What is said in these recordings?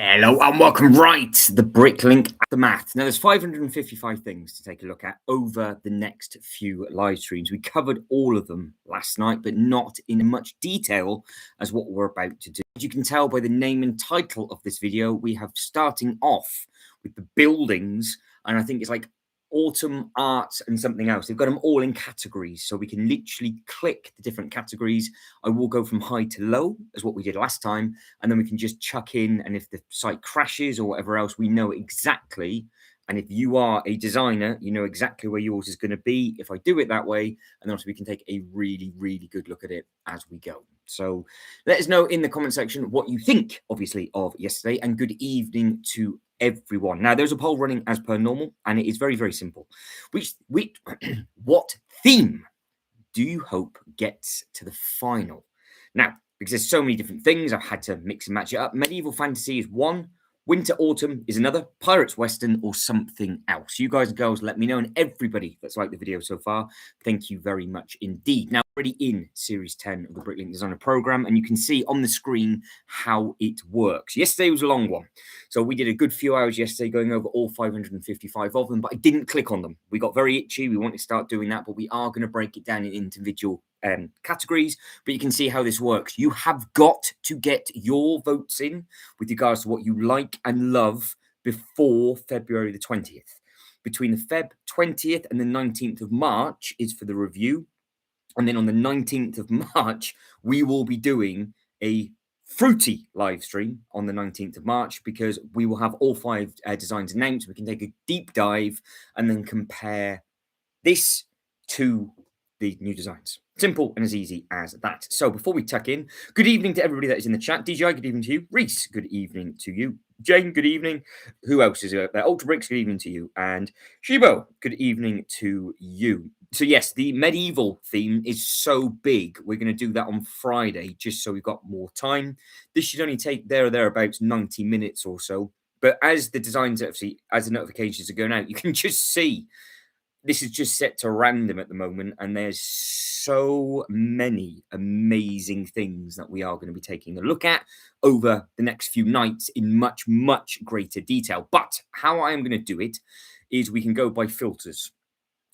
Hello and welcome right to the Bricklink the math. Now there's 555 things to take a look at over the next few live streams. We covered all of them last night, but not in much detail as what we're about to do. As you can tell by the name and title of this video, we have starting off with the buildings, and I think it's like autumn art and something else. They've got them all in categories, so we can literally click the different categories. I will go from high to low as what we did last time, and then we can just chuck in, and if the site crashes or whatever else, we know exactly. And if you are a designer, you know exactly where yours is going to be if I do it that way. And then also we can take a really, really good look at it as we go. So let us know in the comment section what you think, obviously, of yesterday, and good evening to everyone. Now, there's a poll running as per normal, and it is very, very simple. What theme do you hope gets to the final? Now, because there's so many different things, I've had to mix and match it up. Medieval fantasy is one, winter autumn is another, pirates western, or something else. You guys and girls, let me know, and everybody that's liked the video so far, thank you very much indeed. Now, already in series 10 of the Bricklink Designer program, and you can see on the screen how it works. Yesterday was a long one, so we did a good few hours yesterday going over all 555 of them, but I didn't click on them. We got very itchy. We want to start doing that, but we are going to break it down in individual categories. But you can see how this works. You have got to get your votes in with regards to what you like and love before February the 20th. Between the Feb 20th and the 19th of March is for the review. And then on the 19th of March, we will be doing a fruity live stream on the 19th of March, because we will have all five designs announced. We can take a deep dive and then compare this to the new designs. Simple and as easy as that. So before we tuck in, good evening to everybody that is in the chat. DJI, good evening to you. Reese, good evening to you. Jane, good evening. Who else is there? Ultra Bricks, good evening to you. And Shibo, good evening to you. So yes, the medieval theme is so big. We're going to do that on Friday, just so we've got more time. This should only take there or thereabouts 90 minutes or so. But as the designs, obviously, as the notifications are going out, you can just see this is just set to random at the moment, and there's so many amazing things that we are going to be taking a look at over the next few nights in much, much greater detail. But how I am going to do it is we can go by filters.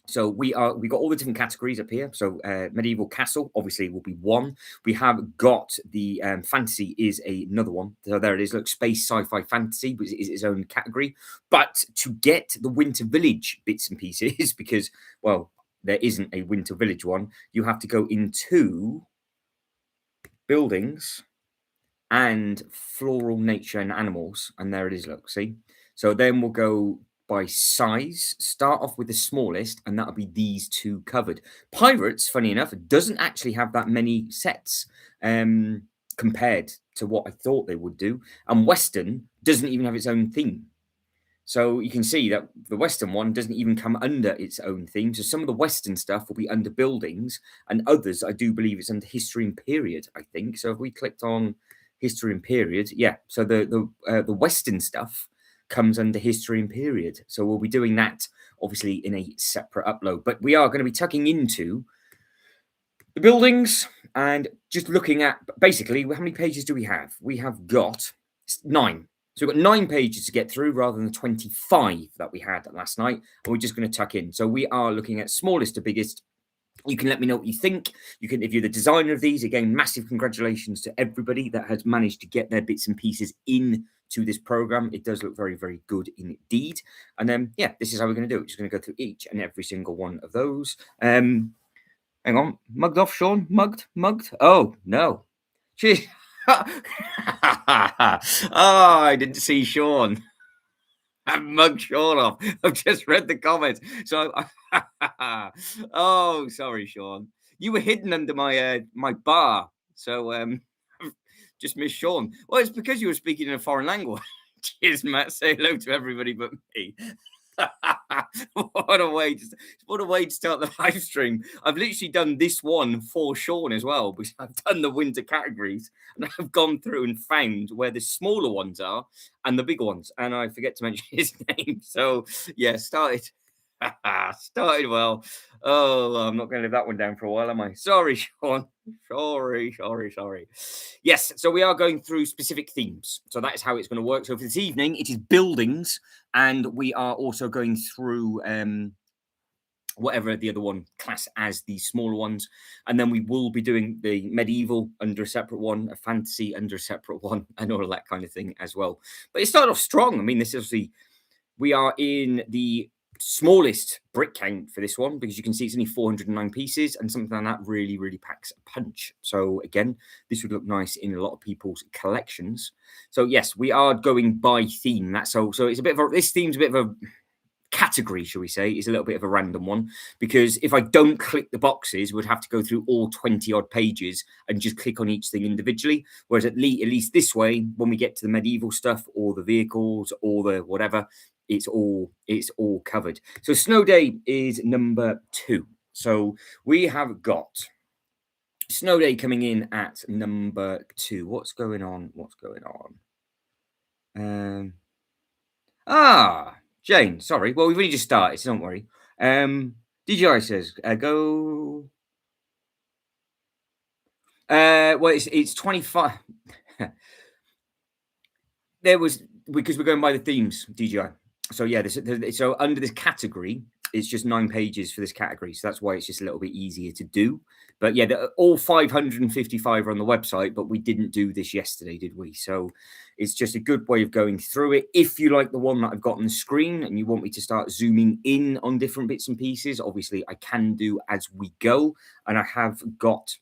So we got all the different categories up here. So medieval castle obviously will be one. We have got the fantasy is another one. So there it is. Look, space sci-fi fantasy, which is its own category. But to get the winter village bits and pieces, because well, there isn't a winter village one, you have to go into buildings and floral nature and animals, and there it is. Look, see. So then we'll go by size, start off with the smallest, and that'll be these two covered. Pirates, funny enough, doesn't actually have that many sets compared to what I thought they would do. And Western doesn't even have its own theme. So you can see that the Western one doesn't even come under its own theme. So some of the Western stuff will be under buildings, and others, I do believe it's under history and period, I think. So if we clicked on history and period, yeah. So the Western stuff comes under history and period. So we'll be doing that obviously in a separate upload, but we are going to be tucking into the buildings and just looking at basically how many pages do we have? We have got 9. So we've got 9 pages to get through rather than the 25 that we had last night. And we're just going to tuck in. So we are looking at smallest to biggest. You can let me know what you think. You can, if you're the designer of these, again, massive congratulations to everybody that has managed to get their bits and pieces in to this program. It does look very, very good indeed. And then, yeah, this is how we're going to do it. We're just going to go through each and every single one of those. Hang on. Mugged off, Sean? Mugged? Oh, no. Cheers. Oh, I didn't see Sean. I've mugged Sean off. I've just read the comments. So, oh, sorry, Sean. You were hidden under my my bar. So, just missed Sean. Well, it's because you were speaking in a foreign language. Cheers, Matt. Say hello to everybody but me. What a way to start the live stream. I've literally done this one for Sean as well, because I've done the winter categories and I've gone through and found where the smaller ones are and the bigger ones, and I forget to mention his name. So yeah, started Started well. Oh, well, I'm not going to live that one down for a while, am I? Sorry, Sean. Sorry. Yes, so we are going through specific themes. So that is how it's going to work. So for this evening, it is buildings, and we are also going through whatever the other one class as the smaller ones. And then we will be doing the medieval under a separate one, a fantasy under a separate one, and all of that kind of thing as well. But it started off strong. I mean, this is obviously, we are in the smallest brick count for this one because you can see it's only 409 pieces, and something like that really packs a punch. So again, this would look nice in a lot of people's collections. So yes, we are going by theme. That's so it's a bit of a, this theme's a bit of a category, shall we say, is a little bit of a random one, because if I don't click the boxes, we'd have to go through all 20 odd pages and just click on each thing individually. Whereas at least this way, when we get to the medieval stuff or the vehicles or the whatever, it's all covered. So Snow Day is number 2. So we have got Snow Day coming in at number 2. What's going on? Jane, sorry. Well, we've only just started, so don't worry. DJI says, go. Well, it's 25. There was, because we're going by the themes, DJI. So yeah, so under this category, it's just 9 pages for this category. So that's why it's just a little bit easier to do. But yeah, all 555 are on the website, but we didn't do this yesterday, did we? So it's just a good way of going through it. If you like the one that I've got on the screen and you want me to start zooming in on different bits and pieces, obviously I can do as we go. And I have got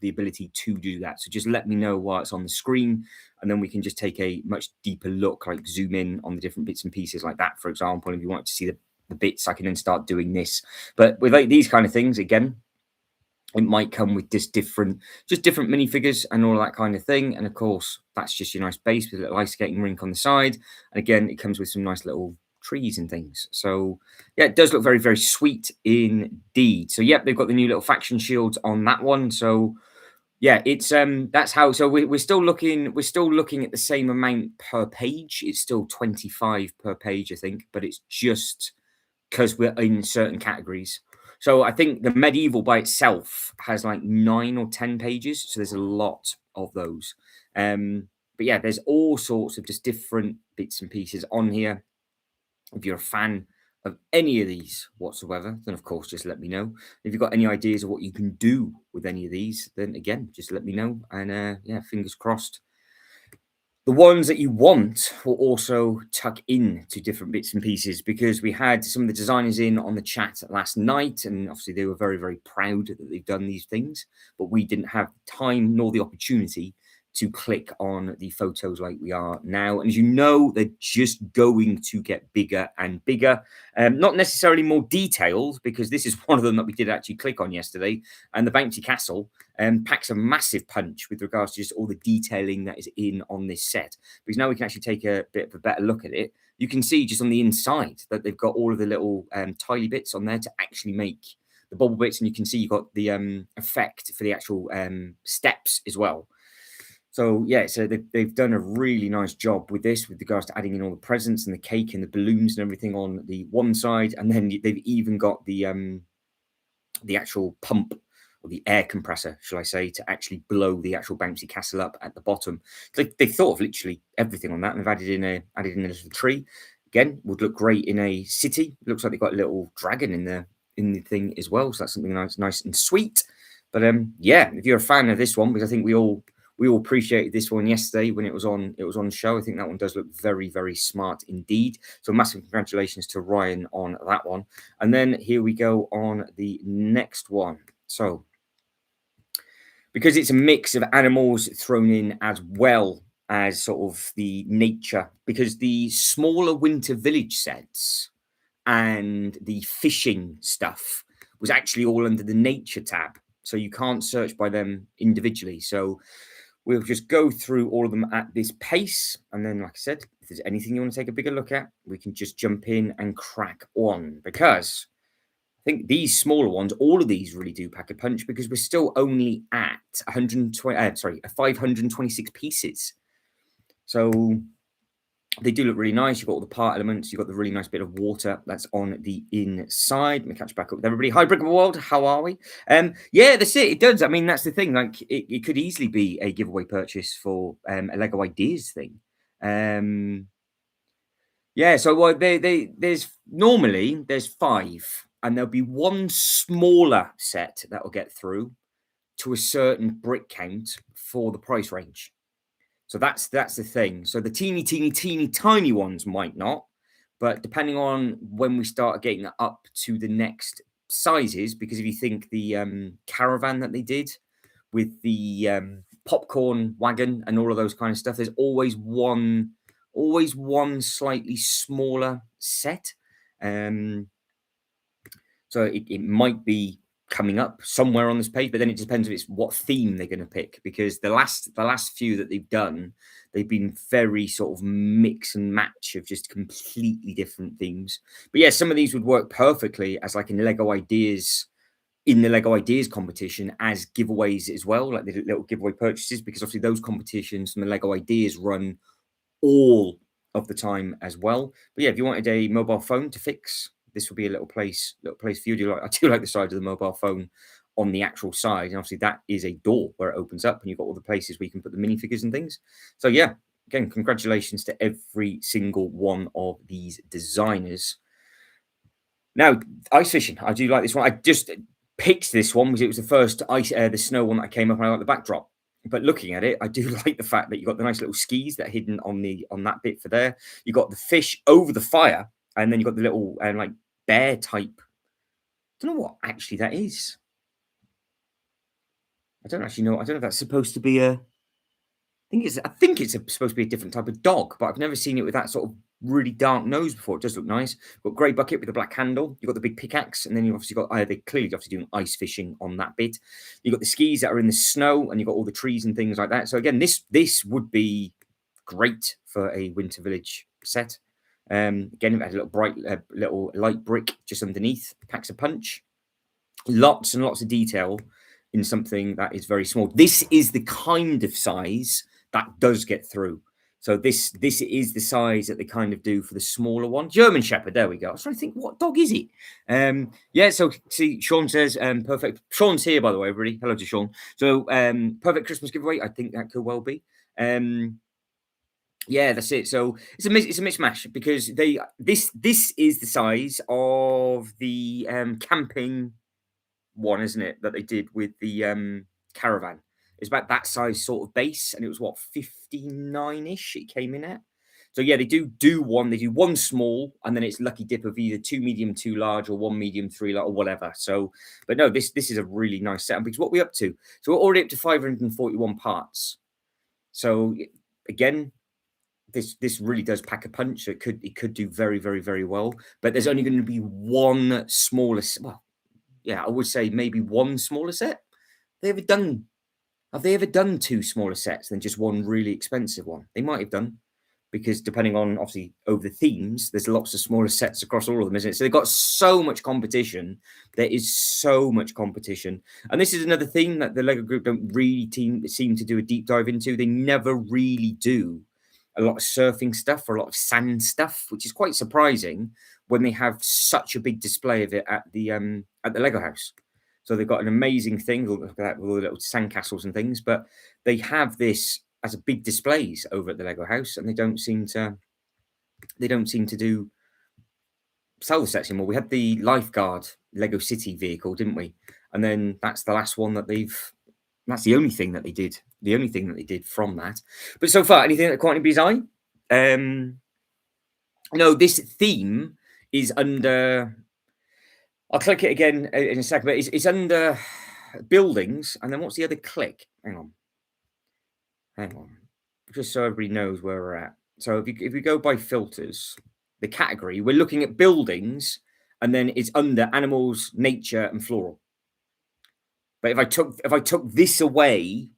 the ability to do that. So just let me know while it's on the screen, and then we can just take a much deeper look, like zoom in on the different bits and pieces like that, for example. If you want to see the bits, I can then start doing this. But with like these kind of things, again, it might come with just different minifigures and all that kind of thing. And of course, that's just your nice base with a little ice skating rink on the side. And again, it comes with some nice little trees and things. So yeah, it does look very sweet indeed. So yeah, they've got the new little faction shields on that one. So yeah, it's that's how. So we're still looking at the same amount per page. It's still 25 per page, I think, but it's just because we're in certain categories. So I think the medieval by itself has like 9 or 10 pages. So there's a lot of those. But yeah, there's all sorts of just different bits and pieces on here. If you're a fan of any of these whatsoever, then of course just let me know. If you've got any ideas of what you can do with any of these, then again, just let me know. And yeah, fingers crossed. The ones that you want will also tuck in to different bits and pieces, because we had some of the designers in on the chat last night, and obviously they were very proud that they've done these things, but we didn't have time nor the opportunity to click on the photos like we are now. And as you know, they're just going to get bigger and bigger. Not necessarily more detailed, because this is one of them that we did actually click on yesterday. And the Bounty Castle packs a massive punch with regards to just all the detailing that is in on this set. Because now we can actually take a bit of a better look at it. You can see just on the inside that they've got all of the little tiny bits on there to actually make the bubble bits. And you can see you've got the effect for the actual steps as well. So yeah, so they've done a really nice job with this, with regards to adding in all the presents and the cake and the balloons and everything on the one side, and then they've even got the actual pump, or the air compressor, shall I say, to actually blow the actual bouncy castle up at the bottom. They thought of literally everything on that, and they've added in a little tree. Again, would look great in a city. Looks like they've got a little dragon in the thing as well, so that's something nice and sweet. But yeah, if you're a fan of this one, because I think we all appreciated this one yesterday when it was on show. I think that one does look very smart indeed. So massive congratulations to Ryan on that one. And then here we go on the next one. So because it's a mix of animals thrown in as well as sort of the nature, because the smaller winter village sets and the fishing stuff was actually all under the nature tab. So you can't search by them individually. So we'll just go through all of them at this pace. And then, like I said, if there's anything you want to take a bigger look at, we can just jump in and crack on. Because I think these smaller ones, all of these really do pack a punch, because we're still only at 526 pieces. So They do look really nice. You've got all the part elements. You've got the really nice bit of water that's on the inside. Let me catch back up with everybody. Hi, Brickable World. How are we? Yeah, that's it. It does. I mean, that's the thing. Like, it could easily be a giveaway purchase for a Lego Ideas thing. Yeah, so well, there's normally there's 5, and there'll be one smaller set that will get through to a certain brick count for the price range. So that's the thing. So the teeny tiny ones might not, but depending on when we start getting up to the next sizes, because if you think the caravan that they did with the popcorn wagon and all of those kind of stuff, there's always one slightly smaller set. So it might be coming up somewhere on this page, but then it depends if it's what theme they're going to pick, because the last few that they've done, they've been very sort of mix and match of just completely different themes. But yeah, some of these would work perfectly as like in Lego Ideas, in the Lego Ideas competition, as giveaways as well, like the little giveaway purchases, because obviously those competitions from the Lego Ideas run all of the time as well. But yeah, if you wanted a mobile phone to fix, this would be a little place for you. I do like the size of the mobile phone on the actual side, and obviously that is a door where it opens up, and you've got all the places where you can put the minifigures and things. So yeah, again, congratulations to every single one of these designers. Now, ice fishing, I do like this one. I just picked this one because it was the first the snow one that I came up, and I like the backdrop. But looking at it, I do like the fact that you got the nice little skis that are hidden on that bit for there. You got the fish over the fire, and then you got the little like bear type. I don't know what actually that is. I don't actually know. I don't know if that's supposed to be a. I think it's supposed to be a different type of dog, but I've never seen it with that sort of really dark nose before. It does look nice. Got grey bucket with a black handle. You've got the big pickaxe, and then you've obviously got they clearly obviously doing ice fishing on that bit. You've got the skis that are in the snow, and you've got all the trees and things like that. So again, this would be great for a winter village set. Again, it had a little bright, little light brick just underneath. Packs a punch. Lots and lots of detail in something that is very small. This is the kind of size that does get through. So this is the size that they kind of do for the smaller one. German Shepherd, there we go. I was trying to think, what dog is it? Yeah, so see, Sean says, perfect. Sean's here, by the way, everybody. Hello to Sean. So perfect Christmas giveaway. I think that could well be. Yeah, that's it. So it's a mismatch because this is the size of the camping one, isn't it? That they did with the caravan. It's about that size sort of base, and it was what 59-ish it came in at. So yeah, they do one. They do one small, and then it's lucky dip of either 2 medium, 2 large, or 1 medium, 3 large, or whatever. So, but no, this is a really nice setup because what we're up to. So we're already up to 541 parts. So again, this really does pack a punch. So it could do very, very, very well. But there's only going to be one smaller. Well, yeah, I would say maybe one smaller set. Have they ever done 2 smaller sets than just one really expensive one? They might have done, because depending on obviously over the themes, there's lots of smaller sets across all of them, isn't it? So they've got so much competition. There is so much competition, and this is another theme that the Lego Group don't really seem to do a deep dive into. They never really do a lot of surfing stuff or a lot of sand stuff, which is quite surprising when they have such a big display of it at the Lego house. So they've got an amazing thing, look at that, with all the little sandcastles and things, but they have this as a big displays over at the Lego house, and they don't seem to do sell the sets anymore. We had the lifeguard Lego City vehicle, didn't we? And then that's the last one that that's the only thing that they did. The only thing that they did from that. But so far, anything that caught anybody's eye? No, this theme is under. I'll click it again in a second, but it's under buildings, and then what's the other click? Hang on, just so everybody knows where we're at. So if we go by filters, the category, we're looking at buildings, and then it's under animals, nature, and floral. But if I took this away,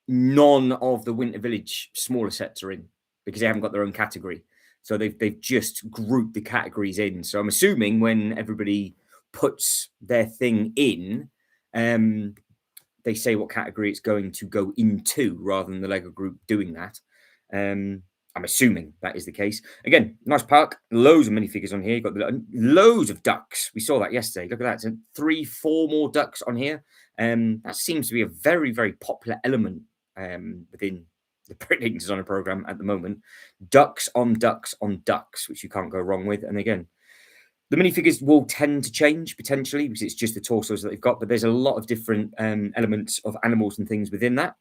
none of the Winter Village smaller sets are in, because they haven't got their own category. So they've just grouped the categories in. So I'm assuming when everybody puts their thing in, they say what category it's going to go into, rather than the Lego Group doing that. I'm I'm assuming that is the case. Again, nice park, loads of minifigures on here. You've got loads of ducks. We saw that yesterday. Look at that. So 3, 4 more ducks on here. That seems to be a very, very popular element within the Bricklink designer program at the moment. Ducks on ducks on ducks, which you can't go wrong with. And again, the minifigures will tend to change potentially because it's just the torsos that they've got, but there's a lot of different elements of animals and things within that.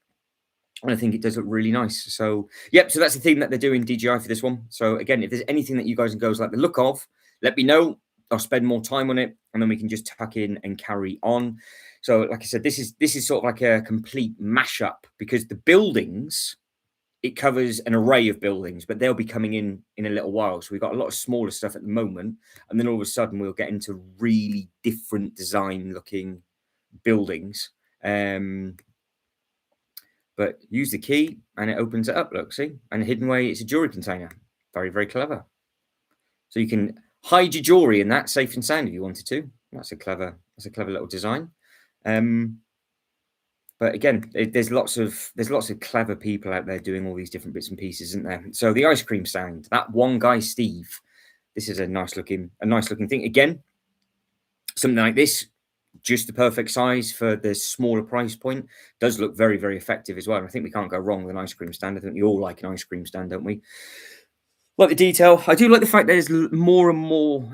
And I think it does look really nice. So, yep. So that's the theme that they're doing DJI for this one. So again, if there's anything that you guys and girls like the look of, let me know. I'll spend more time on it, and then we can just tuck in and carry on. So, like I said, this is sort of like a complete mashup because the buildings, it covers an array of buildings, but they'll be coming in a little while. So we've got a lot of smaller stuff at the moment, and then all of a sudden we'll get into really different design looking buildings. But use the key and it opens it up. Look, see? And hidden away, it's a jewelry container. Very, very clever. So you can hide your jewelry in that safe and sound if you wanted to. That's a clever little design. But again, there's lots of clever people out there doing all these different bits and pieces, isn't there? So the ice cream stand, that one guy, Steve, this is a nice looking thing. Again, something like this, just the perfect size for the smaller price point, does look very, very effective as well. And I think we can't go wrong with an ice cream stand. I think we all like an ice cream stand, don't we? Like the detail. I do like the fact there's more and more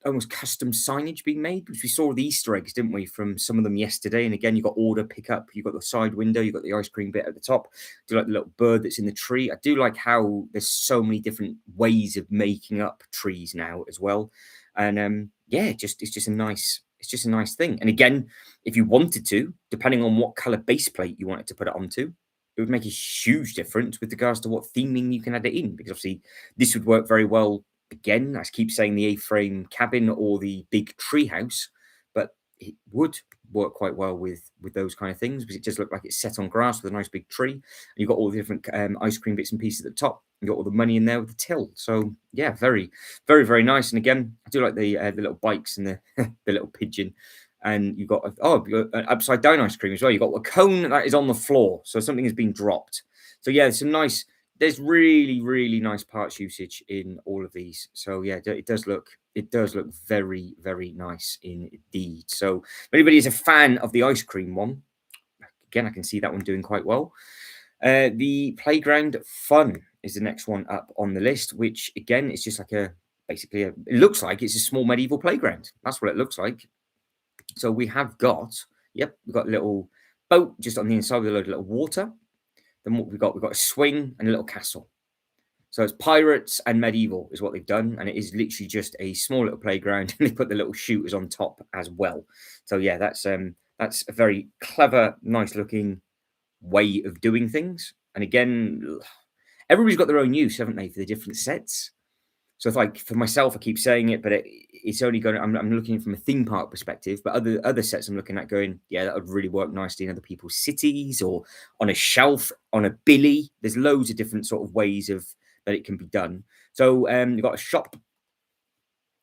almost custom signage being made, which we saw the Easter eggs, didn't we, from some of them yesterday. And again, you've got order, pick up, you've got the side window, you've got the ice cream bit at the top. I do like the little bird that's in the tree. I do like how there's so many different ways of making up trees now as well. And yeah, it's just a nice thing. And again, if you wanted to, depending on what color base plate you wanted to put it onto, it would make a huge difference with regards to what theming you can add it in, because obviously this would work very well. Again, I keep saying the A-frame cabin or the big tree house, but it would work quite well with those kind of things because it does look like it's set on grass with a nice big tree. And you've got all the different ice cream bits and pieces at the top. You've got all the money in there with the till. So yeah, very, very, very nice. And again, I do like the little bikes and the the little pigeon. And you've got an upside down ice cream as well. You've got a cone that is on the floor, so something has been dropped. So yeah, there's really, really nice parts usage in all of these. So yeah, it does look very, very nice indeed. So if anybody is a fan of the ice cream one, again, I can see that one doing quite well. The playground fun is the next one up on the list, which again is just like it looks like it's a small medieval playground. That's what it looks like. So we have got, we've got a little boat just on the inside with a load of little water. Then what we've got a swing and a little castle. So it's pirates and medieval is what they've done. And it is literally just a small little playground. And they put the little shooters on top as well. So yeah, that's a very clever, nice looking way of doing things. And again, everybody's got their own use, haven't they, for the different sets. So if like for myself, I keep saying it, but it's only going. I'm looking from a theme park perspective, but other sets I'm looking at going, yeah, that would really work nicely in other people's cities or on a shelf, on a billy. There's loads of different sort of ways that it can be done. So you've got a shop.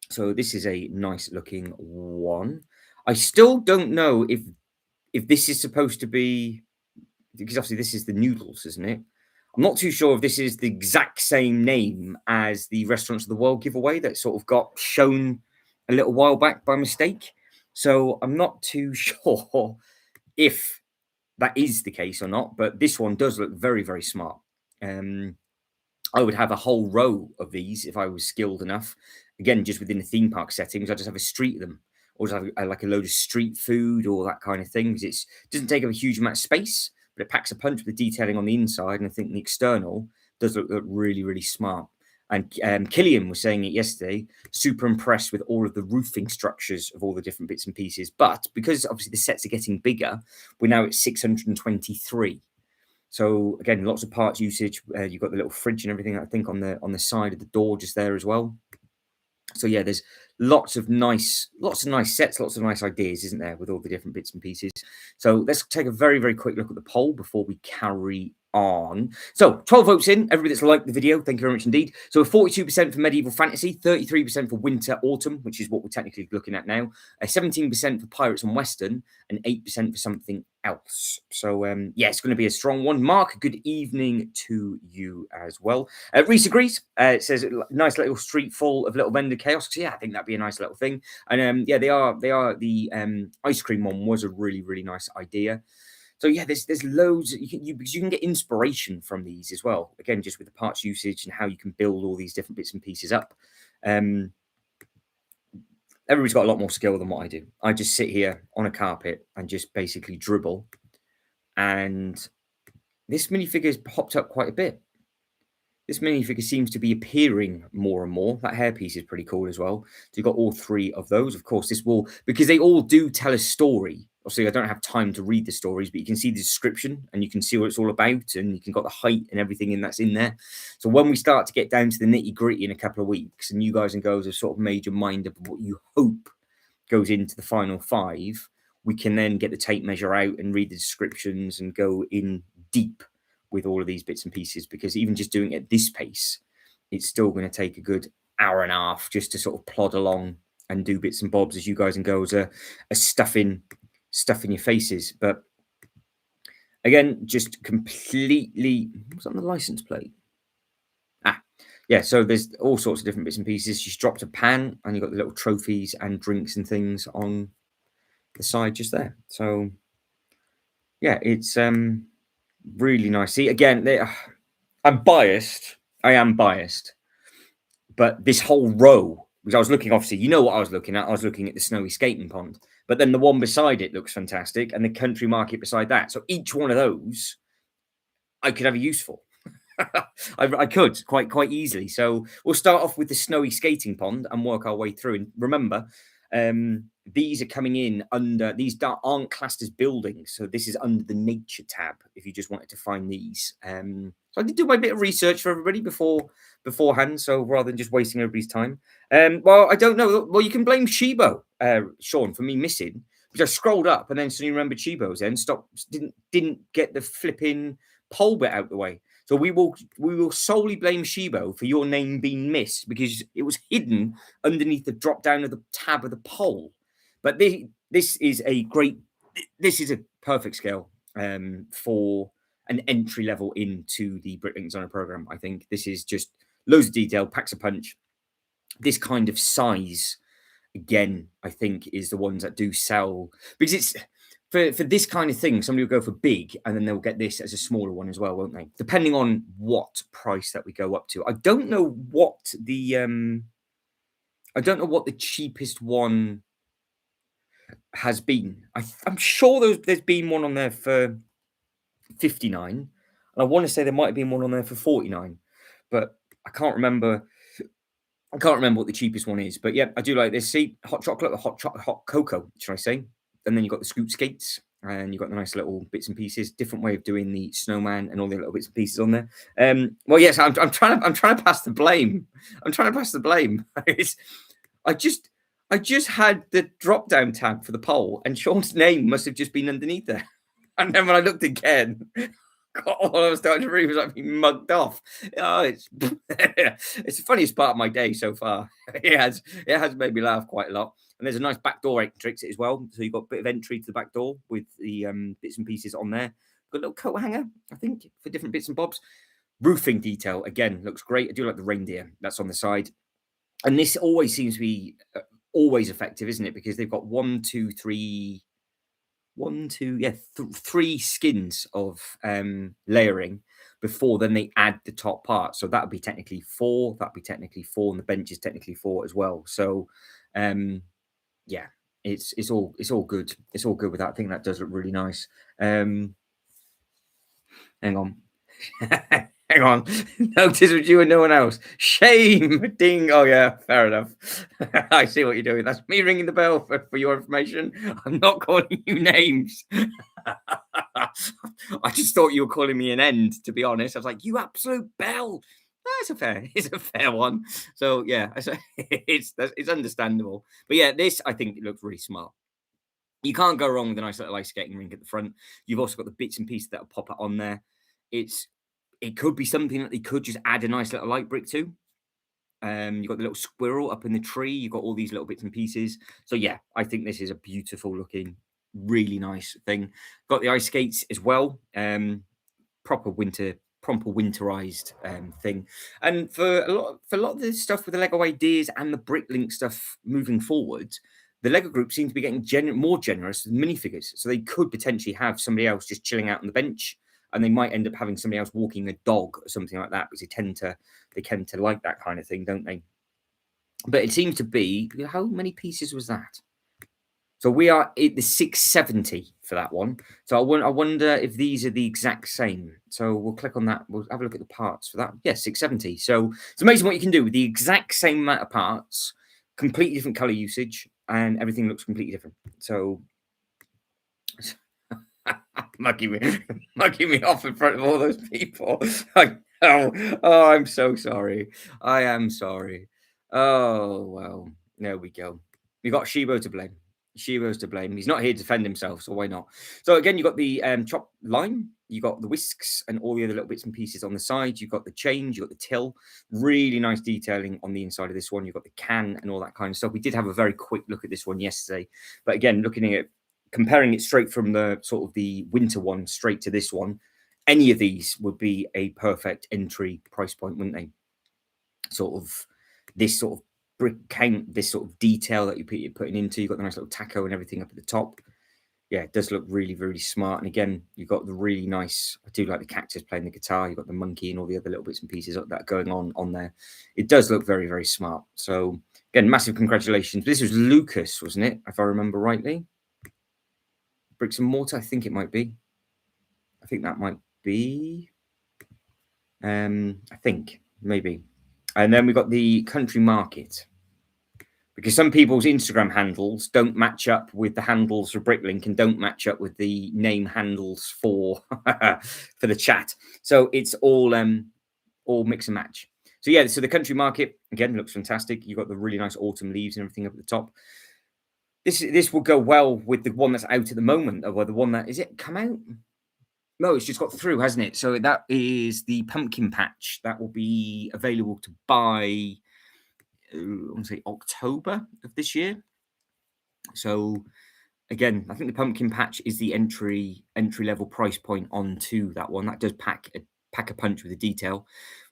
So this is a nice looking one. I still don't know if this is supposed to be, because obviously this is the noodles, isn't it? I'm not too sure if this is the exact same name as the Restaurants of the World giveaway that sort of got shown a little while back by mistake. So I'm not too sure if that is the case or not, but this one does look very, very smart. I would have a whole row of these if I was skilled enough. Again, just within the theme park settings, I just have a street of them, or just have like a load of street food or that kind of thing. Because it doesn't take up a huge amount of space, but it packs a punch with the detailing on the inside, and I think the external does look really, really smart. And Killian was saying it yesterday, super impressed with all of the roofing structures of all the different bits and pieces. But because obviously the sets are getting bigger, we're now at 623. So again, lots of parts usage. You've got the little fridge and everything, I think, on the side of the door just there as well. So yeah, there's lots of nice sets, lots of nice ideas, isn't there, with all the different bits and pieces. So let's take a very, very quick look at the poll before we carry on. So 12 votes in, everybody that's liked the video, thank you very much indeed. So 42% for medieval fantasy, 33% for winter autumn, which is what we're technically looking at now, 17% for pirates and western, and 8% for something else. So yeah, it's going to be a strong one. Mark, good evening to you as well. Reese agrees. It says nice little street full of little vendor chaos. So yeah, I think that'd be a nice little thing. And yeah, they are the ice cream one was a really, really nice idea. So yeah, there's loads. You can get inspiration from these as well. Again, just with the parts usage and how you can build all these different bits and pieces up. Everybody's got a lot more skill than what I do. I just sit here on a carpet and just basically dribble. And this minifigure's popped up quite a bit. This minifigure seems to be appearing more and more. That hairpiece is pretty cool as well. So you've got all three of those. Of course, this will, because they all do tell a story. Obviously, I don't have time to read the stories, but you can see the description and you can see what it's all about, and you can got the height and everything in that's in there. So when we start to get down to the nitty gritty in a couple of weeks, and you guys and girls have sort of made your mind up of what you hope goes into the final 5, we can then get the tape measure out and read the descriptions and go in deep with all of these bits and pieces, because even just doing it at this pace, it's still going to take a good hour and a half just to sort of plod along and do bits and bobs as you guys and girls are stuffing your faces. But again, just completely, what's on the license plate? Yeah, so there's all sorts of different bits and pieces. She's dropped a pan and you've got the little trophies and drinks and things on the side just there. So yeah, it's really nice. See, again, I'm biased. I am biased. But this whole row, because I was looking, obviously, you know what I was looking at. I was looking at the snowy skating pond. But then the one beside it looks fantastic, and the country market beside that. So each one of those, I could have a use for. I could quite easily. So we'll start off with the snowy skating pond and work our way through. And remember, these are coming in under, these aren't classed as buildings, so this is under the nature tab if you just wanted to find these. So I did do my bit of research for everybody beforehand, so rather than just wasting everybody's time. Well, I don't know. Well, you can blame Shibo, Sean, for me missing, because I scrolled up and then suddenly remembered Shibo's then didn't get the flipping poll bit out the way. So we will solely blame Shibo for your name being missed, because it was hidden underneath the drop down of the tab of the poll. But this is a perfect scale for an entry level into the Bricklink Designer program. I think this is just loads of detail, packs a punch. This kind of size, again, I think is the ones that do sell, because it's for this kind of thing. Somebody will go for big, and then they'll get this as a smaller one as well, won't they? Depending on what price that we go up to. I don't know what the cheapest one has been. I'm sure there's been one on there for 59, and I want to say there might have been one on there for 49, but I can't remember. I can't remember what the cheapest one is. But yeah, I do like this. See, hot chocolate or hot cocoa, should I say? And then you've got the scoop skates, and you've got the nice little bits and pieces. Different way of doing the snowman and all the little bits and pieces on there. Well, yes, I'm trying to pass the blame. I'm trying to pass the blame. I just had the drop down tab for the poll, and Sean's name must have just been underneath there. And then when I looked again, all I was starting to read was like being mugged off. Oh, it's the funniest part of my day so far. It has made me laugh quite a lot. And there's a nice backdoor entrance as well. So you've got a bit of entry to the back door with the bits and pieces on there. Got a little coat hanger, I think, for different bits and bobs. Roofing detail, again, looks great. I do like the reindeer that's on the side. And this always seems to be always effective, isn't it? Because they've got three skins of layering before then they add the top part. So that would be technically 4. That'd be technically 4, and the bench is technically 4 as well. So yeah, it's all good. It's all good with that. I think that does look really nice. Hang on. Hang on. Notice with you and no one else. Shame. Ding. Oh, yeah. Fair enough. I see what you're doing. That's me ringing the bell for your information. I'm not calling you names. I just thought you were calling me an end, to be honest. I was like, you absolute bell. it's a fair one. So yeah, it's understandable. But yeah, this I think it looks really smart. You can't go wrong with a nice little ice skating rink at the front. You've also got the bits and pieces that'll pop it on there. It's it could be something that they could just add a nice little light brick to. You've got the little squirrel up in the tree. You've got all these little bits and pieces. So yeah, I think this is a beautiful looking, really nice thing. Got the ice skates as well. Proper winterized thing. And for a lot of the stuff with the Lego ideas and the Bricklink stuff moving forward, the Lego group seems to be getting more generous with minifigures. So they could potentially have somebody else just chilling out on the bench, and they might end up having somebody else walking a dog or something like that, because they tend to like that kind of thing, don't they? But it seems to be, how many pieces was that? So we are at the 670 for that one. So I wonder if these are the exact same. So we'll click on that. We'll have a look at the parts for that. Yeah, 670. So it's amazing what you can do with the exact same amount of parts, completely different color usage, and everything looks completely different. So mugging me off in front of all those people. Oh, I'm so sorry. I am sorry. Oh, well, there we go. We got Shibo to blame. Shibo's to blame. He's not here to defend himself, so why not? So again, you got the chop line, you got the whisks and all the other little bits and pieces on the side. You've got the change, you got the till. Really nice detailing on the inside of this one. You've got the can and all that kind of stuff. We did have a very quick look at this one yesterday, but again, looking at comparing it straight from the sort of the winter one straight to this one, any of these would be a perfect entry price point, wouldn't they? Sort of this sort of brick count, this sort of detail that you're putting into. You've got the nice little taco and everything up at the top. Yeah, it does look really, really smart. And again, you've got the really nice, I do like the cactus playing the guitar. You've got the monkey and all the other little bits and pieces that are going on there. It does look very, very smart. So again, massive congratulations. This was Lucas, wasn't it? If I remember rightly. Bricks and Mortar, I think it might be. I think that might be. I think, maybe. And then we've got the country market. Because some people's Instagram handles don't match up with the handles for Bricklink and don't match up with the name handles for for the chat. So it's all mix and match. So yeah, so the country market again looks fantastic. You've got the really nice autumn leaves and everything up at the top. This will go well with the one that's out at the moment, or the one that is it come out? No, it's just got through, hasn't it? So that is the pumpkin patch that will be available to buy. I want to say October of this year. So again, I think the pumpkin patch is the entry level price point onto that one. That does pack a punch with the detail.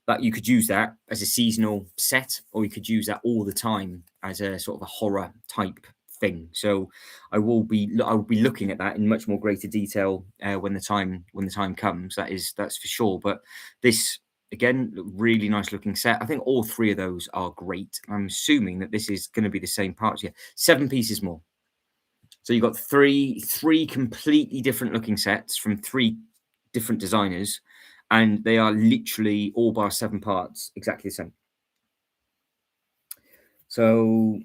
But you could use that as a seasonal set, or you could use that all the time as a sort of a horror type thing. So I will be looking at that in much more greater detail when the time comes. That's for sure. But this again, really nice looking set. I think all three of those are great. I'm assuming that this is going to be the same parts. Yeah, 7 pieces more. So you've got three completely different looking sets from 3 different designers, and they are literally all bar 7 parts exactly the same. So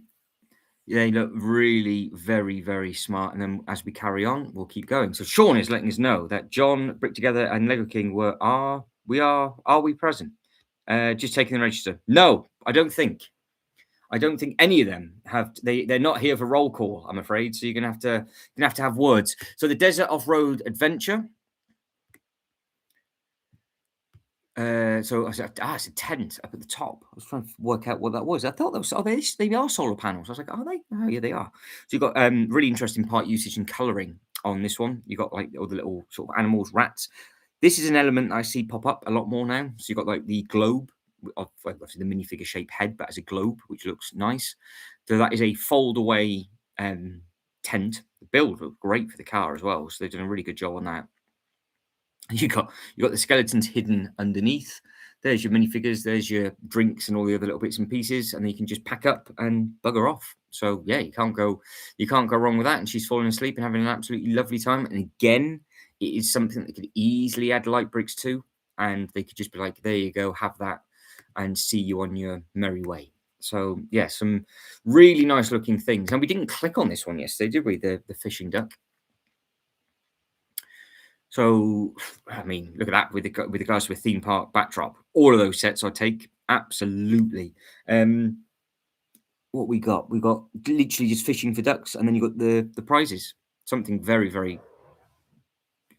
they look really very, very smart. And then as we carry on, we'll keep going. So Sean is letting us know that John, Brick Together, and Lego King are we present? Just taking the register. No, I don't think any of them have. They're not here for roll call, I'm afraid. So you're gonna have to have words. So the Desert Off-Road Adventure. So I said, it's a tent up at the top. I was trying to work out what that was. I thought they are solar panels. I was like, are they? Oh yeah, they are. So you've got really interesting part usage and colouring on this one. You've got like all the little sort of animals, rats. This is an element I see pop up a lot more now. So you've got like the globe of obviously the minifigure shaped head, but as a globe, which looks nice. So that is a fold away tent. The build looked great for the car as well. So they've done a really good job on that. You got the skeletons hidden underneath. There's your minifigures, there's your drinks and all the other little bits and pieces, and then you can just pack up and bugger off. So yeah, you can't go wrong with that. And she's falling asleep and having an absolutely lovely time. And again, it is something that could easily add light bricks to, and they could just be like, there you go, have that, and see you on your merry way. So yeah, some really nice looking things. And we didn't click on this one yesterday, did we? The fishing duck. So, I mean, look at that with regards to a theme park backdrop. All of those sets I take absolutely. What we got? We got literally just fishing for ducks, and then you got the prizes. Something very very.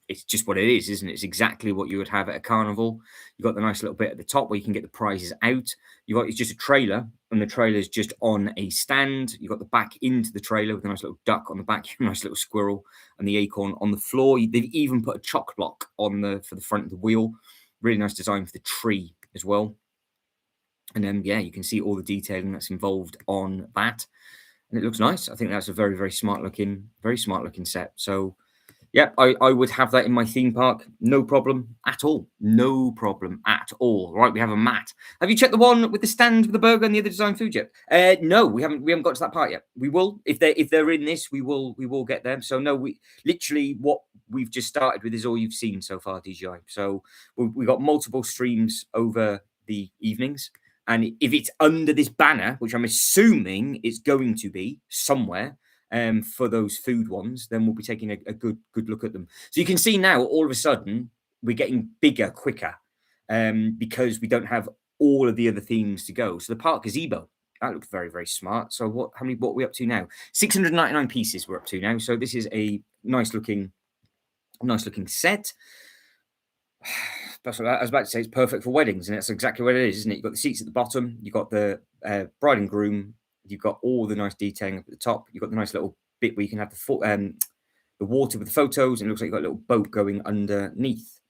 It's just what it is, isn't it? It's exactly what you would have at a carnival. You got the nice little bit at the top where you can get the prizes out. You got it's just a trailer, and the trailer's just on a stand. You got the back into the trailer with a nice little duck on the back, a nice little squirrel, and the acorn on the floor. They've even put a chock block on for the front of the wheel. Really nice design for the tree as well. And then yeah, you can see all the detailing that's involved on that, and it looks nice. I think that's a very very smart looking set. So yep, I would have that in my theme park. No problem at all. No problem at all. Right, we have a mat. Have you checked the one with the stand with the burger and the other design food yet? No, we haven't got to that part yet. We will. If they're in this, we will get them. So no, we literally what we've just started with is all you've seen so far, DJI. So we got multiple streams over the evenings. And if it's under this banner, which I'm assuming it's going to be somewhere, for those food ones, then we'll be taking a good look at them. So you can see now, all of a sudden, we're getting bigger quicker, because we don't have all of the other themes to go. So the park gazebo, that looks very very smart. So what are we up to now? 699 pieces we're up to now. So this is a nice looking set. That's what I was about to say. It's perfect for weddings, and that's exactly what it is, isn't it? You've got the seats at the bottom, you've got the bride and groom, you've got all the nice detailing up at the top, you've got the nice little bit where you can have the water with the photos, and it looks like you've got a little boat going underneath.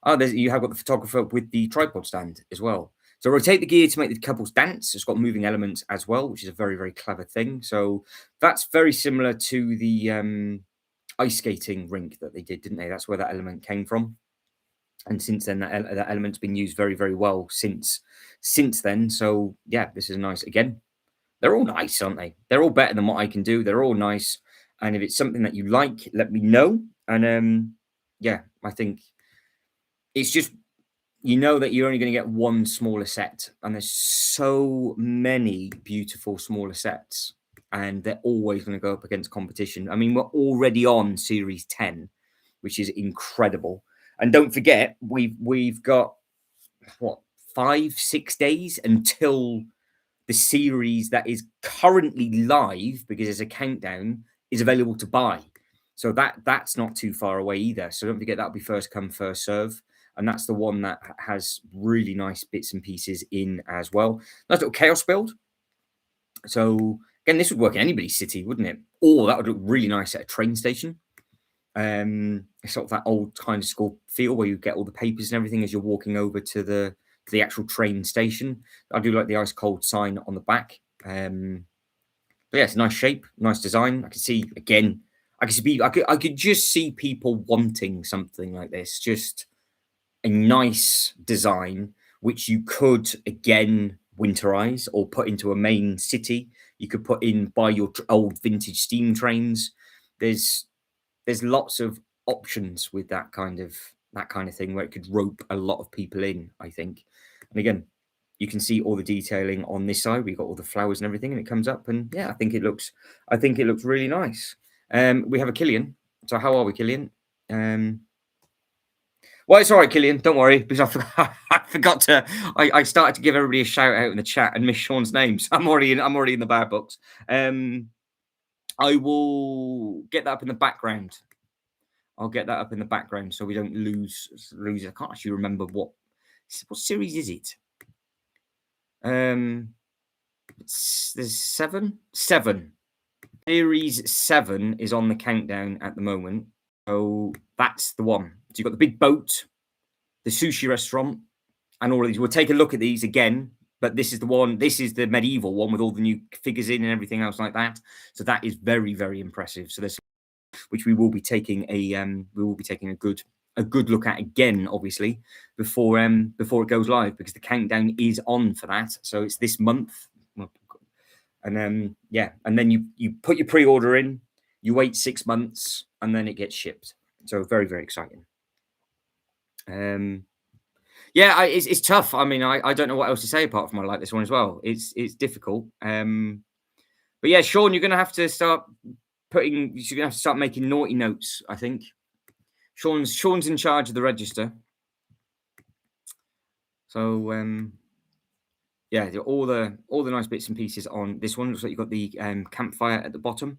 Oh, you have got the photographer with the tripod stand as well. So rotate the gear to make the couples dance. It's got moving elements as well, which is a very, very clever thing. So that's very similar to the ice skating rink that they did, didn't they? That's where that element came from. And since then, that element's been used very, very well since then. So yeah, this is nice. Again, they're all nice, aren't they? They're all better than what I can do. They're all nice. And if it's something that you like, let me know. And yeah, I think it's just you know that you're only going to get one smaller set, and there's so many beautiful smaller sets, and they're always going to go up against competition. I mean, we're already on Series 10, which is incredible. And don't forget, we've got what 5-6 days until the series that is currently live, because there's a countdown, is available to buy. So that's not too far away either. So don't forget, that'll be first come, first serve. And that's the one that has really nice bits and pieces in as well. Nice little chaos build. So again, this would work in anybody's city, wouldn't it? Or that would look really nice at a train station. It's sort of that old kind of school feel where you get all the papers and everything as you're walking over to the actual train station. I do like the ice cold sign on the back. But yeah, it's a nice shape, nice design. I can see again. I could just see people wanting something like this. Just a nice design, which you could again winterize or put into a main city. You could put in by your old vintage steam trains. There's lots of options with that kind of thing where it could rope a lot of people in, I think. And again, you can see all the detailing on this side. We've got all the flowers and everything, and it comes up, and yeah, I think it looks really nice. We have a Killian. So how are we, Killian? Well, it's all right, Killian. Don't worry, because I forgot to. I started to give everybody a shout out in the chat and miss Sean's name. So I'm already in the bad books. I will get that up in the background. I'll get that up in the background so we don't lose it. I can't actually remember what series is it. There's seven. Series 7 is on the countdown at the moment. So that's the one. So you've got the big boat, the sushi restaurant, and all of these. We'll take a look at these again, but this is the one. This is the medieval one with all the new figures in and everything else like that. So that is very, very impressive. So there's which we will be taking a good look at again, obviously, before it goes live, because the countdown is on for that. So it's this month. And yeah, and then you put your pre-order in, you wait 6 months, and then it gets shipped. So very, very exciting. Yeah, it's tough. I mean, I don't know what else to say apart from I like this one as well. It's difficult. But yeah, Sean, you're gonna have to start making naughty notes, I think. Sean's in charge of the register. So yeah, all the nice bits and pieces on this one. Looks like you've got the campfire at the bottom.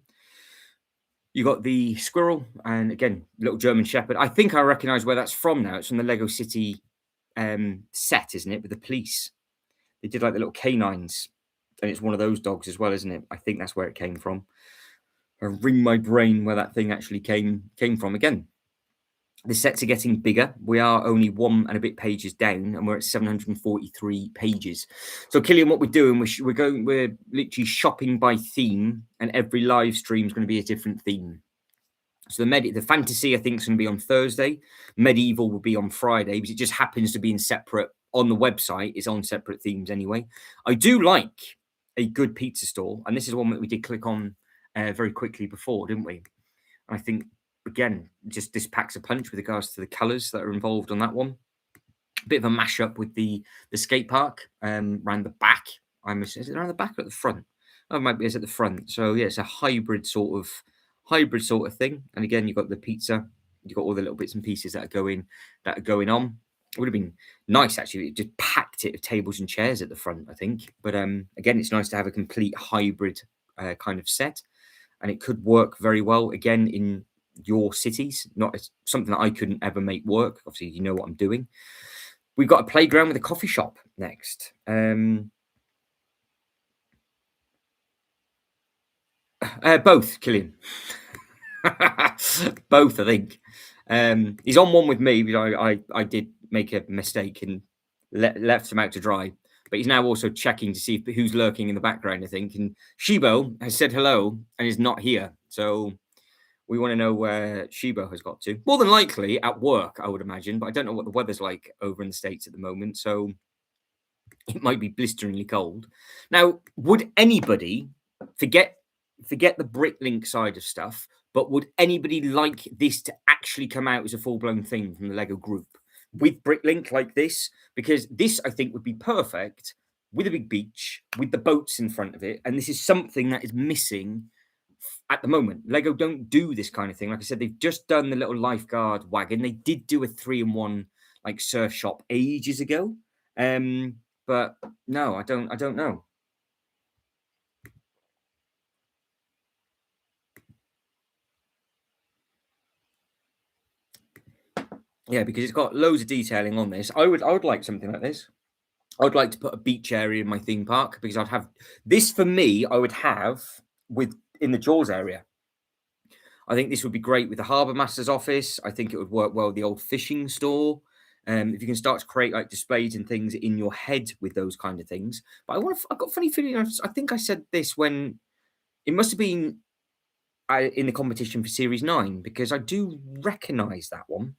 You got the squirrel, and again, little German Shepherd. I think I recognise where that's from now. It's from the Lego City set, isn't it? With the police, they did like the little canines, and it's one of those dogs as well, isn't it? I think that's where it came from. I ring my brain where that thing actually came from. Again, the sets are getting bigger. We are only 1 and a bit pages down, and we're at 743 pages. So, Killian, what we're doing, we're literally shopping by theme, and every live stream is going to be a different theme. So the fantasy, I think, is going to be on Thursday. Medieval will be on Friday, because it just happens to be in separate on the website. It's on separate themes anyway. I do like a good pizza stall, and this is one that we did click on very quickly before, didn't we? I think again, just this packs a punch with regards to the colours that are involved on that one. A bit of a mashup with the skate park around the back. Is it around the back or at the front? Oh, it might be. It's at the front. So yeah, it's a hybrid sort of thing. And again, you've got the pizza. You've got all the little bits and pieces that are going on. It would have been nice actually. It just packed it of tables and chairs at the front, I think. But again, it's nice to have a complete hybrid kind of set, and it could work very well again in your cities. Not as something that I couldn't ever make work. Obviously, you know what I'm doing. We've got a playground with a coffee shop next. Both, Killian. Both, I think. He's on one with me, because I did make a mistake and left him out to dry. But he's now also checking to see who's lurking in the background, I think. And Shibo has said hello and is not here. So we want to know where Shibo has got to. More than likely at work, I would imagine. But I don't know what the weather's like over in the States at the moment. So it might be blisteringly cold. Now, would anybody forget the Bricklink side of stuff, but would anybody like this to actually come out as a full-blown thing from the Lego group with Bricklink like this? Because this, I think, would be perfect with a big beach, with the boats in front of it. And this is something that is missing at the moment. Lego don't do this kind of thing. Like I said, they've just done the little lifeguard wagon. They did do a 3-in-1 like surf shop ages ago. But no, I don't know. Yeah, because it's got loads of detailing on this. I would like something like this. I would like to put a beach area in my theme park, because I'd have this for me. I would have in the Jaws area. I think this would be great with the harbour master's office. I think it would work well with the old fishing store. If you can start to create like displays and things in your head with those kind of things. But I've got a funny feeling. I think I said this when it must have been in the competition for Series 9, because I do recognise that one.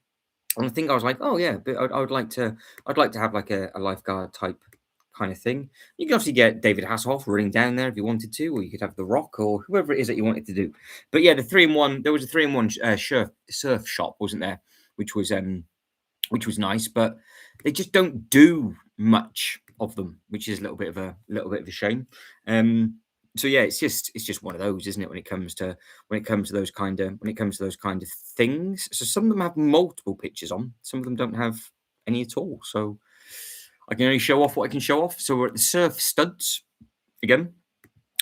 And I think I was like, oh yeah, but I would like to have like a lifeguard type kind of thing. You can obviously get David Hasselhoff running down there if you wanted to, or you could have The Rock or whoever it is that you wanted to do. But yeah, the 3-in-1. There was a 3-in-1 surf shop, wasn't there? Which was nice, but they just don't do much of them, which is a little bit of a shame. So yeah, it's just one of those, isn't it? When it comes to those kind of things. So some of them have multiple pictures on, some of them don't have any at all. So I can only show off what I can show off. So we're at the surf studs again.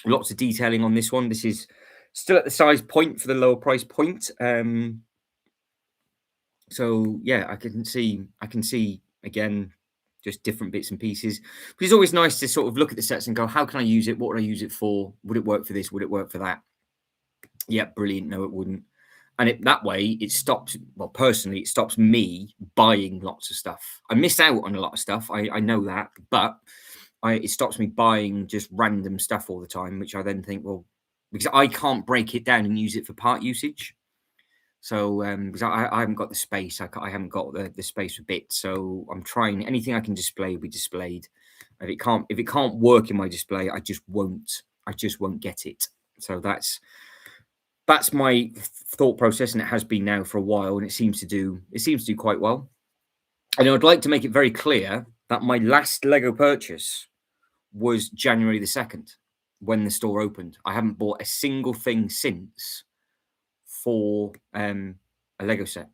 Lots of detailing on this one. This is still at the size point for the lower price point. So yeah, I can see again just different bits and pieces. But it's always nice to sort of look at the sets and go, how can I use it? What would I use it for? Would it work for this? Would it work for that? Yeah, brilliant. No, it wouldn't. And that way it stops, well, personally, it stops me buying lots of stuff. I miss out on a lot of stuff. I know that, but it stops me buying just random stuff all the time, which I then think, well, because I can't break it down and use it for part usage. So because I haven't got the space, I haven't got the space for bits. So I'm trying anything I can display will be displayed. If it can't work in my display, I just won't get it. So that's my thought process, and it has been now for a while, and it seems to do quite well. And I'd like to make it very clear that my last Lego purchase was January the 2nd, when the store opened. I haven't bought a single thing since for a Lego set.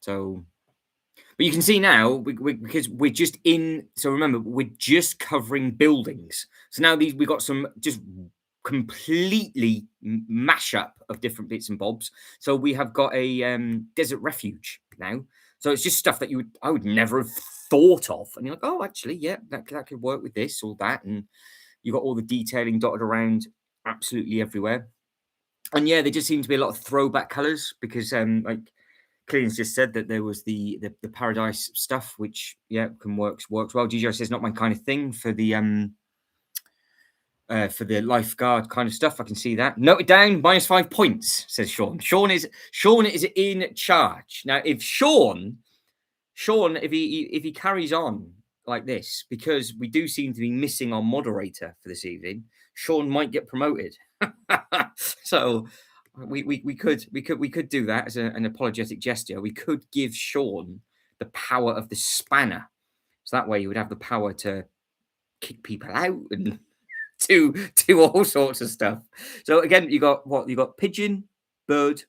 So, but you can see now because we're just in. So remember, we're just covering buildings. So now we got some just completely mash up of different bits and bobs. So we have got a desert refuge now. So it's just stuff that I would never have thought of. And you're like, oh, actually, yeah, that could work with this or that. And you got all the detailing dotted around absolutely everywhere. And yeah, there just seems to be a lot of throwback colours because like Clean's just said that there was the paradise stuff, which yeah works well. GGO says not my kind of thing for the lifeguard kind of stuff. I can see that. Note it down. -5 points, says Sean. Sean is in charge now. If Sean, if he carries on like this, because we do seem to be missing our moderator for this evening, Sean might get promoted. So we could do that as an apologetic gesture. We could give Sean the power of the spanner, so that way he would have the power to kick people out and do all sorts of stuff. So again, you got pigeon, bird,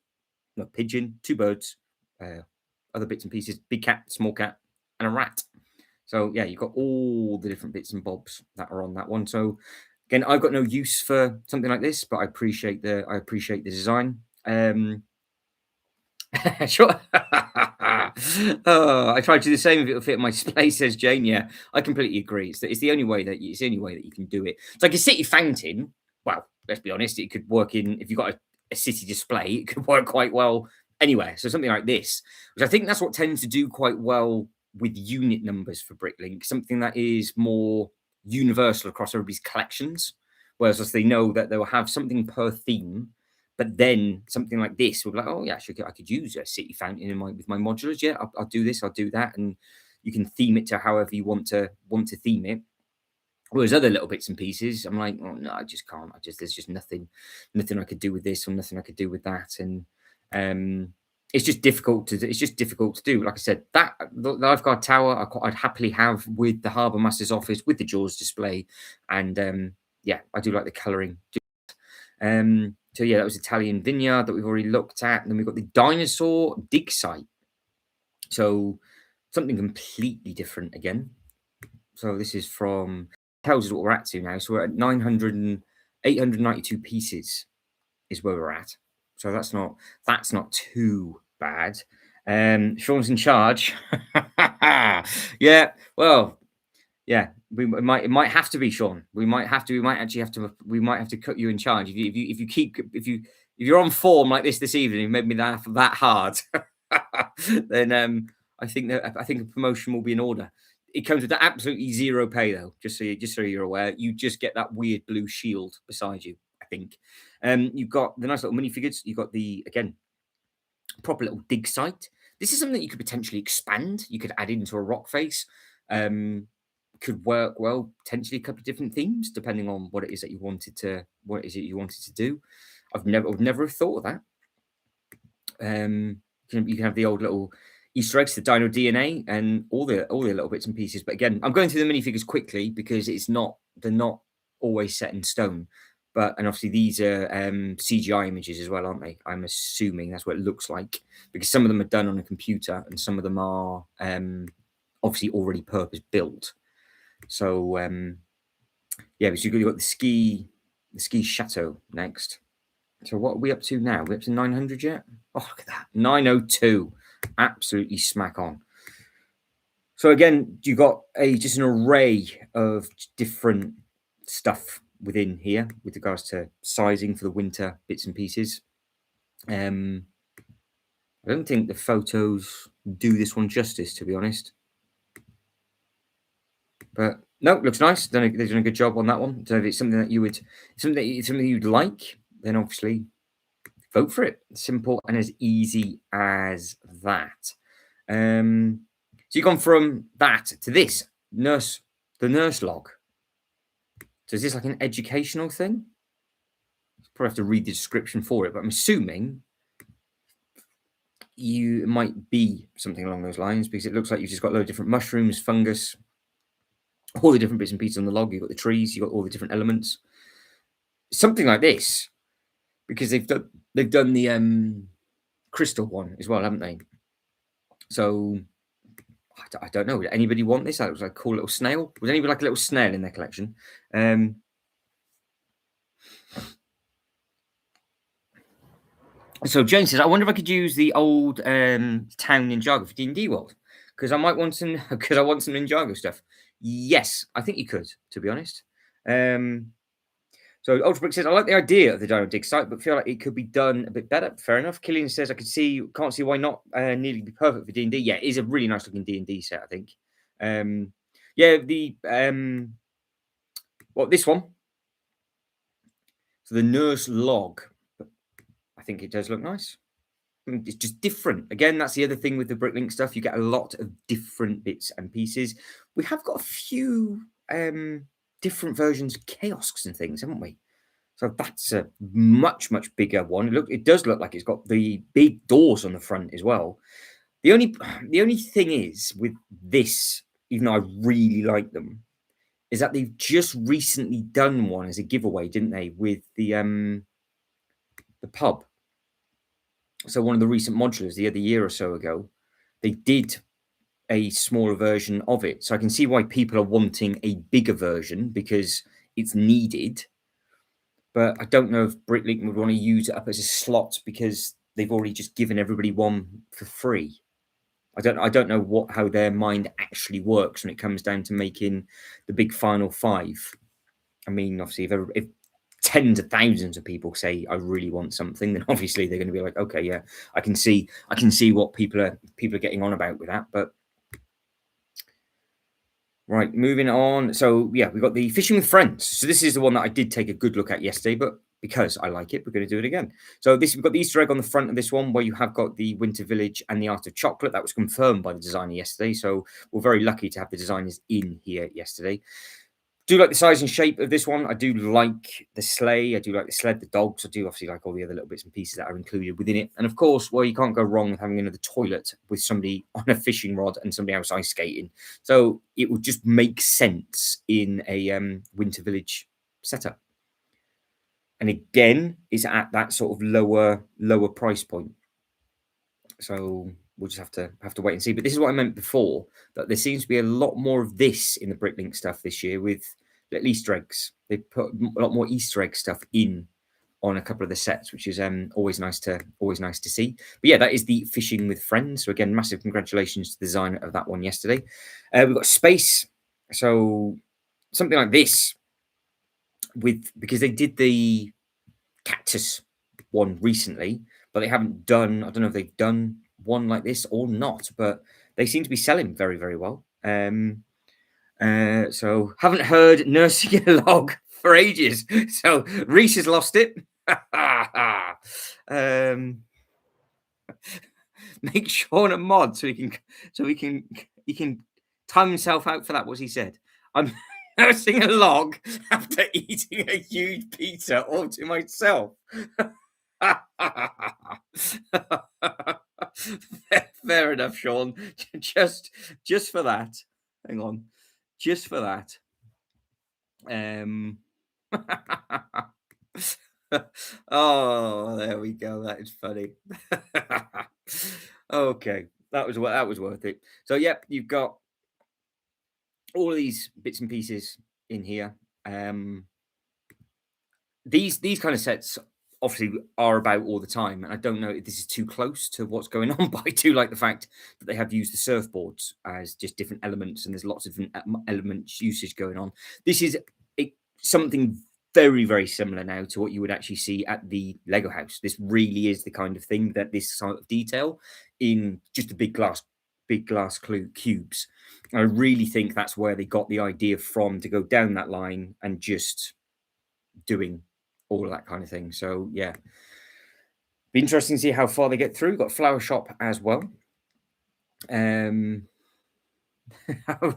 no pigeon, 2 birds, other bits and pieces, big cat, small cat, and a rat. So yeah, you've got all the different bits and bobs that are on that one. So again, I've got no use for something like this, but I appreciate the design. Sure. Oh, I tried to do the same if it'll fit my space, says Jane. Yeah, I completely agree. It's the only way that you can do it. It's like a city fountain. Well, let's be honest, it could work if you've got a city display, it could work quite well anywhere. So something like this, which I think that's what tends to do quite well with unit numbers for Bricklink, something that is more universal across everybody's collections. Whereas as they know that they'll have something per theme, but then something like this would be like, oh yeah, actually, I could use a city fountain with my modulars. Yeah, I'll do this, I'll do that, and you can theme it to however you want to theme it. Whereas other little bits and pieces, I'm like, oh no, I just can't. There's just nothing I could do with this or nothing I could do with that, and it's just difficult to do. Like I said, that the lifeguard tower I'd happily have with the harbour master's office with the Jaws display, and yeah, I do like the colouring. So yeah, that was Italian vineyard that we've already looked at. And then we've got the dinosaur dig site. So something completely different again. So this is tells us what we're at to now. So we're at 892 pieces is where we're at. So that's not too bad. Sean's in charge. Yeah, well, yeah, it might have to be Sean. We might have to cut you in charge if you're on form like this evening. Made me laugh that hard. Then I think a promotion will be in order. It comes with absolutely zero pay though. Just so you're aware, you just get that weird blue shield beside you. I think. You've got the nice little minifigures. You've got the again proper little dig site. This is something that you could potentially expand. You could add into a rock face. Could work well, potentially a couple of different themes, depending on what it is that you wanted to do. I would never have thought of that. You can have the old little Easter eggs, the Dino DNA, and all the little bits and pieces. But again, I'm going through the minifigures quickly because they're not always set in stone. And obviously these are CGI images as well, aren't they? I'm assuming that's what it looks like because some of them are done on a computer and some of them are obviously already purpose built. So yeah, so you've got the ski chateau next. So what are we up to now? We're up to 900 yet? Oh, look at that. 902. Absolutely smack on. So again, you got just an array of different stuff within here with regards to sizing for the winter bits and pieces. I don't think the photos do this one justice, to be honest. But no, looks nice. They've done a good job on that one. So if it's something that you'd like, then obviously vote for it. Simple and as easy as that. So you've gone from that to this the nurse log. So is this like an educational thing? Probably have to read the description for it, but I'm assuming it might be something along those lines because it looks like you've just got a load of different mushrooms, fungus, all the different bits and pieces on the log. You've got the trees, you've got all the different elements. Something like this, because they've done the crystal one as well, haven't they? So I don't know. Would anybody want this? That was like a cool little snail. Would anybody like a little snail in their collection? So Jane says, I wonder if I could use the old town Ninjago for D&D World because I might want some because I want some Ninjago stuff. Yes, I think you could, to be honest. So Ultra Brick says, I like the idea of the Dino Dig site, but feel like it could be done a bit better. Fair enough. Killian says, can't see why not. Nearly be perfect for D&D. Yeah, it is a really nice looking D&D set, I think. Yeah, this one. So the nurse log, I think it does look nice. It's just different. Again, that's the other thing with the Bricklink stuff. You get a lot of different bits and pieces. We have got a few different versions of kiosks and things, haven't we? So that's a much, much bigger one. It does look like it's got the big doors on the front as well. The only thing is with this, even though I really like them, is that they've just recently done one as a giveaway, didn't they? With the pub. So one of the recent modulars, the other year or so ago, they did a smaller version of it. So I can see why people are wanting a bigger version because it's needed. But I don't know if Bricklink would want to use it up as a slot because they've already just given everybody one for free. I don't know how their mind actually works when it comes down to making the big final five. I mean, obviously, if tens of thousands of people say I really want something, then obviously they're going to be like, okay, yeah, I can see what people are getting on about with that. But right, moving on. So yeah, we've got the fishing with friends. So this is the one that I did take a good look at yesterday, but because I like it, we're going to do it again. So we've got the Easter egg on the front of this one where you have got the Winter Village and the Art of Chocolate. That was confirmed by the designer yesterday. So we're very lucky to have the designers in here yesterday. Do like the size and shape of this one. I do like the sleigh. I do like the sled, the dogs. I do obviously like all the other little bits and pieces that are included within it. And of course, well, you can't go wrong with having another toilet with somebody on a fishing rod and somebody else ice skating. So it would just make sense in a Winter Village setup. And again, it's at that sort of lower price point. So we'll just have to wait and see. But this is what I meant before, that there seems to be a lot more of this in the Bricklink stuff this year with little Easter eggs. They put a lot more Easter egg stuff in on a couple of the sets, which is always nice to see. But yeah, that is the Fishing with Friends. So again, massive congratulations to the designer of that one yesterday. We've got Space. So something like this because they did the Cactus one recently, but they haven't done, I don't know if they've done one like this or not, but they seem to be selling very, very well. So haven't heard nursing a log for ages. So Reese has lost it. Make Sean a mod so he can time himself out for that. What's he said? I'm nursing a log after eating a huge pizza all to myself. Fair enough, Sean. Just for that. Hang on. Just for that. Oh, there we go. That is funny. Okay, that was worth it. So, yep, you've got all of these bits and pieces in here. These kind of sets obviously are about all the time, and I don't know if this is too close to what's going on, but I do like the fact that they have used the surfboards as just different elements, and there's lots of different elements usage going on. This is something very, very similar now to what you would actually see at the Lego house. This really is the kind of thing that this sort of detail in just the big glass cubes. I really think that's where they got the idea from to go down that line and just doing all of that kind of thing. So yeah, be interesting to see how far they get through. Got Flower Shop as well.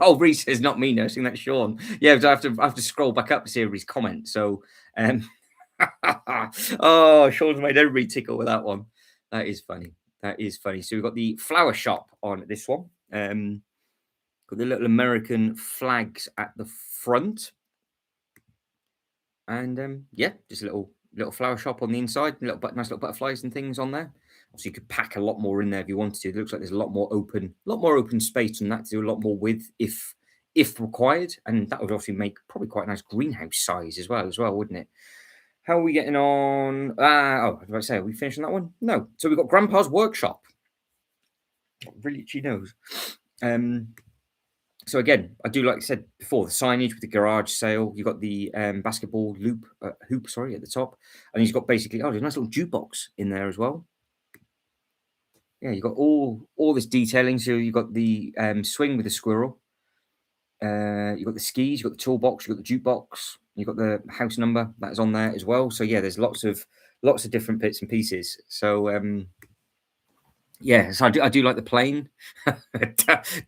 Oh, Reese says not me nursing, that's Sean. Yeah, I have to scroll back up to see everybody's comment. So oh, Sean's made everybody tickle with that one. That is funny. So we've got the Flower Shop on this one. Got the little American flags at the front. And yeah, just a little little flower shop on the inside, nice little butterflies and things on there. Obviously, you could pack a lot more in there if you wanted to. It looks like there's a lot more open space on that to do a lot more with if required, and that would obviously make probably quite a nice greenhouse size as well, wouldn't it? How are we getting on? Oh, did I say, are we finishing that one? No. So we've got Grandpa's Workshop. Really, she knows. So again, I do, like I said before, the signage with the garage sale. You've got the basketball hoop, sorry, at the top, and he's got basically there's a nice little jukebox in there as well. Yeah, you've got all this detailing. So you've got the swing with the squirrel. You've got the skis. You've got the toolbox. You've got the jukebox. You've got the house number that is on there as well. So yeah, there's lots of different bits and pieces. So yeah, so I do like the plane.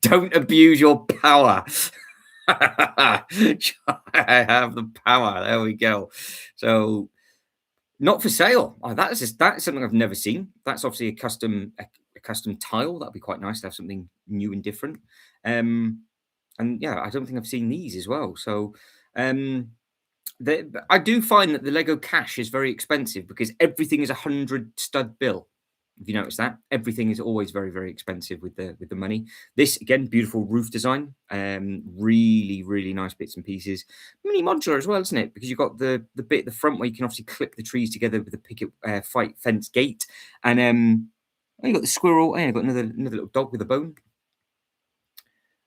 Don't abuse your power. I have the power. There we go. So not for sale. Oh, that's something I've never seen. That's obviously a custom tile. That'd be quite nice to have something new and different. And yeah, I don't think I've seen these as well. So I do find that the Lego cash is very expensive because everything is 100 stud bill. Have you noticed that? Everything is always very, very expensive with the money. This again, beautiful roof design. Really, really nice bits and pieces. Mini modular as well, isn't it? Because you've got the bit at the front where you can obviously clip the trees together with the picket fight fence gate, and you've got the squirrel. And you've got another little dog with a bone,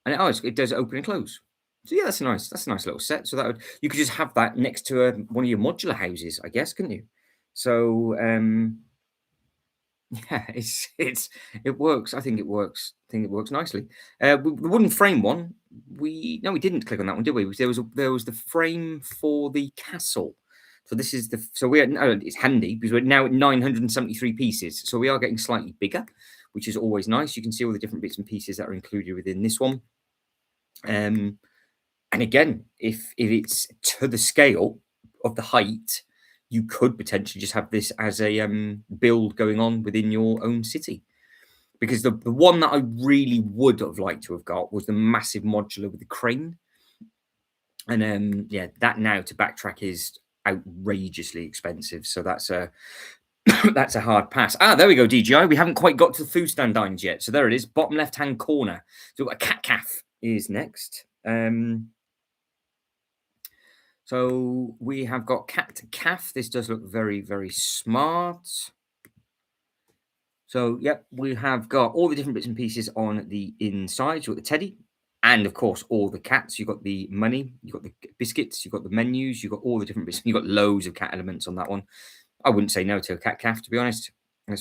and it does open and close. So yeah, that's a nice little set. So you could just have that next to one of your modular houses, I guess, couldn't you? So yeah, it works. I think it works. I think it works nicely. The wooden frame one, we didn't click on that one, did we? There was the frame for the castle. So this is it's handy because we're now at 973 pieces. So we are getting slightly bigger, which is always nice. You can see all the different bits and pieces that are included within this one. And again, if it's to the scale of the height, you could potentially just have this as a build going on within your own city. Because the one that I really would have liked to have got was the massive modular with the crane. And yeah, that now to backtrack is outrageously expensive. So that's a that's a hard pass. There we go, DJI. We haven't quite got to the food stand dines yet. So there it is, bottom left-hand corner. So a cat calf is next. So we have got cat calf. This does look very, very smart. So, yep, we have got all the different bits and pieces on the inside. You've got the teddy and, of course, all the cats. You've got the money, you've got the biscuits, you've got the menus, you've got all the different bits. You've got loads of cat elements on that one. I wouldn't say no to a cat calf, to be honest. I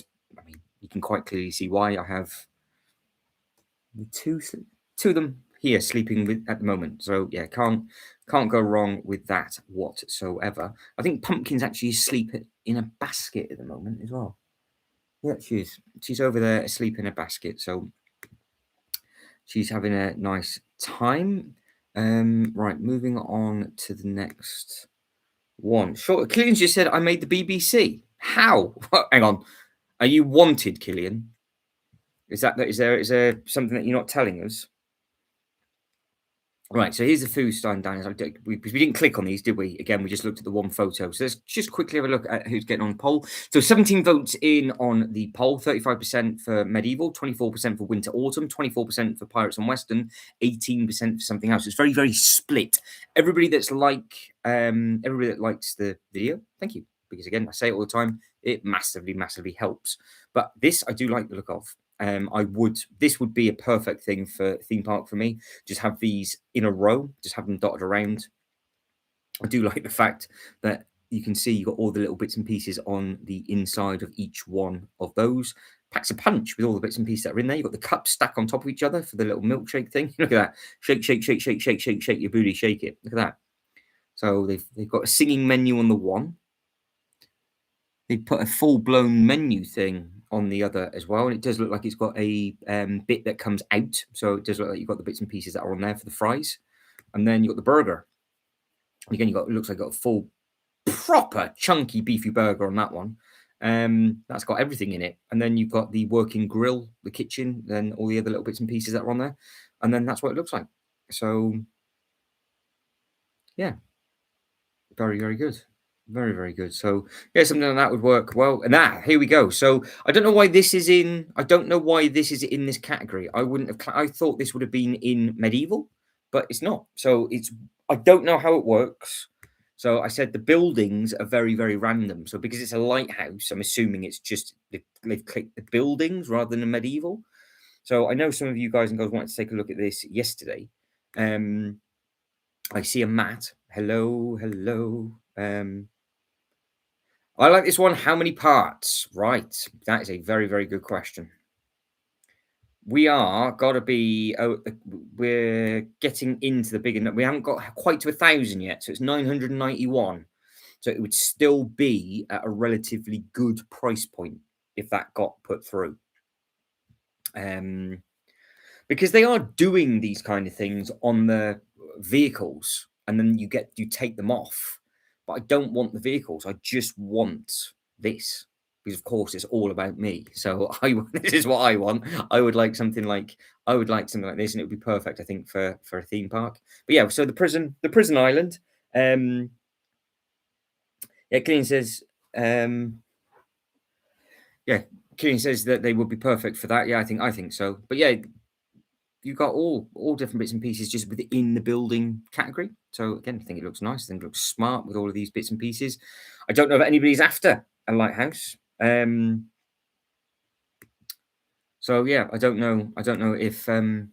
mean, you can quite clearly see why. I have two of them here sleeping with at the moment. So, yeah, can't go wrong with that whatsoever. I think Pumpkin's actually asleep in a basket at the moment as well. Yeah, she is. She's over there asleep in a basket, so she's having a nice time. Right, moving on to the next one. Sure, Killian just said I made the BBC. How? Hang on. Are you wanted, Killian? Is there something that you're not telling us? Right, so here's the food stand down. We didn't click on these, did we? Again, we just looked at the one photo. So let's just quickly have a look at who's getting on the poll. So 17 votes in on the poll, 35% for Medieval, 24% for Winter Autumn, 24% for Pirates and Western, 18% for something else. It's very, very split. Everybody that likes the video, thank you. Because again, I say it all the time, it massively, massively helps. But this I do like the look of. This would be a perfect thing for theme park for me. Just have these in a row, just have them dotted around. I do like the fact that you can see you've got all the little bits and pieces on the inside of each one of those. Packs a punch with all the bits and pieces that are in there. You've got the cups stacked on top of each other for the little milkshake thing. Look at that. Shake, shake, shake, shake, shake, shake, shake your booty, shake it. Look at that. So they've got a singing menu on the one. They put a full-blown menu thing on the other as well, and it does look like it's got a bit that comes out. So it does look like you've got the bits and pieces that are on there for the fries, and then you've got the burger. Again, it looks like you've got a full, proper, chunky, beefy burger on that one. That's got everything in it, and then you've got the working grill, the kitchen, then all the other little bits and pieces that are on there, and then that's what it looks like. So, yeah, very, very good. Very, very good. So yeah, something like that would work well. And here we go. So I don't know why this is in. I don't know why this is in this category. I wouldn't have. I thought this would have been in medieval, but it's not. So it's. I don't know how it works. So I said the buildings are very, very random. So because it's a lighthouse, I'm assuming it's just they've clicked the buildings rather than a medieval. So I know some of you guys and girls wanted to take a look at this yesterday. I see a Matt. Hello, hello. I like this one. How many parts? Right. That is a very, very good question. We are got to be. We're getting into the bigger. We haven't got quite to 1,000 yet, so it's 991. So it would still be at a relatively good price point if that got put through. Because they are doing these kind of things on the vehicles, and then you take them off. But I don't want the vehicles. I just want this because, of course, it's all about me. So this is what I want. I would like something like this, and it would be perfect, I think, for a theme park. But yeah, so the prison island. Yeah, Killian says. Yeah, Killian says that they would be perfect for that. Yeah, I think so. But yeah, you've got all different bits and pieces just within the building category. So again, I think it looks nice. I think it looks smart with all of these bits and pieces. I don't know if anybody's after a lighthouse. So yeah, I don't know. I don't know if anybody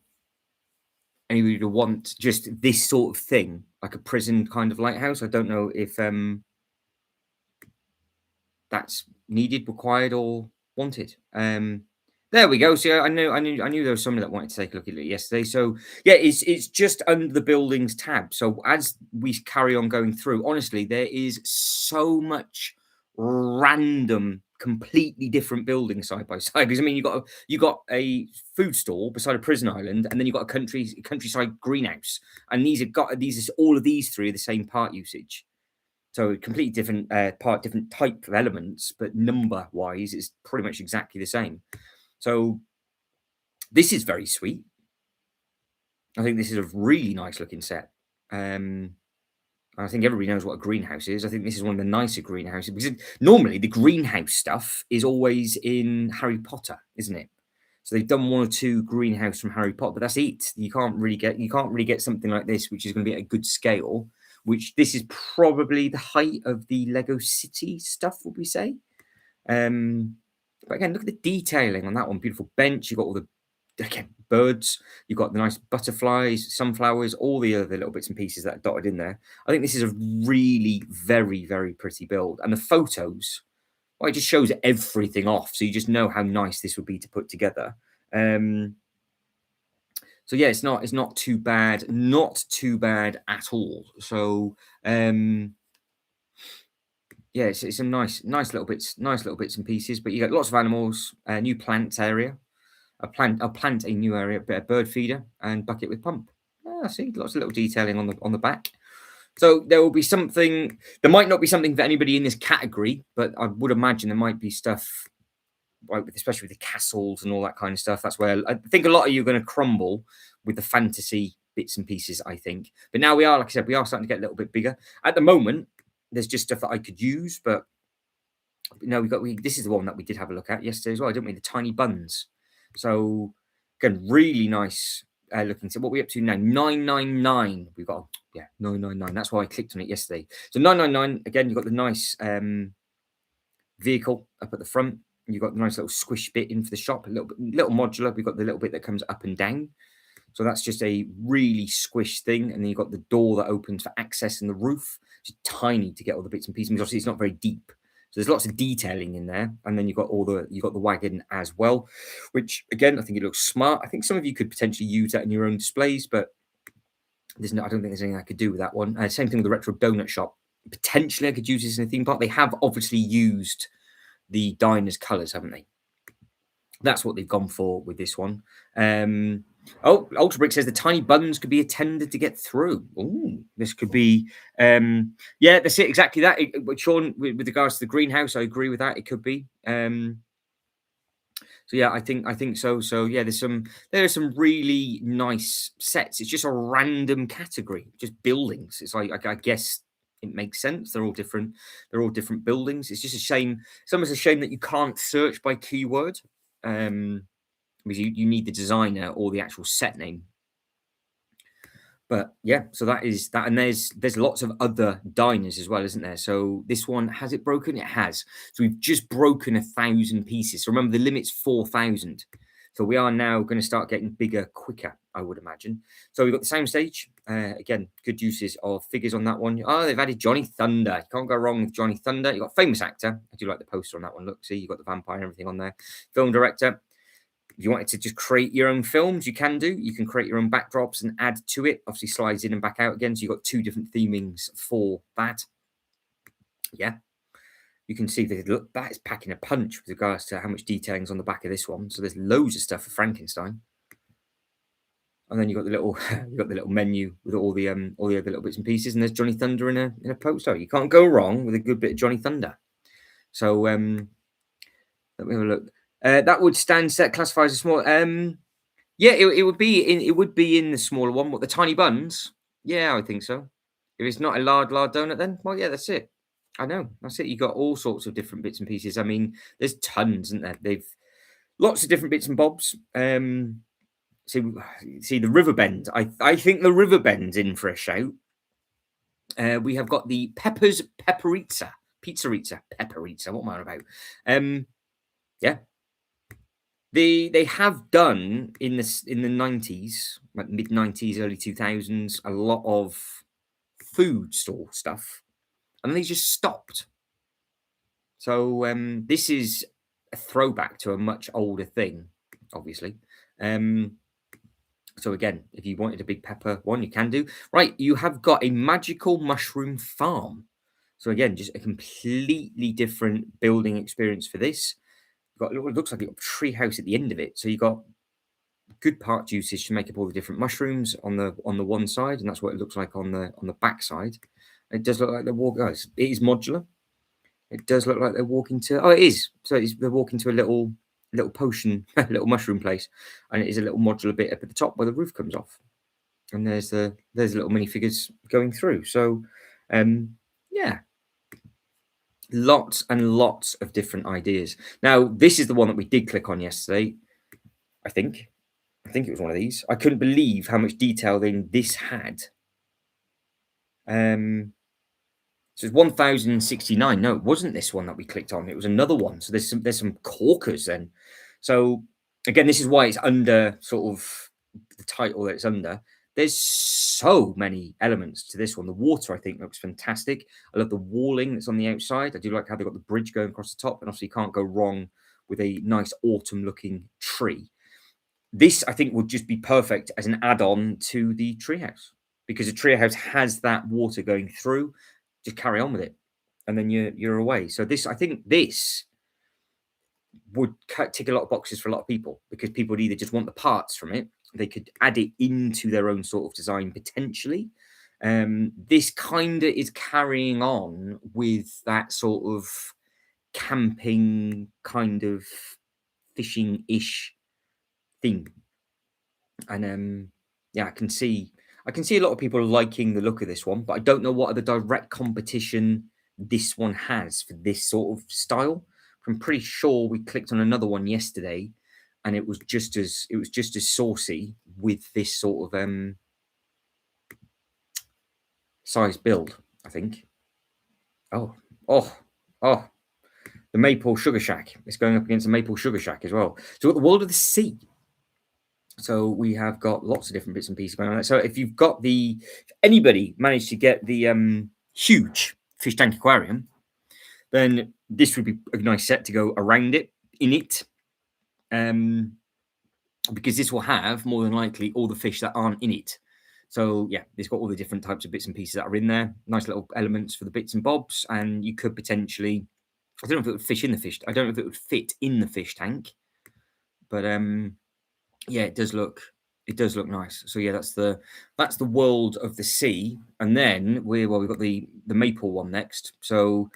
would want just this sort of thing, like a prison kind of lighthouse. I don't know if that's needed, required, or wanted. There we go. See, I knew there was somebody that wanted to take a look at it yesterday. So yeah, it's just under the buildings tab. So as we carry on going through, honestly, there is so much random, completely different buildings side by side. Because I mean, you got a food store beside a prison island, and then you got a countryside greenhouse, and all of these three are the same part usage. So completely different different type of elements, but number wise, it's pretty much exactly the same. So this is very sweet. I think this is a really nice looking set. I think everybody knows what a greenhouse is. I think this is one of the nicer greenhouses because normally the greenhouse stuff is always in Harry Potter, isn't it? So they've done one or two greenhouse from Harry Potter, but that's it. You can't really get something like this, which is going to be at a good scale. Which this is probably the height of the Lego City stuff, would we say? But again, look at the detailing on that one. Beautiful bench. You've got all the birds. You've got the nice butterflies, sunflowers, all the other little bits and pieces that are dotted in there. I think this is a really very, very pretty build. And the photos, well, it just shows everything off. So you just know how nice this would be to put together. So yeah, it's not too bad, at all. So yeah, it's some nice little bits and pieces. But you got lots of animals, a new plants area, a new area, a bird feeder, and bucket with pump. I see lots of little detailing on the back. So there will be something. There might not be something for anybody in this category, but I would imagine there might be stuff, like especially with the castles and all that kind of stuff. That's where I think a lot of you are going to crumble with the fantasy bits and pieces, I think. But now we are, like I said, we are starting to get a little bit bigger. At the moment, there's just stuff that I could use, but no, this is the one that we did have a look at yesterday as well, didn't we? The tiny buns. So again, really nice looking. So what are we up to now? 999. We've got 999. That's why I clicked on it yesterday. So 999. Again, you've got the nice vehicle up at the front. You've got the nice little squish bit in for the shop, little modular. We've got the little bit that comes up and down. So that's just a really squish thing. And then you've got the door that opens for access and the roof. It's tiny to get all the bits and pieces. Because obviously it's not very deep. So there's lots of detailing in there. And then you've got the wagon as well, which again, I think it looks smart. I think some of you could potentially use that in your own displays, but I don't think there's anything I could do with that one. Same thing with the retro donut shop. Potentially I could use this in a theme park. They have obviously used the diner's colours, haven't they? That's what they've gone for with this one. Ultra Brick says the tiny buns could be attended to get through. Oh, this could be, yeah, that's it, exactly that. Sean, with regards to the greenhouse, I agree with that. It could be. So yeah, I think so. So yeah, there are some really nice sets. It's just a random category, just buildings. It's like I guess It makes sense. They're all different. They're all different buildings. It's just a shame. It's almost a shame that you can't search by keyword, because you need the designer or the actual set name. But yeah, so that is that, and there's lots of other diners as well, isn't there? So this one, has it broken? It has. So we've just broken 1,000 pieces. So remember, the limit's 4,000. So we are now going to start getting bigger quicker, I would imagine. So we've got the soundstage. Again, good uses of figures on that one. Oh, they've added Johnny Thunder. You can't go wrong with Johnny Thunder. You've got famous actor. I do like the poster on that one. Look, see, you've got the vampire and everything on there. Film director. If you wanted to just create your own films, you can do. You can create your own backdrops and add to it. Obviously, slides in and back out again. So you've got 2 different themings for that. Yeah. You can see that, look, that is packing a punch with regards to how much detailing's on the back of this one. So there's loads of stuff for Frankenstein. And then you've got the little menu with all the other little bits and pieces. And there's Johnny Thunder in a poster. You can't go wrong with a good bit of Johnny Thunder. So let me have a look. That would stand set classified as a small. Yeah, it would be in the smaller one. What, the tiny buns? Yeah, I think so. If it's not a lard donut, then well, yeah, that's it. I know, that's it. You got all sorts of different bits and pieces. I mean, there's tons, isn't there? They've lots of different bits and bobs. See the river bend. I think the river bend's in for a shout. We have got the Pepper's Pizzerizza. What am I on about? Yeah. They have done in the 90s, like mid 90s, early 2000s, a lot of food store stuff, and they just stopped. So this is a throwback to a much older thing, obviously. So again, if you wanted a big pepper one, you can do. Right, you have got a magical mushroom farm. So again, just a completely different building experience for this. You've got, it looks like you've got a tree house at the end of it. So you've got good part usage to make up all the different mushrooms on the one side, and that's what it looks like on the back side. It does look like they're walking. Oh, it is modular. It does look like they're walking to. Oh, it is. So they're walking to a little potion, little mushroom place, and it is a little modular bit up at the top where the roof comes off, and there's little minifigures going through. So, yeah, lots and lots of different ideas. Now, this is the one that we did click on yesterday. I think it was one of these. I couldn't believe how much detail this had. So it's 1,069. No, it wasn't this one that we clicked on. It was another one. So there's some corkers then. So again, this is why it's under sort of the title that it's under. There's so many elements to this one. The water, I think, looks fantastic. I love the walling that's on the outside. I do like how they've got the bridge going across the top. And obviously you can't go wrong with a nice autumn-looking tree. This, I think, would just be perfect as an add-on to the treehouse, because the treehouse has that water going through. Just carry on with it, and then you're away. So I think this would tick a lot of boxes for a lot of people, because people would either just want the parts from it, they could add it into their own sort of design potentially. This kind of is carrying on with that sort of camping kind of fishing-ish theme, and yeah, I can see a lot of people liking the look of this one, but I don't know what other direct competition this one has for this sort of style. I'm pretty sure we clicked on another one yesterday, and it was just as saucy with this sort of size build, I think. Oh, the Maple Sugar Shack. It's going up against the Maple Sugar Shack as well. So we've got the World of the Sea. So we have got lots of different bits and pieces going on. So if you've got if anybody managed to get the huge fish tank aquarium, then this would be a nice set to go around it, because this will have more than likely all the fish that aren't in it. So yeah, it's got all the different types of bits and pieces that are in there. Nice little elements for the bits and bobs, and you could potentially, I don't know if it would fish in the fish. I don't know if it would fit in the fish tank, but yeah, it does look nice. So yeah, that's the World of the Sea, and then we've got the Maple one next. So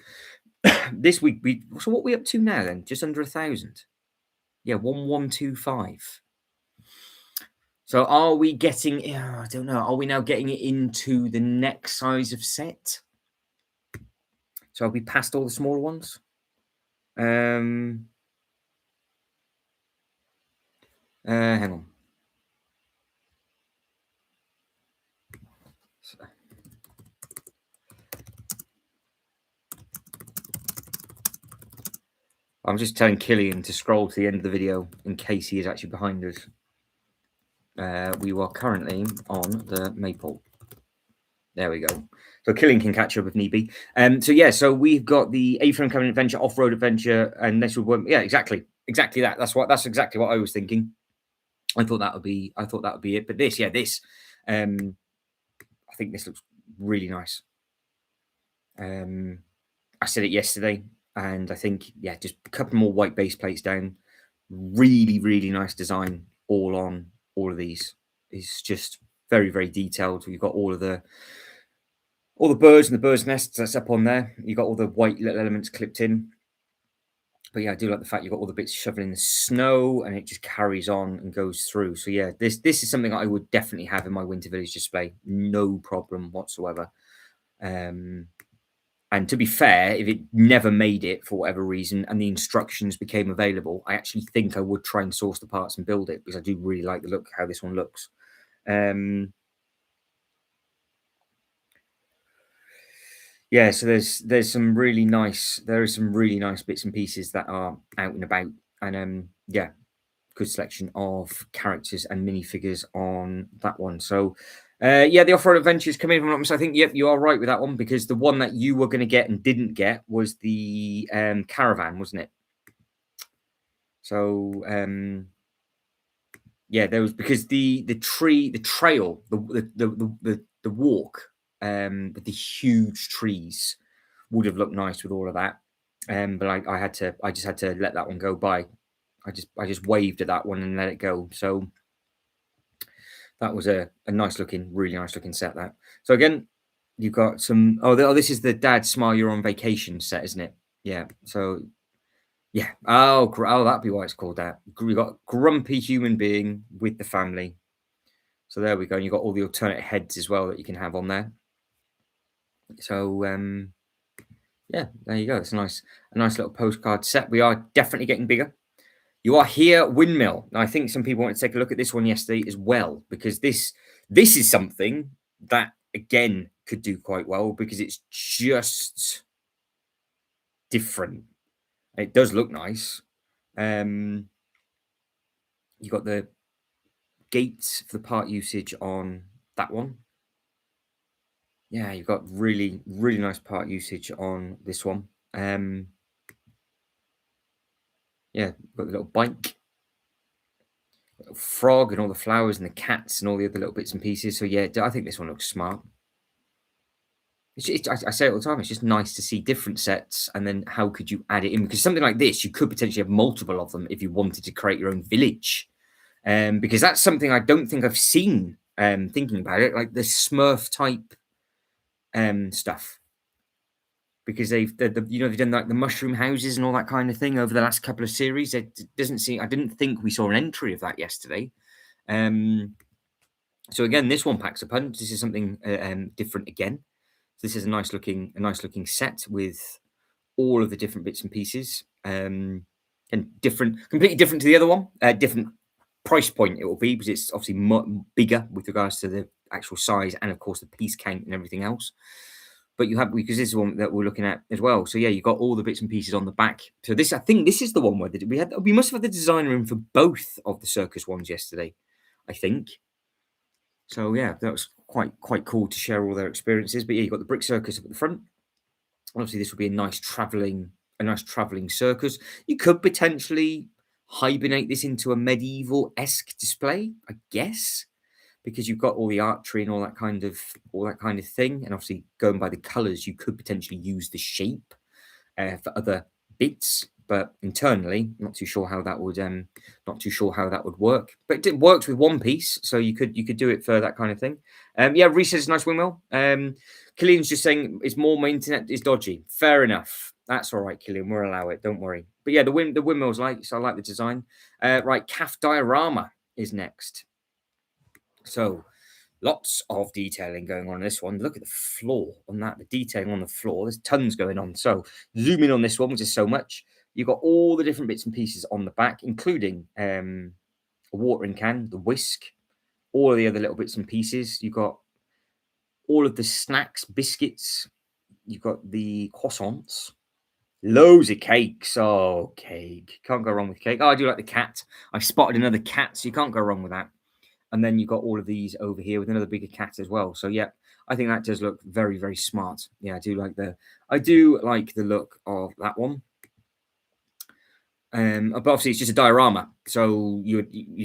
this week so what are we up to now then? Just under 1,000. Yeah, 1,125. So are we getting? I don't know. Are we now getting it into the next size of set? So I'll be past all the smaller ones. Hang on. So- I'm just telling Killian to scroll to the end of the video in case he is actually behind us. We are currently on the Maple. There we go. So Killian can catch up if need be. So yeah, so we've got the A-frame cabin adventure, off-road adventure, and this would work. Yeah, exactly that. That's exactly what I was thinking. I thought that would be it. But this, I think this looks really nice. I said it yesterday, and I think just a couple more white base plates down. Really, really nice design all on all of these. It's just very, very detailed. You've got all the birds and the birds' nests that's up on there. You've got all the white little elements clipped in. But yeah, I do like the fact you've got all the bits shoveling the snow and it just carries on and goes through. So yeah, this is something I would definitely have in my Winter Village display. No problem whatsoever. And to be fair, if it never made it for whatever reason and the instructions became available, I actually think I would try and source the parts and build it because I do really like the look, how this one looks. Yeah, so there's some really nice bits and pieces that are out and about, and good selection of characters and minifigures on that one. So the off-road adventures coming from. I think yep, you are right with that one because the one that you were going to get and didn't get was the caravan, wasn't it? So there was because the trail, the walk with the huge trees would have looked nice with all of that. But I just had to let that one go by. I just waved at that one and let it go. So that was a really nice looking set. That. So again, you've got some. This is the Dad Smile You're on Vacation set, isn't it? Yeah. So yeah. Oh, that'd be why it's called that. We got grumpy human being with the family. So there we go. And you've got all the alternate heads as well that you can have on there. So there you go. It's a nice little postcard set. We are definitely getting bigger. You are here, Windmill. Now, I think some people want to take a look at this one yesterday as well, because this is something that again could do quite well because it's just different. It does look nice. You got the gates for the part usage on that one. Yeah, you've got really, really nice part usage on this one. Got the little bike, little frog, and all the flowers and the cats and all the other little bits and pieces. So yeah, I think this one looks smart. I say it all the time. It's just nice to see different sets, and then how could you add it in? Because something like this, you could potentially have multiple of them if you wanted to create your own village. Because that's something I don't think I've seen. Thinking about it, like the Smurf type stuff. Because they've done like the mushroom houses and all that kind of thing over the last couple of series. It doesn't seem. I didn't think we saw an entry of that yesterday. So again, this one packs a punch. This is something different again. So this is a nice looking set with all of the different bits and pieces, and completely different to the other one. Different price point it will be because it's obviously bigger with regards to the actual size and of course the piece count and everything else. But you have, because this is one that we're looking at as well. So yeah, you got all the bits and pieces on the back. So I think this is the one where we must have had the designer in for both of the circus ones yesterday, I think. So yeah, that was quite cool to share all their experiences. But yeah, you got the brick circus up at the front. Obviously, this would be a nice traveling circus. You could potentially hibernate this into a medieval-esque display, I guess, because you've got all the archery and all that kind of thing. And obviously, going by the colours, you could potentially use the shape for other bits. But internally, not too sure how that would work. But it works with one piece, so you could do it for that kind of thing. Reese says nice windmill. Killian's just saying it's more my internet is dodgy. Fair enough. That's all right, Killian. We'll allow it. Don't worry. But yeah, the windmill's so I like the design. Right, Calf Diorama is next. So Lots of detailing going on in this one. Look at the floor on that, the detailing on the floor. There's tons going on. So zoom in on this one, which is so much. You've got all the different bits and pieces on the back, including a watering can, the whisk, all of the other little bits and pieces. You've got all of the snacks, biscuits. You've got the croissants. Loads of cakes. Oh, cake. Can't go wrong with cake. Oh, I do like the cat. I spotted another cat, so you can't go wrong with that. And then you've got all of these over here with another bigger cat as well. So yeah, I think that does look very, very smart. Yeah, I do like the look of that one. But obviously it's just a diorama. So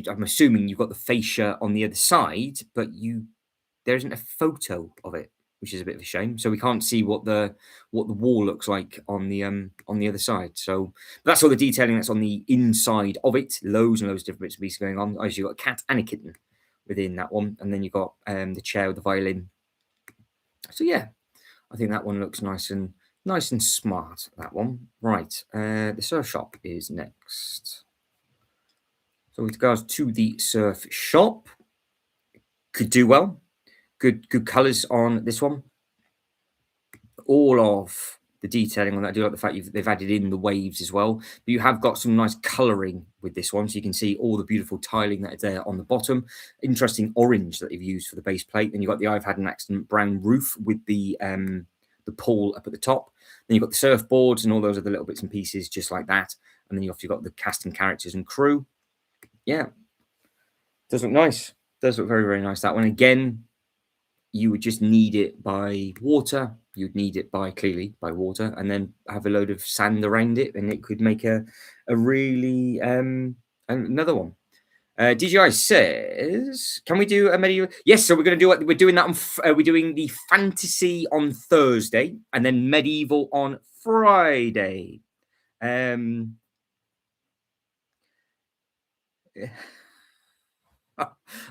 I'm assuming you've got the fascia on the other side, but there isn't a photo of it, which is a bit of a shame. So we can't see what the wall looks like on the other side. So that's all the detailing that's on the inside of it. Loads and loads of different bits and pieces going on. Obviously, you've got a cat and a kitten within that one, and then you've got the chair with the violin. So yeah, I think that one looks nice and smart. That one, right? The surf shop is next. So with regards to the surf shop, could do well. Good colours on this one. All of the detailing on that. I do like the fact they've added in the waves as well. But you have got some nice colouring with this one. So you can see all the beautiful tiling that is there on the bottom. Interesting orange that they've used for the base plate. Then you've got the I've had an accident brown roof with the pool up at the top. Then you've got the surfboards and all those other little bits and pieces just like that. And then you've got the casting characters and crew. Yeah. Does look nice. Does look very, very nice. That one, again, you would just need it by water. You'd need it clearly by water, and then have a load of sand around it, and it could make a really another one. DJI says, "Can we do a medieval?" Yes, so we're going to do it. We're doing that on. We're doing the fantasy on Thursday, and then medieval on Friday.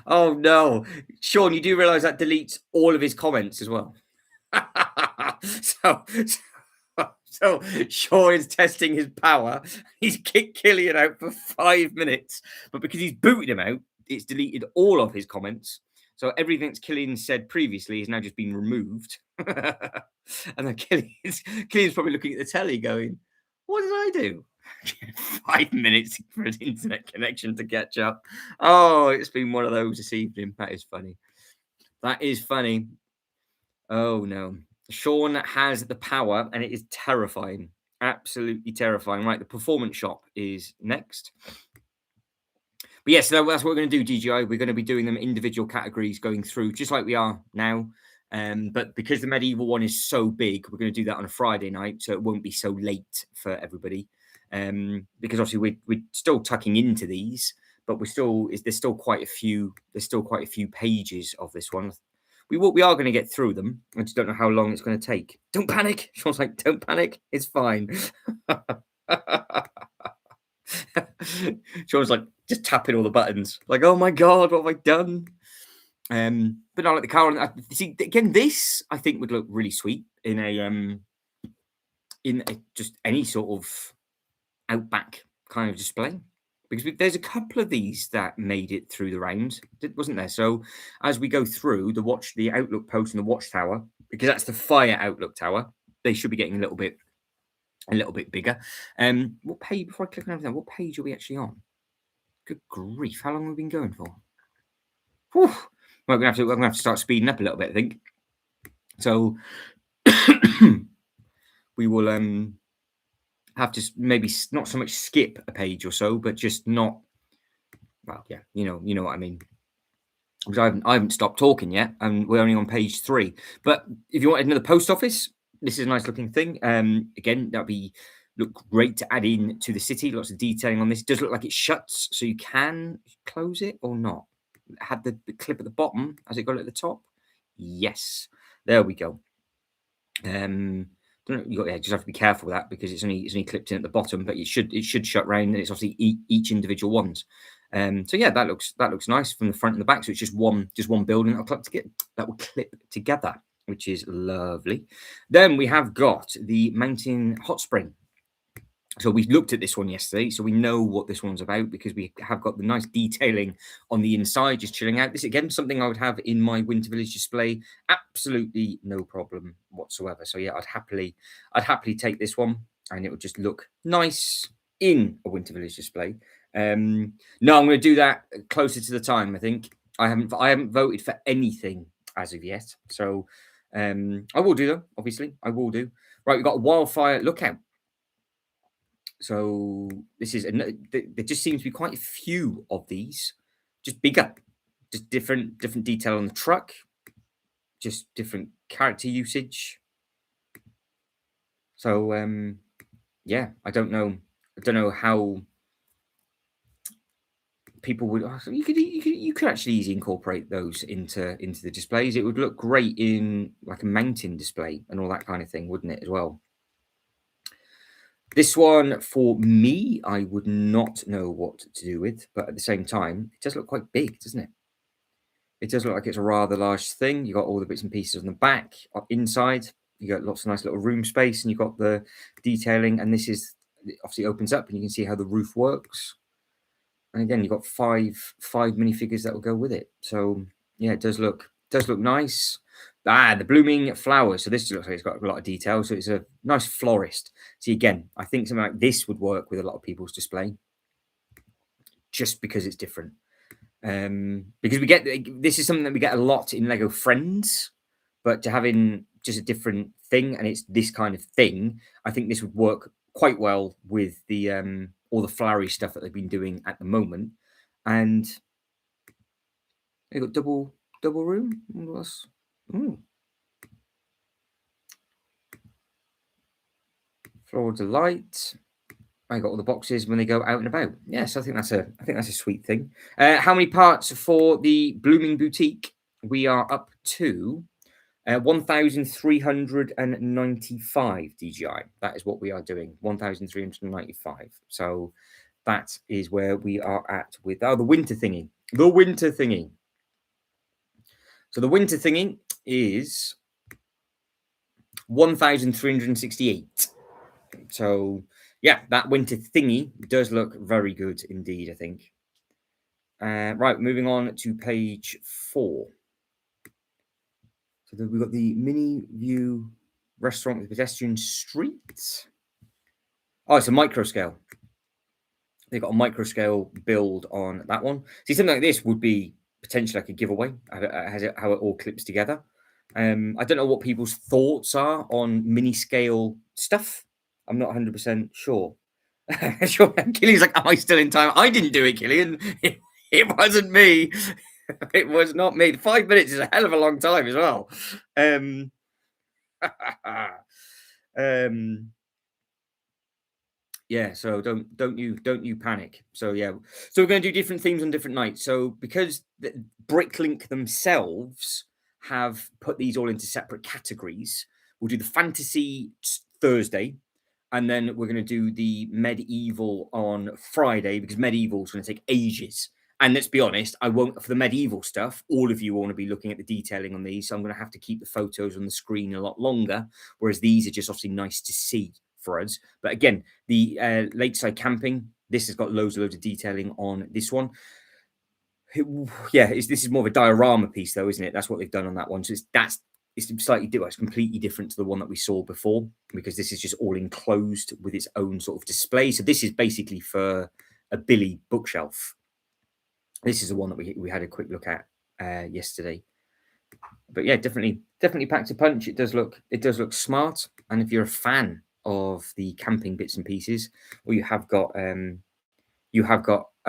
Oh no, Sean! You do realise that deletes all of his comments as well. so, so Shaw is testing his power. He's kicked Killian out for 5 minutes, but because he's booted him out, it's deleted all of his comments. So everything that Killian said previously has now just been removed. And then Killian's probably looking at the telly going, "What did I do?" 5 minutes for an internet connection to catch up. Oh, it's been one of those this evening. That is funny. That is funny. Oh no. Sean has the power and it is terrifying. Absolutely terrifying. Right, the performance shop is next. But yes, that's what we're going to do, DJI. We're going to be doing them individual categories going through, just like we are now. But because the medieval one is so big, we're going to do that on a Friday night, so it won't be so late for everybody. Because obviously we're still tucking into these, but there's still quite a few pages of this one. We are going to get through them. I just don't know how long it's going to take. Don't panic. Sean's like, "Don't panic. It's fine." Sean's like just tapping all the buttons. Like, "Oh my God, what have I done?" But not like the car. See, again, this I think would look really sweet in just any sort of outback kind of display. Because there's a couple of these that made it through the round, wasn't there? So as we go through the outlook post and the watchtower, because that's the fire outlook tower, they should be getting a little bit bigger. What page? Before I click on everything, what page are we actually on? Good grief! How long have we been going for? Whew. We're gonna have to start speeding up a little bit, I think. So we will have to maybe not so much skip a page or so, but just not. Well, yeah, you know what I mean. Because I haven't stopped talking yet, and we're only on page 3. But if you want another post office, this is a nice looking thing. Again, that'd look great to add in to the city. Lots of detailing on this. It does look like it shuts, so you can close it or not. Had the clip at the bottom. Has it got it at the top? Yes. There we go. Just have to be careful with that because it's only clipped in at the bottom, but it should shut round, and it's obviously each individual ones. So yeah, that looks nice from the front and the back. So it's just one building that will clip together, which is lovely. Then we have got the mountain hot spring So we looked at this one yesterday, so we know what this one's about because we have got the nice detailing on the inside, just chilling out. This again, something I would have in my Winter Village display, absolutely no problem whatsoever. So yeah, I'd happily take this one, and it would just look nice in a Winter Village display. No, I'm going to do that closer to the time. I think I haven't voted for anything as of yet, so I will do though. Obviously, I will do. Right, we've got a wildfire lookout. So this is there just seems to be quite a few of these, just bigger, just different detail on the truck, just different character usage. So yeah, I don't know how people would. You could actually easily incorporate those into the displays. It would look great in like a mountain display and all that kind of thing, wouldn't it as well? This one, for me, I would not know what to do with, but at the same time, it does look quite big, doesn't it? It does look like it's a rather large thing. You got all the bits and pieces on the back, inside. You got lots of nice little room space, and you got the detailing. And this is obviously opens up, and you can see how the roof works. And again, you've got five minifigures that will go with it. So yeah, it does look nice. Ah, the blooming flowers. So this looks like it's got a lot of detail. So it's a nice florist. See, again, I think something like this would work with a lot of people's display, just because it's different. Because this is something that we get a lot in Lego Friends, but to having just a different thing, and it's this kind of thing, I think this would work quite well with the all the flowery stuff that they've been doing at the moment. And they got double room. Ooh. Floral delight. I got all the boxes when they go out and about. Yes, I think that's a sweet thing. How many parts for the Blooming Boutique? We are up to 1,395 DGI. That is what we are doing. 1,395. So that is where we are at with the winter thingy. The winter thingy. So the winter thingy is 1,368. So yeah, that winter thingy does look very good indeed, I think. Right, moving on to page 4. So we've got the mini view restaurant with pedestrian street. Oh, it's a micro scale. They've got a micro scale build on that one. See, something like this would be potentially like a giveaway, how it all clips together. I don't know what people's thoughts are on mini scale stuff. I'm not 100% sure. Sure, Killian's like, am I still in time? I didn't do it, Killian. It wasn't me. It was not me. 5 minutes is a hell of a long time as well. Yeah, so don't you panic. So yeah, so we're going to do different themes on different nights. So because Bricklink themselves have put these all into separate categories, we'll do the fantasy Thursday, and then we're going to do the medieval on Friday because medieval is going to take ages. And let's be honest, I won't for the medieval stuff. All of you want to be looking at the detailing on these, so I'm going to have to keep the photos on the screen a lot longer. Whereas these are just obviously nice to see for us. But again, the lakeside camping, this has got loads of detailing on this one. Yeah, this is more of a diorama piece though, isn't it? That's what they've done on that one. So it's slightly different. It's completely different to the one that we saw before because this is just all enclosed with its own sort of display. So this is basically for a Billy bookshelf. This is the one that we had a quick look at yesterday. But yeah, definitely packs a punch. It does look smart. And if you're a fan of the camping bits and pieces, well, you have got a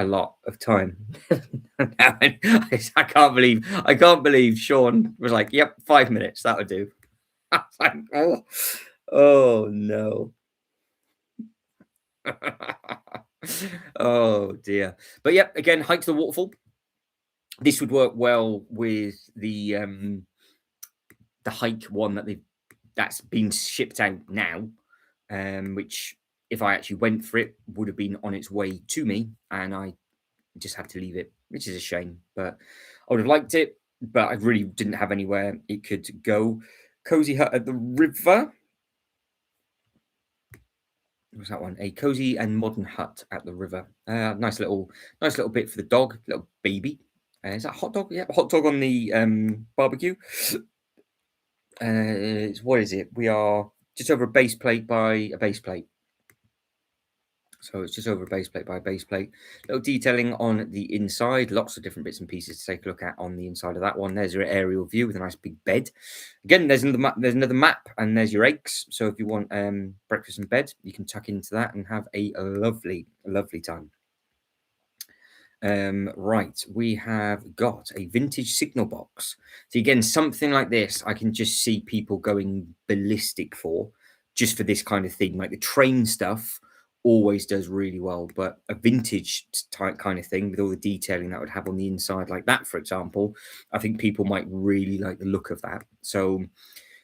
lot of time. I can't believe Sean was like, "Yep, 5 minutes, that would do." I was like, oh no. Oh dear. But yeah, again, hike to the waterfall. This would work well with the hike one that's been shipped out now, which if I actually went for it would have been on its way to me, and I just had to leave it, which is a shame. But I would have liked it, but I really didn't have anywhere it could go. Cozy hut at the river. What's that one? A cozy and modern hut at the river. Nice little bit for the dog, little baby. Is that a hot dog? Yeah, hot dog on the barbecue. What is it? We are just over a base plate by a base plate. So it's just over a base plate by a base plate. Little detailing on the inside, lots of different bits and pieces to take a look at on the inside of that one. There's your aerial view with a nice big bed. Again, there's another map, and there's your eggs. So if you want breakfast and bed, you can tuck into that and have a lovely time. Right, we have got a vintage signal box. So again, something like this, I can just see people going ballistic for, just for this kind of thing. Like the train stuff always does really well, but a vintage type kind of thing with all the detailing that would have on the inside, like that, for example, I think people might really like the look of that. So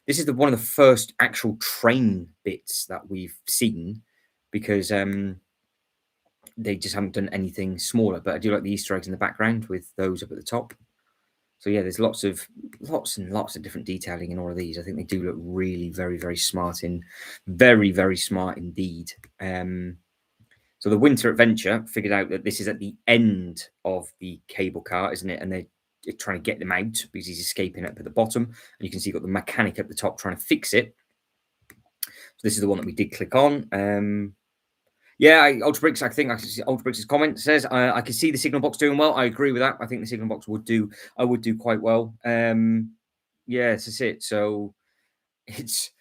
this is one of the first actual train bits that we've seen, because they just haven't done anything smaller. But I do like the Easter eggs in the background with those up at the top. So yeah, there's lots and lots of different detailing in all of these. I think they do look really very smart very smart indeed. So the Winter Adventure figured out that this is at the end of the cable car, isn't it? And they're trying to get them out because he's escaping up at the bottom. And you can see you've got the mechanic at the top trying to fix it. So this is the one that we did click on. Yeah, Ultra Bricks, I think I can see Ultra Bricks' comment says, I can see the signal box doing well. I agree with that. I think the signal box would do quite well. Yeah, that's it. So it's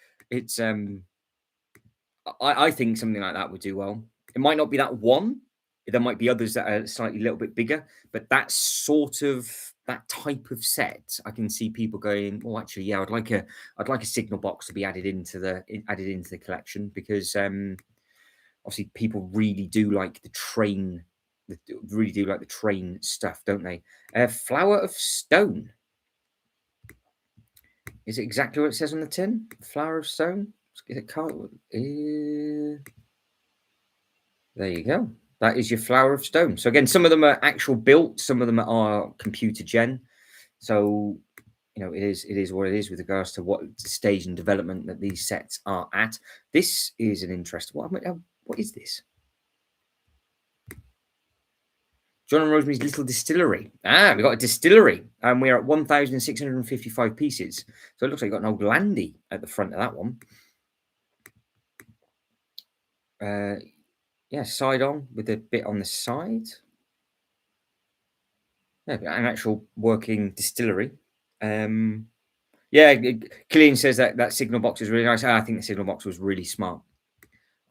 I think something like that would do well. It might not be that one. There might be others that are slightly a little bit bigger, but that type of set, I can see people going, "Oh, actually, yeah, I'd like a signal box to be added into the collection," because obviously people really do like the train, stuff, don't they? Flower of Stone. Is it exactly what it says on the tin? Flower of Stone? Is it there you go. That is your Flower of Stone. So again, some of them are actual built, some of them are computer gen. So it is what it is with regards to what stage and development that these sets are at. This is an interesting. What is this? John and Rosemary's Little Distillery. We've got a distillery, and we're at 1,655 pieces. So it looks like you've got an old landy at the front of that one. Yeah, side on with a bit on the side. Yeah, an actual working distillery. Yeah, Killian says that signal box is really nice. I think the signal box was really smart.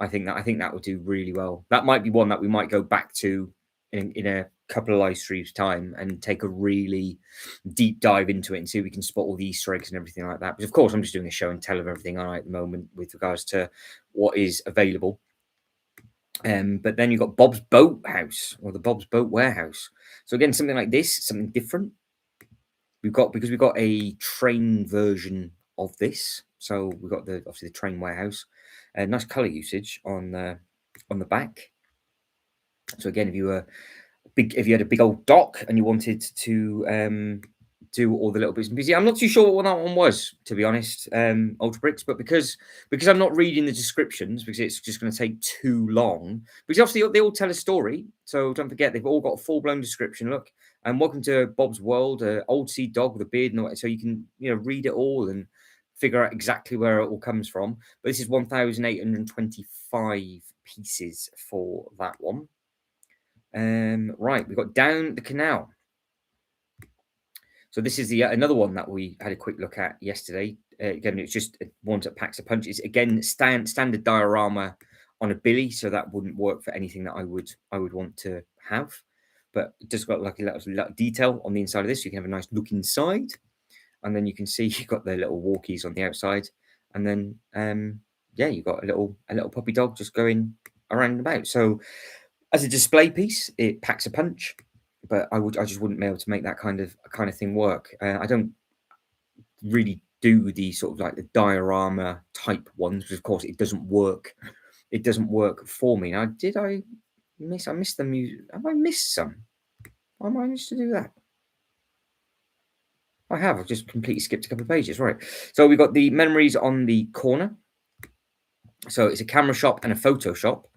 I think that would do really well. That might be one that we might go back to in a couple of live streams time and take a really deep dive into it and see if we can spot all the Easter eggs and everything like that. But of course, I'm just doing a show and tell of everything at the moment with regards to what is available. But then you've got Bob's Boat House or the Bob's Boat Warehouse. So again, something like this, something different. We've got a train version of this. So we've got obviously the train warehouse. Nice color usage on the back. So again, if you had a big old dock and you wanted to do all the little bits and pieces, I'm not too sure what that one was, to be honest, Ultra Bricks, but because I'm not reading the descriptions, because it's just going to take too long, because obviously they all tell a story, so don't forget they've all got a full-blown description. Look, and welcome to Bob's World, old sea dog with a beard and all that, so you can read it all and figure out exactly where it all comes from. But this is 1,825 pieces for that one. Right, we've got Down the Canal. So this is another one that we had a quick look at yesterday. Again, it's just one that packs a punch. It's again standard diorama on a billy, so that wouldn't work for anything that I would want to have. But it just got like a little detail on the inside of this. So you can have a nice look inside, and then you can see you've got the little walkies on the outside, and then yeah, you've got a little puppy dog just going around and about. So as a display piece, it packs a punch, but I just wouldn't be able to make that kind of thing work. I don't really do the sort of like the diorama type ones, because of course it doesn't work. It doesn't work for me. Now, I missed the music. Have I missed some? I managed to do that. I have. I've just completely skipped a couple of pages. Right. So we've got the memories on the corner. So it's a camera shop and a photo shop.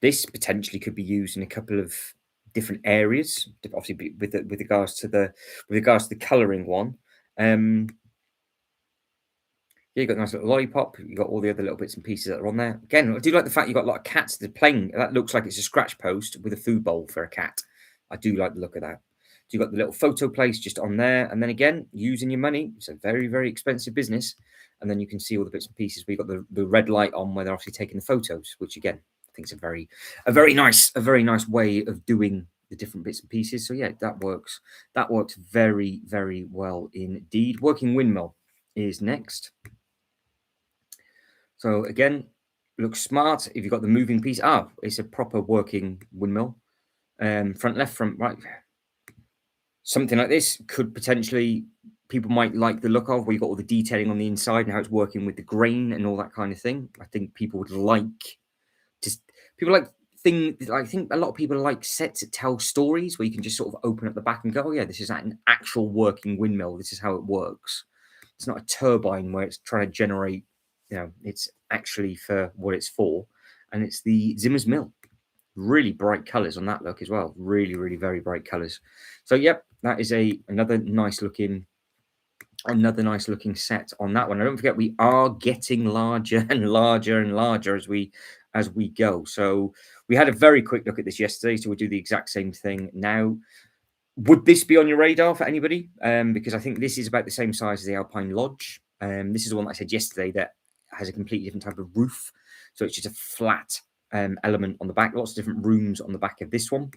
This potentially could be used in a couple of different areas, obviously with regards to the colouring one. Yeah, you got a nice little lollipop. You got all the other little bits and pieces that are on there. Again, I do like the fact you got a lot of cats. The plane that looks like it's a scratch post with a food bowl for a cat. I do like the look of that. So you got the little photo place just on there, and then again, using your money. It's a very very expensive business, and then you can see all the bits and pieces. We got the red light on where they're obviously taking the photos, which again I think is a very nice way of doing the different bits and pieces. So yeah, that works. That works very very well indeed. Working windmill is next. So again, looks smart. If you've got the moving piece, it's a proper working windmill. Front left, front right. Something like this could potentially people might like the look of where you've got all the detailing on the inside and how it's working with the grain and all that kind of thing. I think people would like just people like thing. I think a lot of people like sets that tell stories where you can just sort of open up the back and go, oh yeah, this is an actual working windmill. This is how it works. It's not a turbine where it's trying to generate, it's actually for what it's for. And it's the Zimmer's Mill. Really bright colours on that look as well. Really, really very bright colours. So yep, that is another nice looking set on that one. And don't forget, we are getting larger and larger and larger as we go. So we had a very quick look at this yesterday, so we'll do the exact same thing now. Would this be on your radar for anybody? Because I think this is about the same size as the Alpine Lodge. This is the one that I said yesterday that has a completely different type of roof. So it's just a flat element on the back. Lots of different rooms on the back of this one.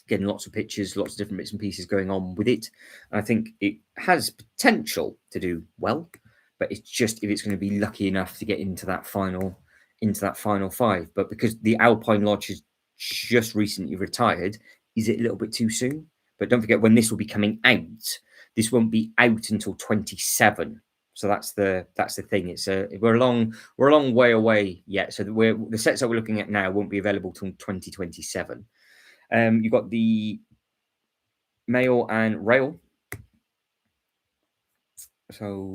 Getting lots of pictures, lots of different bits and pieces going on with it. And I think it has potential to do well, but it's just if it's going to be lucky enough to get into that final five. But because the Alpine Lodge has just recently retired, is it a little bit too soon? But don't forget, when this will be coming out, this won't be out until 27. So that's the thing. It's we're a long way away yet. So the sets that we're looking at now won't be available till 2027. You've got the mail and rail. So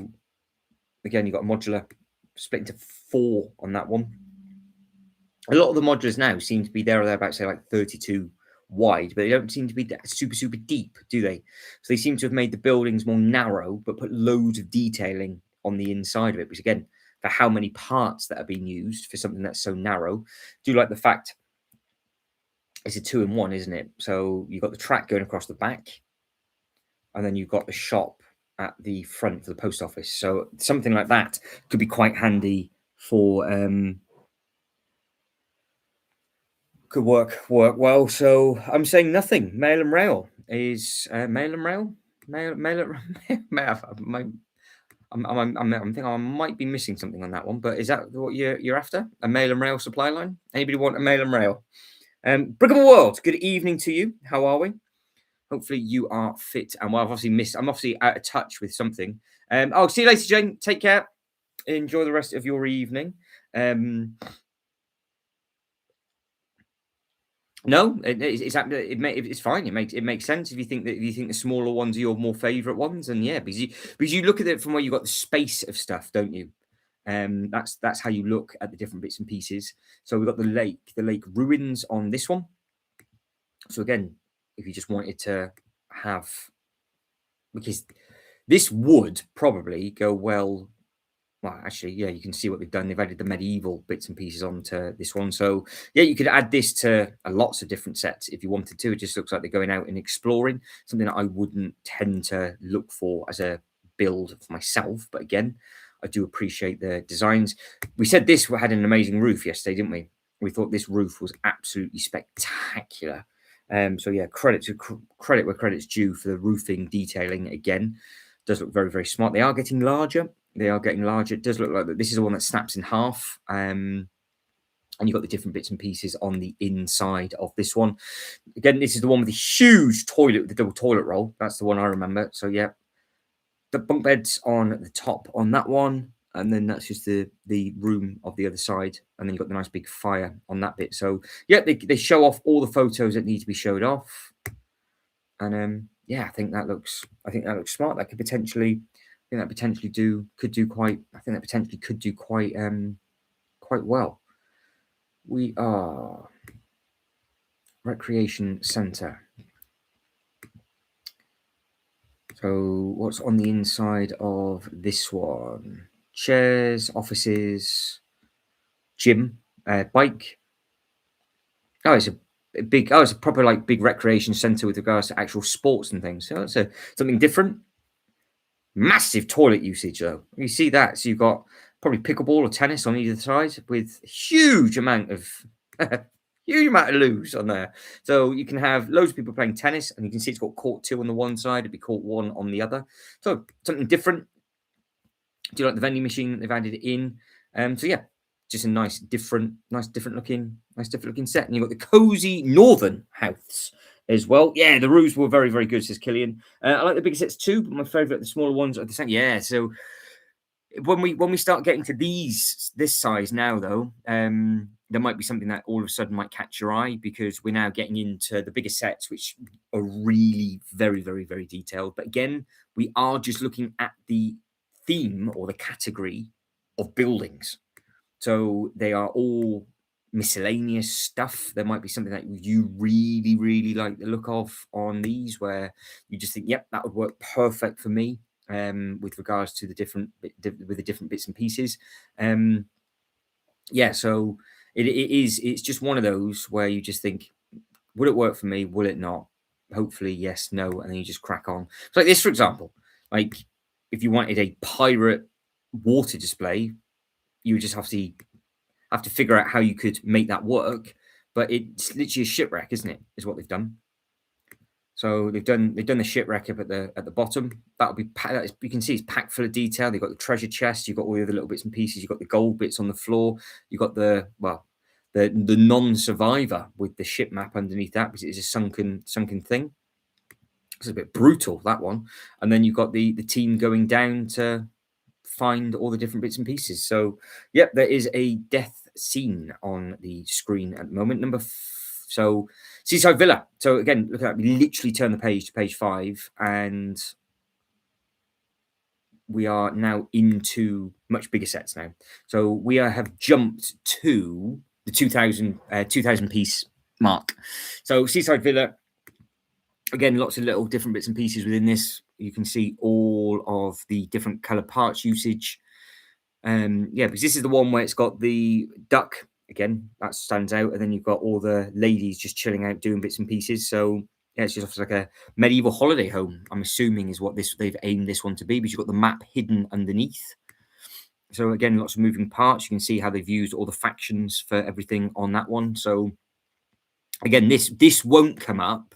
again, you've got a modular split into 4 on that one. A lot of the modulars now seem to be there or thereabouts, say like 32 wide, but they don't seem to be that super deep, do they? So they seem to have made the buildings more narrow, but put loads of detailing on the inside of it, which again, for how many parts that are being used for something that's so narrow. Do you like the fact it's a 2-in-1, isn't it? So you've got the track going across the back, and then you've got the shop at the front for the post office. So something like that could be quite handy for could work well. So I'm saying nothing. Mail and rail is mail and rail. Mail. I'm thinking I might be missing something on that one, but is that what you're after? A mail and rail supply line? Anybody want a mail and rail? Brickable World. Good evening to you. How are we? Hopefully you are fit and well. I'm obviously out of touch with something. I'll see you later, Jane. Take care. Enjoy the rest of your evening. No, it's fine. It makes sense if you think the smaller ones are your more favourite ones, and yeah, because you look at it from where you got the space of stuff, don't you? That's how you look at the different bits and pieces. So we've got the lake ruins on this one. So again, if you just wanted to have, because this would probably go well. Well, actually, yeah, you can see what they've done. They've added the medieval bits and pieces onto this one. So, yeah, you could add this to lots of different sets if you wanted to. It just looks like they're going out and exploring, something that I wouldn't tend to look for as a build for myself. But again, I do appreciate the designs. We said this had an amazing roof yesterday, didn't we? We thought this roof was absolutely spectacular. So, yeah, credit where credit's due for the roofing detailing again. Does look very, very smart. They are getting larger. It does look like that. This is the one that snaps in half. And you've got the different bits and pieces on the inside of this one. Again, this is the one with the huge toilet, with the double toilet roll. That's the one I remember. So, yeah, the bunk beds on the top on that one. And then that's just the room of the other side. And then you've got the nice big fire on that bit. So, yeah, they show off all the photos that need to be showed off. And yeah, I think that looks smart. That could potentially, I think that potentially could do quite quite well. We are Recreation Centre. So what's on the inside of this one? Chairs, offices, gym, bike. Oh, it's a big. Oh, it's a proper like big recreation centre with regards to actual sports and things. So it's something different. Massive toilet usage though. You see that? So you've got probably pickleball or tennis on either side with huge amount of huge amount of loos on there. So you can have loads of people playing tennis, and you can see it's got court 2 on the one side, it'd be court 1 on the other. So something different. Do you like the vending machine that they've added in? So yeah, just a nice different looking set. And you've got the cozy northern house as well. Yeah, the roofs were very, very good, says Killian. I like the bigger sets too, but my favourite, the smaller ones are the same. Yeah, so when we start getting to this size now, though, there might be something that all of a sudden might catch your eye, because we're now getting into the bigger sets, which are really very, very, very detailed. But again, we are just looking at the theme or the category of buildings. So they are all miscellaneous stuff. There might be something that you really, really like the look of on these, where you just think, yep, that would work perfect for me. With regards to the different bits and pieces. Yeah, so it's just one of those where you just think, will it work for me? Will it not? Hopefully, yes, no, and then you just crack on. So like this, for example, like if you wanted a pirate water display, you would just have to figure out how you could make that work. But it's literally a shipwreck, isn't it? Is what they've done. So they've done the shipwreck up at the bottom. That'll be you can see it's packed full of detail. They've got the treasure chest. You've got all the other little bits and pieces. You've got the gold bits on the floor. You've got the non-survivor with the ship map underneath that, because it's a sunken thing. It's a bit brutal, that one. And then you've got the team going down to find all the different bits and pieces. So yep, there is a death scene on the screen at the moment. So Seaside Villa. So again, look at that. We literally turn the page to page 5, and we are now into much bigger sets now. So we have jumped to the 2,000 piece mark. So Seaside Villa, again, lots of little different bits and pieces within this. You can see all of the different color parts usage. Yeah, because this is the one where it's got the duck. Again, that stands out. And then you've got all the ladies just chilling out, doing bits and pieces. So yeah, it's just like a medieval holiday home, I'm assuming, is what they've aimed this one to be. But you've got the map hidden underneath. So again, lots of moving parts. You can see how they've used all the factions for everything on that one. So again, this won't come up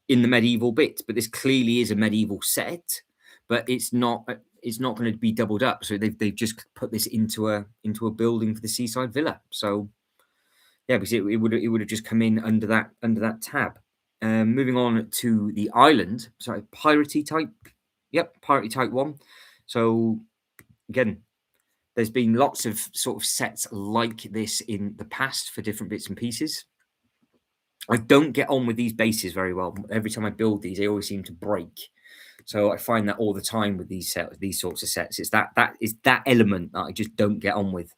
in the medieval bit, but this clearly is a medieval set. But it's not going to be doubled up. So they've just put this into a building for the Seaside Villa. So yeah, because it would have just come in under that tab. Moving on to the island. Sorry, piratey type. Yep, piratey type 1. So again, there's been lots of sort of sets like this in the past for different bits and pieces. I don't get on with these bases very well. Every time I build these, they always seem to break. So I find that all the time with these sorts of sets. It's that element that I just don't get on with.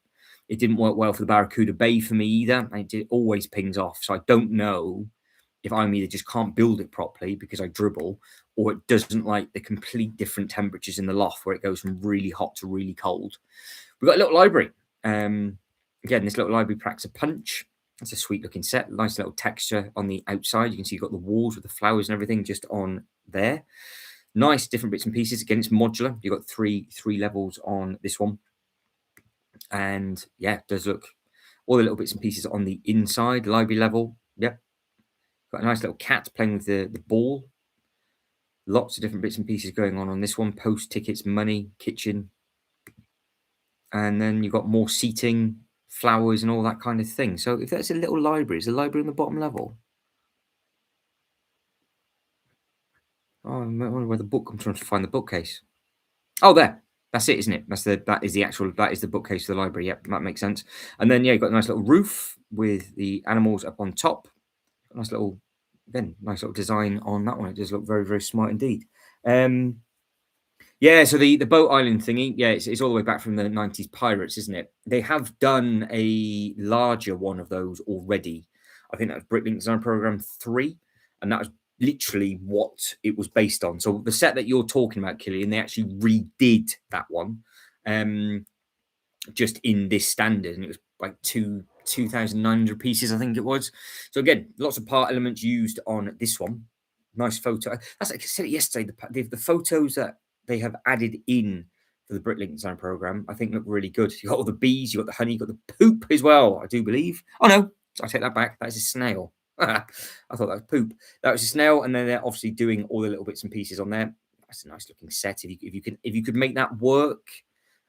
It didn't work well for the Barracuda Bay for me either. It always pings off. So I don't know if I'm either just can't build it properly because I dribble, or it doesn't like the complete different temperatures in the loft where it goes from really hot to really cold. We've got a little library. Again, this little library packs a punch. It's a sweet looking set. Nice little texture on the outside. You can see you've got the walls with the flowers and everything just on there. Nice different bits and pieces. Again, it's modular. You've got three levels on this one. And yeah, it does look all the little bits and pieces on the inside, library level. Yep. Got a nice little cat playing with the ball. Lots of different bits and pieces going on this one. Post, tickets, money, kitchen. And then you've got more seating, flowers and all that kind of thing. So if that's a little library, is the library on the bottom level? Oh, I wonder where the book. I'm trying to find the bookcase. Oh, there. That's it, isn't it? That is the bookcase for the library. Yep, that makes sense. And then yeah, you've got a nice little roof with the animals up on top. Nice little design on that one. It does look very, very smart indeed. Yeah, so the boat island thingy, yeah, it's all the way back from the 90s pirates, isn't it? They have done a larger one of those already. I think that was Bricklink Design Program 3, and that was literally what it was based on. So the set that you're talking about, Killian, they actually redid that one. Um, just in this standard, and it was like 2,900 pieces, I think it was. So again, lots of part elements used on this one. Nice photo. That's like I said it yesterday. The photos that they have added in for the Bricklink design program, I think look really good. You got all the bees, you got the honey, you got the poop as well. I do believe. Oh no, I take that back. That is a snail. I thought that was poop. That was a snail, and then they're obviously doing all the little bits and pieces on there. That's a nice looking set. If you could make that work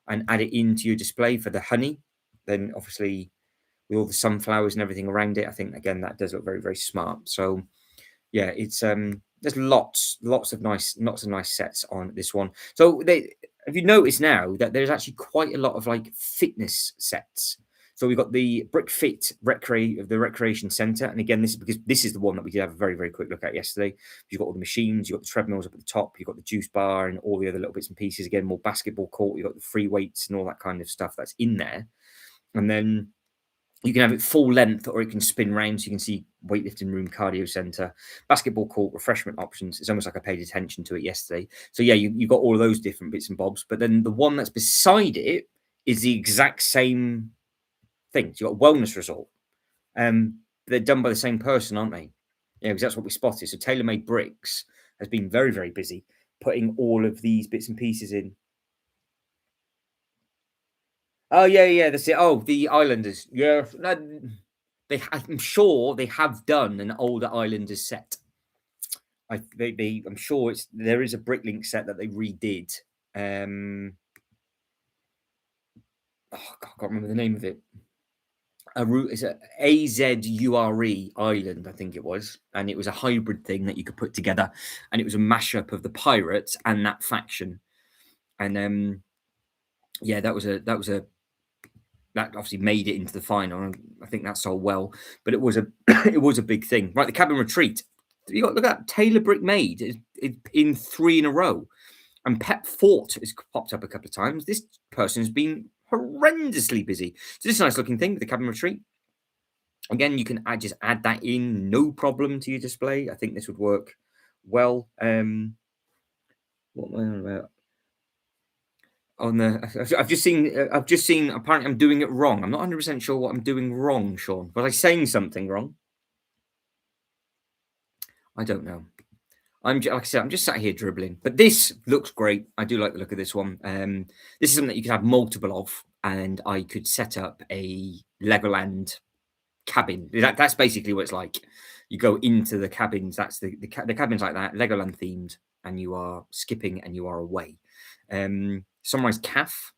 and add it into your display for the honey, then obviously with all the sunflowers and everything around it, I think again that does look very, very smart. So yeah, it's there's lots of nice sets on this one. So they have you noticed now that there's actually quite a lot of like fitness sets. So we've got the Brick Fit of the Recreation Centre, and again, this is because this is the one that we did have a very, very quick look at yesterday. You've got all the machines, you've got the treadmills up at the top, you've got the juice bar, and all the other little bits and pieces. Again, more basketball court, you've got the free weights and all that kind of stuff that's in there. And then you can have it full length or it can spin round, so you can see weightlifting room, cardio center, basketball court, refreshment options. It's almost like I paid attention to it yesterday. So yeah, you've got all of those different bits and bobs, but then the one that's beside it is the exact same thing. So you've got a wellness resort. They're done by the same person, aren't they? Yeah, because that's what we spotted. So TaylorMade Bricks has been very, very busy putting all of these bits and pieces in. Oh yeah, yeah, that's it. Oh, the Islanders. Yeah, I'm sure they have done an older Islanders set. I'm sure there is a Bricklink set that they redid. Oh God, I can't remember the name of it. It's a Azure Island, I think it was, and it was a hybrid thing that you could put together, and it was a mashup of the pirates and that faction. And yeah, that obviously made it into the final, and I think that sold well. But it was a it was a big thing, right? The cabin retreat. You got look at that. Taylor Brick made in 3 in a row, and Pep Fort has popped up a couple of times. This person's been horrendously busy. So this is a nice looking thing with the cabin retreat. Again, you can just add that in, no problem, to your display. I think this would work well. What am I on about? On the, I've just seen. Apparently, I'm doing it wrong. I'm not 100% sure what I'm doing wrong, Sean. Was I saying something wrong? I don't know. Like I said, I'm just sat here dribbling. But this looks great. I do like the look of this one. This is something that you could have multiple of, and I could set up a Legoland cabin. That's basically what it's like. You go into the cabins. That's the cabins like that, Legoland themed, and you are skipping and you are away. Sunrise Calf.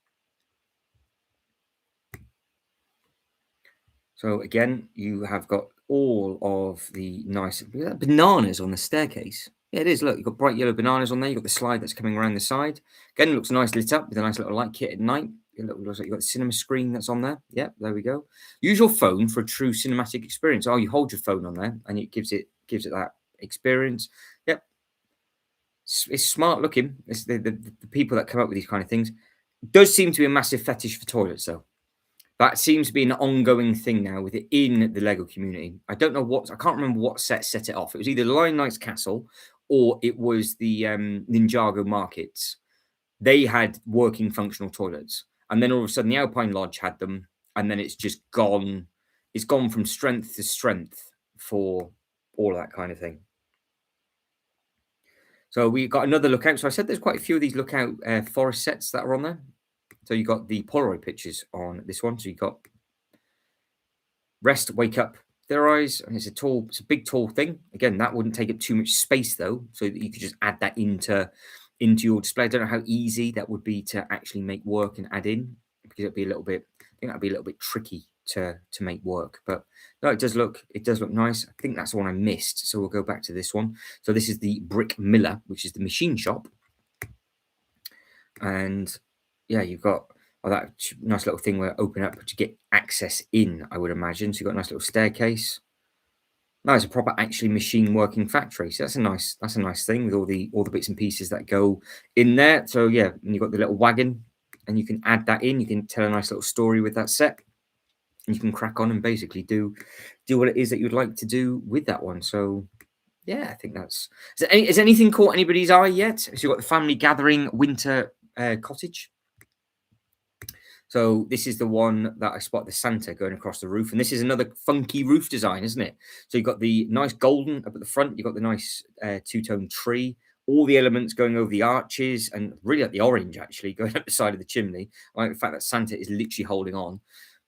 So again, you have got all of the nice bananas on the staircase. Yeah, it is. Look, you've got bright yellow bananas on there. You've got the slide that's coming around the side. Again, it looks nice lit up with a nice little light kit at night. It looks like you've got the cinema screen that's on there. Yeah, there we go. Use your phone for a true cinematic experience. Oh, you hold your phone on there and it gives it that experience. Yep. It's smart looking. It's the people that come up with these kind of things. Does seem to be a massive fetish for toilets, though. That seems to be an ongoing thing now within the Lego community. I don't know I can't remember what set it off. It was either Lion Knight's Castle or it was the Ninjago markets. They had working functional toilets. And then all of a sudden the Alpine Lodge had them. And then it's just gone. It's gone from strength to strength for all of that kind of thing. So we got another lookout. So I said there's quite a few of these lookout forest sets that are on there. So you got the Polaroid pictures on this one. So you got rest, wake up, their eyes, and it's a big tall thing. Again, that wouldn't take up too much space though, so that you could just add that into your display. I don't know how easy that would be to actually make work and add in, because it'd be a little bit. I think that'd be a little bit tricky to make work. But no, it does look nice. I think that's the one I missed. So we'll go back to this one. So this is the Brick Miller, which is the machine shop, and yeah, you've got that nice little thing where open up to get access in, I would imagine. So you've got a nice little staircase. No, it's a proper actually machine working factory. So that's a nice thing with all the bits and pieces that go in there. So yeah, and you've got the little wagon and you can add that in. You can tell a nice little story with that set. And you can crack on and basically do what it is that you'd like to do with that one. So yeah, I think that's has anything caught anybody's eye yet? So you've got the family gathering winter cottage. So this is the one that I spot the Santa going across the roof, and this is another funky roof design, isn't it? So you've got the nice golden up at the front, you've got the nice two-tone tree, all the elements going over the arches, and really like the orange actually going up the side of the chimney. I like the fact that Santa is literally holding on.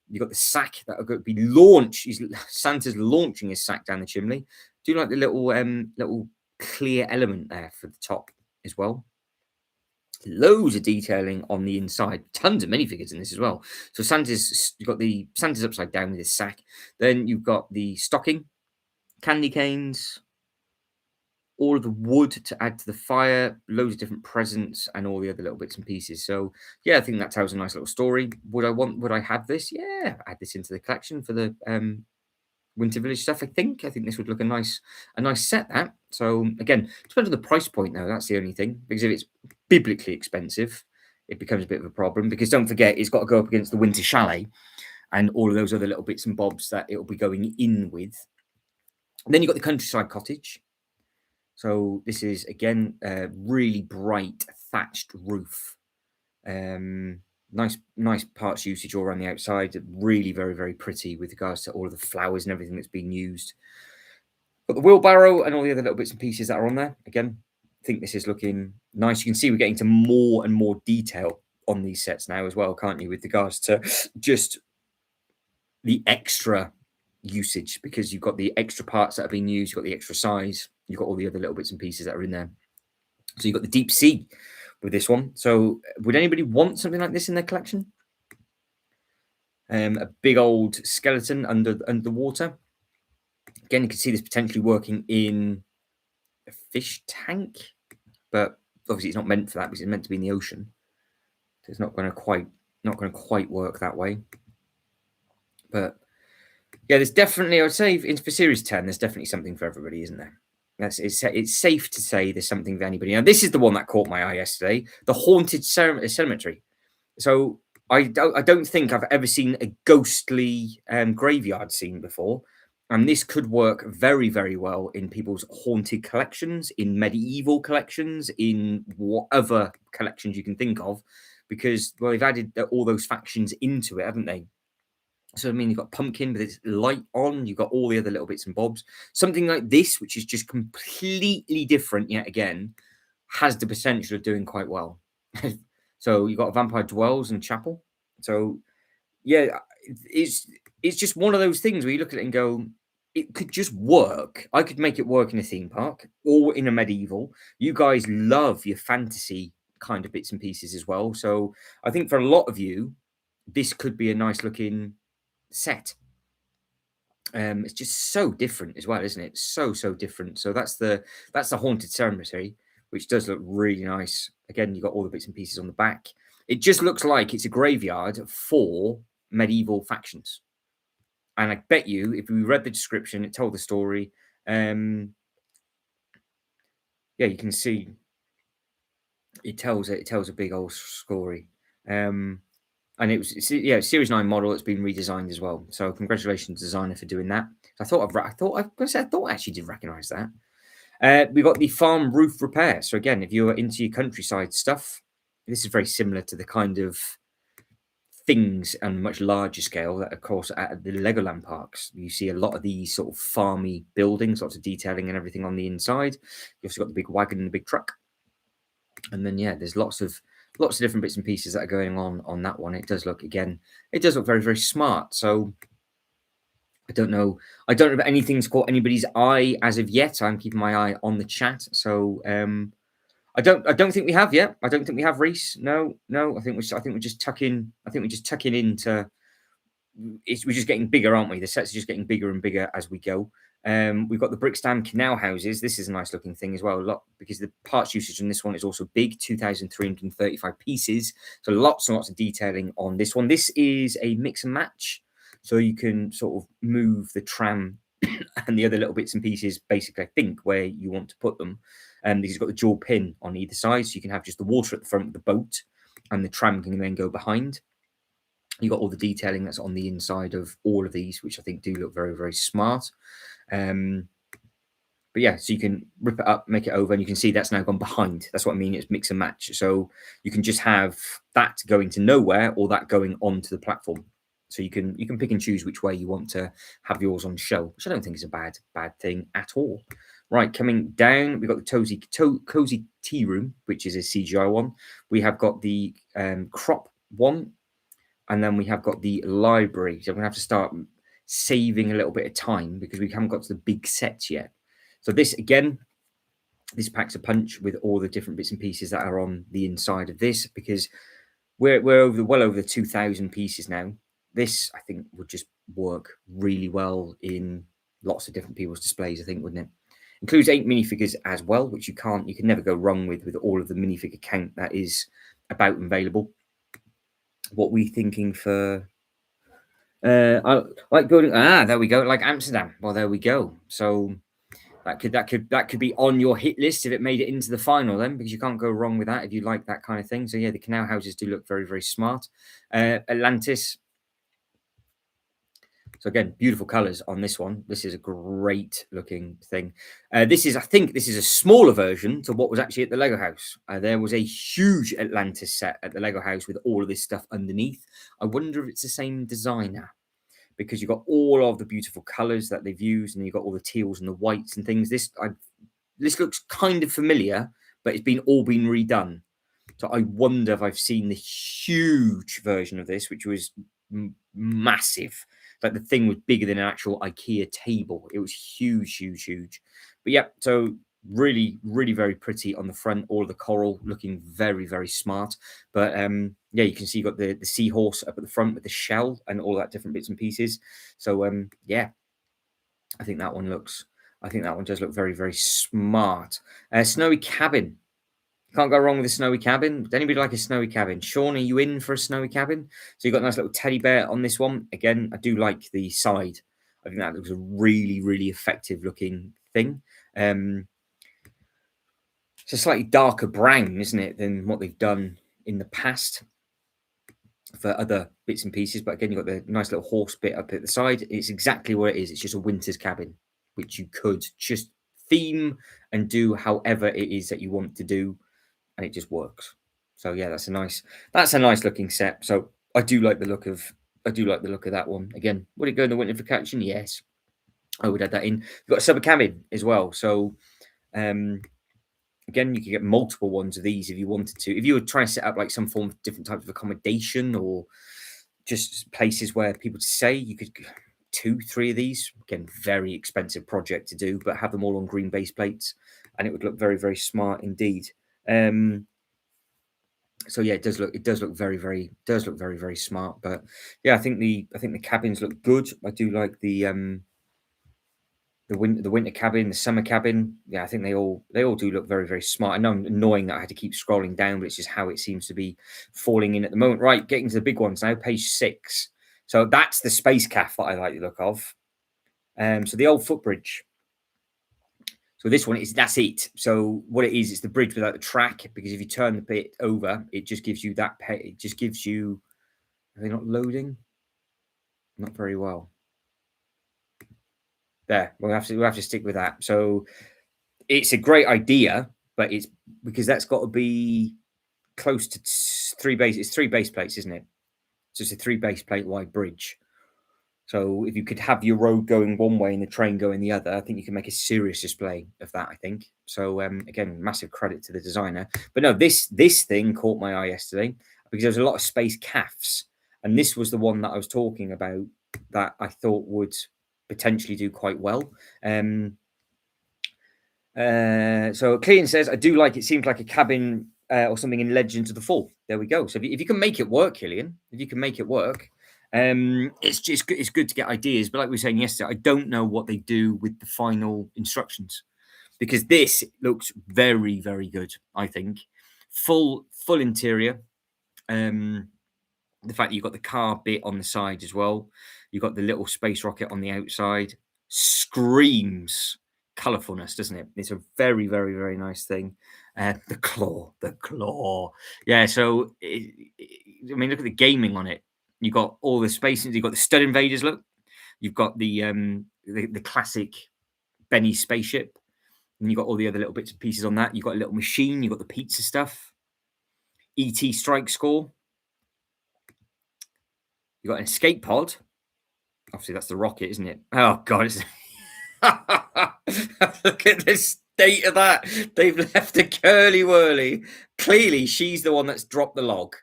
You've got the sack that are going to be launched. Santa's launching his sack down the chimney. Do you like the little clear element there for the top as well? Loads of detailing on the inside, tons of minifigures in this as well. So you've got the Santa's upside down with his sack. Then you've got the stocking, candy canes, all of the wood to add to the fire, loads of different presents, and all the other little bits and pieces. So yeah, I think that tells a nice little story. Would I have this? Yeah, add this into the collection for the Winter Village stuff. I think this would look a nice set. That so again depends on the price point though. That's the only thing, because if it's biblically expensive, it becomes a bit of a problem. Because don't forget, it's got to go up against the Winter Chalet and all of those other little bits and bobs that it will be going in with. And then you've got the countryside cottage. So this is again a really bright thatched roof. Nice parts usage all around the outside. Really very pretty with regards to all of the flowers and everything that's been used. Got the wheelbarrow and all the other little bits and pieces that are on there. Again, I think this is looking nice. You can see we're getting to more and more detail on these sets now as well, can't you? With regards to just the extra usage, because you've got the extra parts that are being used, you've got the extra size, you've got all the other little bits and pieces that are in there. So you've got the deep sea with this one. So would anybody want something like this in their collection? A big old skeleton under the water. Again, you can see this potentially working in a fish tank, but obviously it's not meant for that because it's meant to be in the ocean. So it's not going to quite work that way. But yeah, there's definitely, I would say, for Series 10, there's definitely something for everybody, isn't there? It's safe to say there's something for anybody. Now, this is the one that caught my eye yesterday, the Haunted Cemetery. So I don't think I've ever seen a ghostly graveyard scene before. And this could work very well in people's haunted collections, in medieval collections, in whatever collections you can think of, because, well, they've added all those factions into it, haven't they? So, I mean, you've got pumpkin with its light on, you've got all the other little bits and bobs. Something like this, which is just completely different yet again, has the potential of doing quite well. So you've got Vampire Dwells and Chapel. So yeah, it's just one of those things where you look at it and go, it could just work. I could make it work in a theme park or in a medieval. You guys love your fantasy kind of bits and pieces as well. So I think for a lot of you, this could be a nice looking set. It's just so different as well, isn't it? So different. So that's the Haunted Cemetery, which does look really nice. Again, you've got all the bits and pieces on the back. It just looks like it's a graveyard for medieval factions. And I bet you, if we read the description, it told the story. Yeah, you can see it tells a big old story. And it's Series 9 model. It's been redesigned as well. So congratulations, designer, for doing that. I thought I actually did recognise that. We've got the farm roof repair. So again, if you're into your countryside stuff, this is very similar to the kind of things on a much larger scale that, of course, at the Legoland parks, you see a lot of these sort of farmy buildings, lots of detailing and everything on the inside. You also got the big wagon and the big truck. And then, yeah, there's lots of different bits and pieces that are going on that one. It does look very smart. So I don't know if anything's caught anybody's eye as of yet. I'm keeping my eye on the chat. So I don't think we have yet. I don't think we have, Reese. No. I think we're just tucking into. We're just getting bigger, aren't we? The sets are just getting bigger and bigger as we go. We've got the Brixton canal houses. This is a nice looking thing as well. A lot, because the parts usage on this one is also big, 2,335 pieces. So lots and lots of detailing on this one. This is a mix and match, so you can sort of move the tram and the other little bits and pieces, basically, I think, where you want to put them. Because it's got the dual pin on either side, so you can have just the water at the front of the boat, and the tram can then go behind. You got all the detailing that's on the inside of all of these, which I think do look very, very smart. But yeah, so you can rip it up, make it over, and you can see that's now gone behind. That's what I mean. It's mix and match. So you can just have that going to nowhere or that going onto the platform. So you can pick and choose which way you want to have yours on show, which I don't think is a bad thing at all. Right, coming down, we've got the cozy tea room, which is a CGI one. We have got the crop one, and then we have got the library. So we're gonna have to start saving a little bit of time because we haven't got to the big sets yet. So this, again, this packs a punch with all the different bits and pieces that are on the inside of this, because we're well over the 2,000 pieces now. This, I think, would just work really well in lots of different people's displays, I think, wouldn't it? Includes 8 minifigures as well, which you can never go wrong with all of the minifigure count that is about and available. What we thinking for? I like building. There we go. Like Amsterdam. Well, there we go. So that could be on your hit list if it made it into the final, then, because you can't go wrong with that if you like that kind of thing. So yeah, the canal houses do look very, very smart. Atlantis. So again, beautiful colors on this one. This is a great looking thing. I think this is a smaller version to what was actually at the Lego house. There was a huge Atlantis set at the Lego house with all of this stuff underneath. I wonder if it's the same designer, because you've got all of the beautiful colors that they've used, and you've got all the teals and the whites and things. This looks kind of familiar, but it's all been redone. So I wonder if I've seen the huge version of this, which was massive. Like the thing was bigger than an actual IKEA table. It was huge, huge, huge. But yeah, so really, really very pretty on the front. All of the coral looking very, very smart. But yeah, you can see you've got the seahorse up at the front with the shell and all that different bits and pieces. So yeah, I think that one does look very, very smart. Snowy cabin. Can't go wrong with a snowy cabin. Would anybody like a snowy cabin? Sean, are you in for a snowy cabin? So you've got a nice little teddy bear on this one. Again, I do like the side. I think that looks a really, really effective looking thing. It's a slightly darker brown, isn't it, than what they've done in the past for other bits and pieces. But again, you've got the nice little horse bit up at the side. It's exactly what it is. It's just a winter's cabin, which you could just theme and do however it is that you want to do, and it just works. So yeah, that's a nice looking set. So I do like the look of that one. Again, would it go in the winter vacation? Yes, I would add that in. You've got a summer cabin as well. So again, you could get multiple ones of these if you wanted to. If you were trying to set up like some form of different types of accommodation or just places where people stay, you could 2, 3 of these. Again, very expensive project to do, but have them all on green base plates, and it would look very, very smart indeed. So yeah, it does look very, very smart. But yeah, I think the cabins look good. I do like the winter cabin, the summer cabin. Yeah, I think they all do look very, very smart. I know I'm annoying that I had to keep scrolling down, but it's just how it seems to be falling in at the moment. Right, getting to the big ones now, page 6. So that's the space calf that I like the look of. So the old footbridge. So this one that's it. So what it is, it's the bridge without the track, because if you turn the bit over, it just gives you that it just gives you. Are they not loading? Not very well. There, we'll have to stick with that. So it's a great idea, but it's because that's got to be close to 3 base. It's 3 base plates, isn't it? So it's a 3 base plate wide bridge. So if you could have your road going one way and the train going the other, I think you can make a serious display of that, I think. So again, massive credit to the designer. But no, this thing caught my eye yesterday because there was a lot of space calves. And this was the one that I was talking about that I thought would potentially do quite well. So Clean says, I do like it. Seems like a cabin or something in Legends of the Fall. There we go. So if you can make it work, Killian, if you can make it work, it's good to get ideas. But like we were saying yesterday, I don't know what they do with the final instructions, because this looks very, very good. I think full interior. The fact that you've got the car bit on the side as well, you've got the little space rocket on the outside. screams colourfulness, doesn't it? It's a very, very, very nice thing. The claw. Yeah, so I mean, look at the gaming on it. You got all the spaces. You got the Stud Invaders. Look, you've got the classic Benny spaceship, and you got all the other little bits and pieces on that. You got a little machine. You got the pizza stuff. ET Strike Score. You got an escape pod. Obviously, that's the rocket, isn't it? Oh god, it's look at the state of that. They've left a curly whirly. Clearly, she's the one that's dropped the log,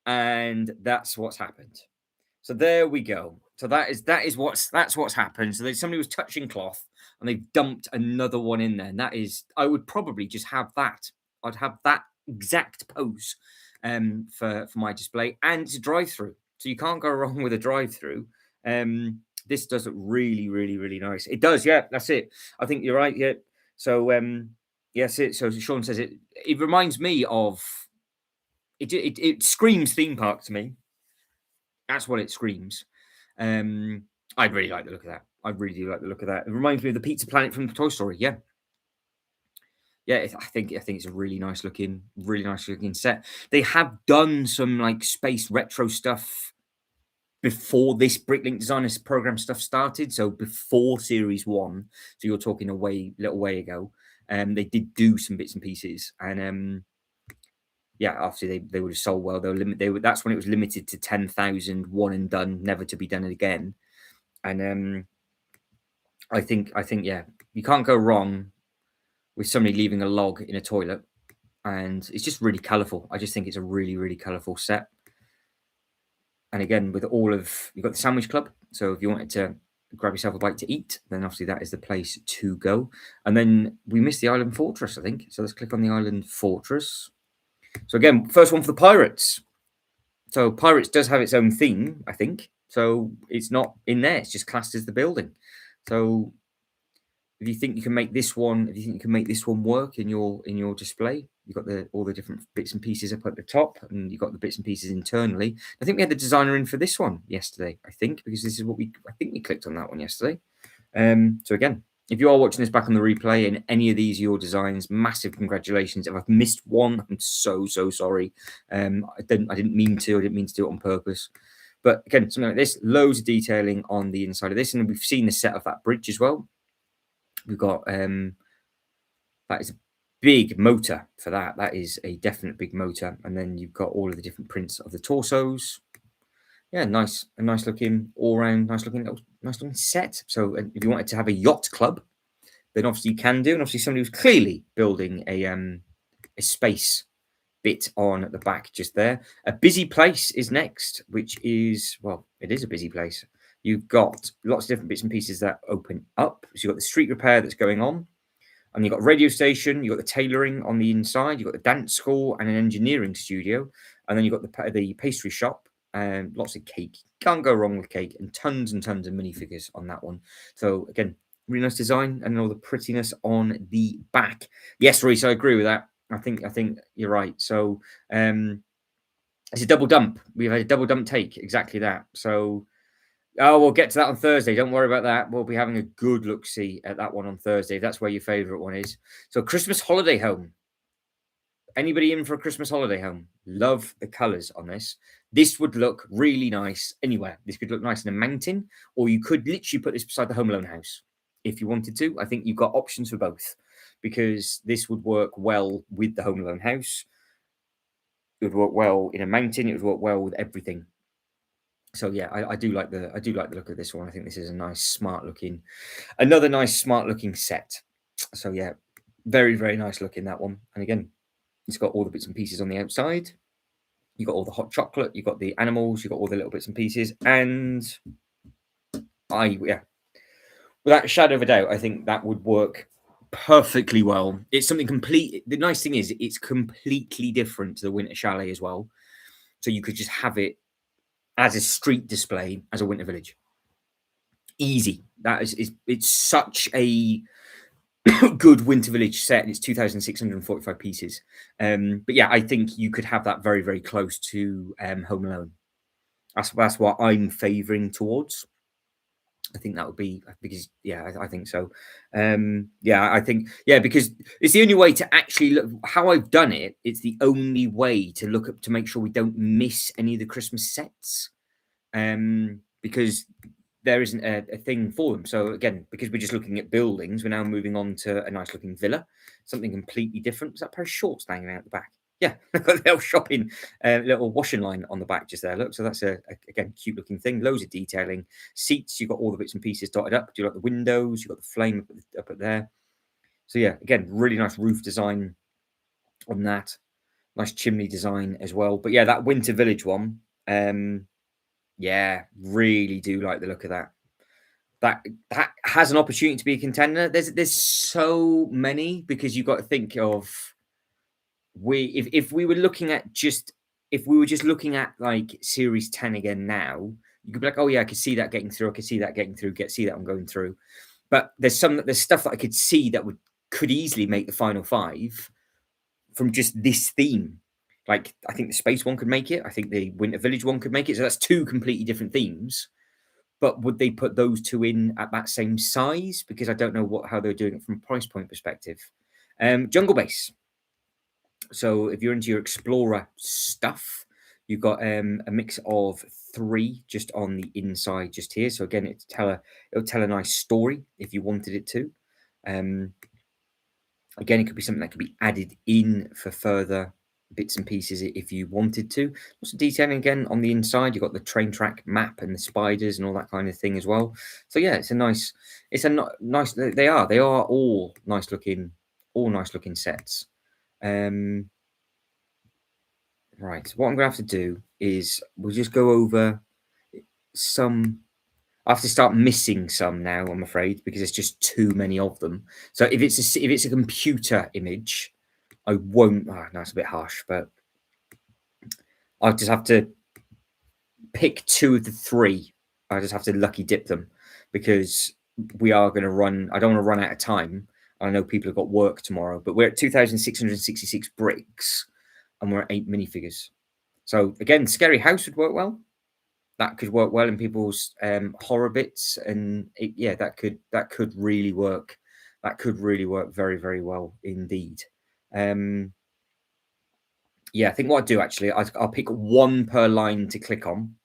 and that's what's happened. So there we go. So that's what's happened. So somebody was touching cloth, and they've dumped another one in there. And that is, I would probably just have that. I'd have that exact pose for my display, and it's a drive-through. So you can't go wrong with a drive-through. This does look really, really, really nice. It does, yeah. That's it. I think you're right. Yeah. So, yes, it. So Sean says it. It reminds me of. It screams theme park to me. That's what it screams. I really like the look of that. I really do like the look of that. It reminds me of the Pizza Planet from Toy Story. Yeah. Yeah, I think it's a really nice looking set. They have done some like space retro stuff before this Bricklink Designers program stuff started, so before Series 1, so you're talking a little way ago, they did do some bits and pieces, and yeah, obviously they would have sold well. That's when it was limited to 10,000, one and done, never to be done again. And I think yeah, you can't go wrong with somebody leaving a log in a toilet, and it's just really colourful. I just think it's a really, really colourful set. And again, you've got the Sandwich Club. So if you wanted to grab yourself a bite to eat, then obviously that is the place to go. And then we missed the Island Fortress, I think. So let's click on the Island Fortress. So again, first one for the Pirates. So Pirates does have its own theme, I think. So it's not in there. It's just classed as the building. So if you think you can make this one, work in your display, you've got all the different bits and pieces up at the top, and you've got the bits and pieces internally. I think we had the designer in for this one yesterday, I think, because this is I think we clicked on that one yesterday. So again, if you are watching this back on the replay and any of these are your designs, massive congratulations. If I've missed one, I'm so sorry. I didn't mean to do it on purpose. But again, something like this, loads of detailing on the inside of this, and we've seen the set of that bridge as well. We've got that is a big motor for that. That is a definite big motor. And then you've got all of the different prints of the torsos. Yeah, a nice looking all round, nice looking set. So if you wanted to have a yacht club, then obviously you can do. And obviously somebody was clearly building a space bit on at the back just there. A busy place is next, which is, well, it is a busy place. You've got lots of different bits and pieces that open up. So you've got the street repair that's going on. And you've got a radio station. You've got the tailoring on the inside. You've got the dance school and an engineering studio. And then you've got the pastry shop and lots of cake. Can't go wrong with cake. And tons of minifigures on that one. So again, really nice design and all the prettiness on the back. Yes, Reese, I agree with that. I think you're right. So it's a double dump. We've had a double dump take. Exactly that. So... oh, we'll get to that on Thursday. Don't worry about that. We'll be having a good look-see at that one on Thursday, if that's where your favourite one is. So Christmas holiday home. Anybody in for a Christmas holiday home? Love the colours on this. This would look really nice anywhere. This could look nice in a mountain, or you could literally put this beside the Home Alone house if you wanted to. I think you've got options for both, because this would work well with the Home Alone house. It would work well in a mountain. It would work well with everything. So yeah, I do like the look of this one. I think this is another nice smart looking set. So yeah, very, very nice looking, that one. And again, it's got all the bits and pieces on the outside. You got all the hot chocolate, you got the animals, you got all the little bits and pieces, and without a shadow of a doubt, I think that would work perfectly well. It's something complete. The nice thing is it's completely different to the Winter Chalet as well. So you could just have it as a street display as a Winter Village. Easy. That is it's such a good Winter Village set. It's 2,645 pieces. But yeah, I think you could have that very, very close to Home Alone. That's what I'm favouring towards. I think that would be because yeah, I think so. Yeah, I think yeah because it's the only way to actually look. How I've done it, it's the only way to look up to make sure we don't miss any of the Christmas sets. Because there isn't a thing for them. So again, because we're just looking at buildings, we're now moving on to a nice looking villa, something completely different. Was that pair of shorts hanging out the back? Yeah, they've got a little shopping, little washing line on the back just there. Look, so that's again cute looking thing. Loads of detailing. Seats, you've got all the bits and pieces dotted up. Do you like the windows? You've got the flame up at there. So yeah, again, really nice roof design on that. Nice chimney design as well. But yeah, that Winter Village one. Yeah, really do like the look of that. That has an opportunity to be a contender. There's so many because you've got to think of if we were looking at just if we were just looking at like Series 10 again now, you could be like, oh yeah, I could see that getting through. I could see that getting through. See that one going through. But there's stuff that I could see that could easily make the final five from just this theme. Like I think the space one could make it. I think the Winter Village one could make it. So that's two completely different themes. But would they put those two in at that same size? Because I don't know how they're doing it from a price point perspective. Jungle Base. So if you're into your explorer stuff, you've got a mix of three just on the inside, just here. So again, it'll tell a nice story if you wanted it to. Again, it could be something that could be added in for further bits and pieces if you wanted to. Lots of detailing again on the inside. You've got the train track map and the spiders and all that kind of thing as well. So yeah, it's a nice. They are all nice looking sets. Right. What I'm gonna have to do is we'll just go over some. I have to start missing some now, I'm afraid, because there's just too many of them. So if it's a computer image, I won't. Oh, no, it's a bit harsh, but I just have to pick two of the three. I just have to lucky dip them because we are going to run. I don't want to run out of time. I know people have got work tomorrow, but we're at 2,666 bricks and we're at 8 minifigures. So again, Scary House would work well. That could work well in people's horror bits, and that could really work. That could really work very, very well indeed. Yeah, I think what I'll do actually, I'll pick one per line to click on,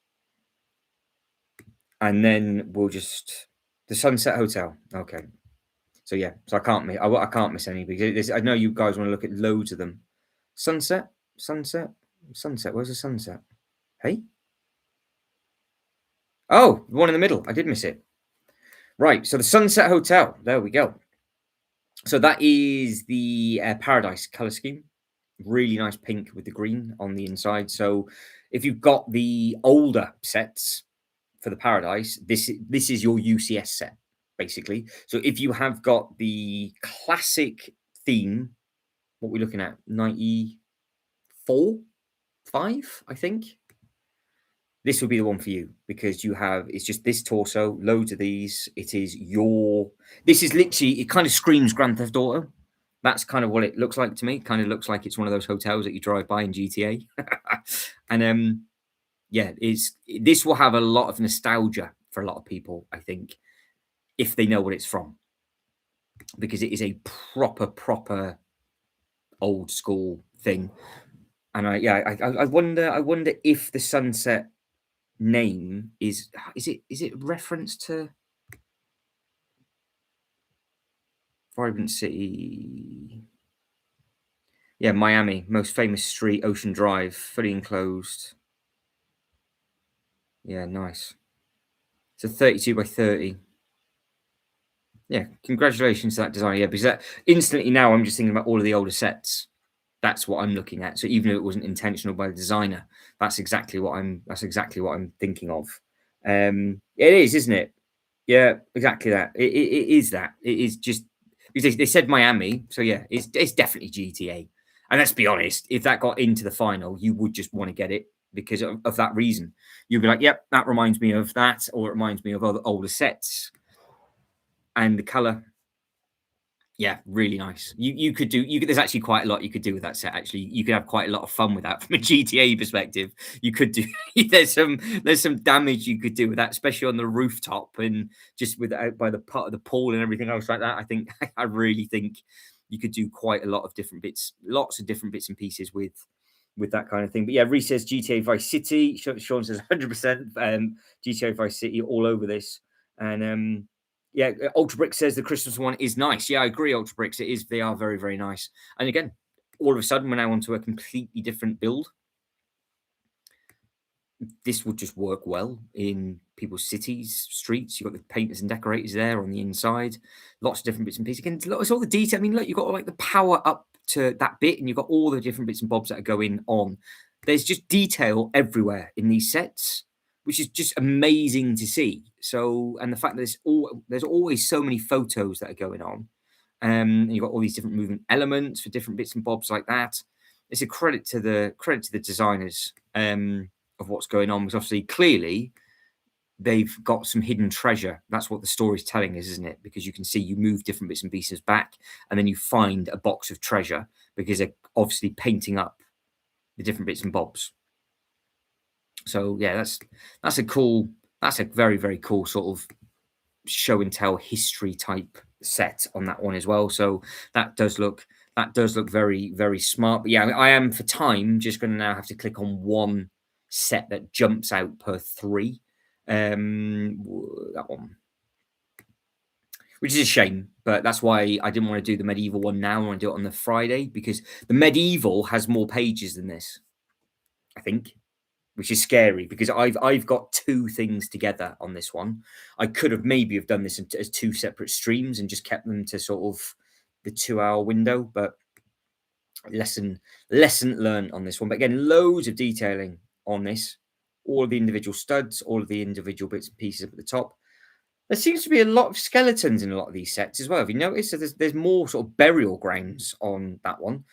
and then we'll just the Sunset Hotel. Okay, so yeah, so I can't miss any because I know you guys want to look at loads of them. Sunset. Where's the sunset? Hey. Oh, the one in the middle. I did miss it. Right. So the Sunset Hotel. There we go. So that is the Paradise color scheme. Really nice pink with the green on the inside. So if you've got the older sets for the Paradise, this is your UCS set basically. So if you have got the classic theme, what we're looking at 94, 5, I think. This would be the one for you because it's just this torso, loads of these. This is literally, it kind of screams Grand Theft Auto. That's kind of what it looks like to me. It kind of looks like it's one of those hotels that you drive by in GTA. And yeah, this will have a lot of nostalgia for a lot of people, I think, if they know what it's from. Because it is a proper old school thing. And I wonder if the sunset name is it reference to Vibrant City? Yeah, Miami, most famous street, Ocean Drive, fully enclosed. Yeah, nice. It's a 32 by 30. Yeah, congratulations to that design. Yeah, because that instantly now I'm just thinking about all of the older sets. That's what I'm looking at. So even if it wasn't intentional by the designer, that's exactly what I'm thinking of. It is, isn't it? Yeah, exactly that. It is that. It is just because they said Miami, so yeah, it's definitely GTA. And let's be honest, if that got into the final, you would just want to get it because of that reason. You'd be like, "Yep, that reminds me of that," or it reminds me of other older sets. And the color, Yeah, really nice. You could do there's actually quite a lot you could do with that set. Actually, you could have quite a lot of fun with that from a GTA perspective. You could do there's some damage you could do with that, especially on the rooftop and just with out by the part of the pool and everything else like that. I think I really think you could do quite a lot of different bits, lots of different bits and pieces with that kind of thing. But yeah, Reese says GTA Vice City. Sean says 100% GTA Vice City all over this. And yeah, Ultra Brick says the Christmas one is nice. Yeah, I agree, Ultra Bricks. It is. They are very, very nice. And again, all of a sudden, we're now onto a completely different build. This would just work well in people's cities, streets. You've got the painters and decorators there on the inside. Lots of different bits and pieces. Again, it's all the detail. I mean, look, you've got like the power up to that bit, and you've got all the different bits and bobs that are going on. There's just detail everywhere in these sets, which is just amazing to see. So, and the fact that there's always so many photos that are going on, and you've got all these different movement elements for different bits and bobs like that. It's a credit to the designers of what's going on, because obviously, clearly, they've got some hidden treasure. That's what the story's telling us, isn't it? Because you can see you move different bits and pieces back, and then you find a box of treasure because they're obviously painting up the different bits and bobs. So yeah, that's a very, very cool sort of show and tell history type set on that one as well. So that does look very, very smart. But yeah, I am for time just going to now have to click on one set that jumps out per 3. That one, which is a shame, but that's why I didn't want to do the medieval one now. I want to do it on the Friday, because the medieval has more pages than this, I think, which is scary, because I've got 2 things together on this one. I could have maybe have done this as 2 separate streams and just kept them to sort of the 2-hour window, but lesson learned on this one. But again, loads of detailing on this, all of the individual studs, all of the individual bits and pieces up at the top. There seems to be a lot of skeletons in a lot of these sets as well. Have you noticed? So there's more sort of burial grounds on that one.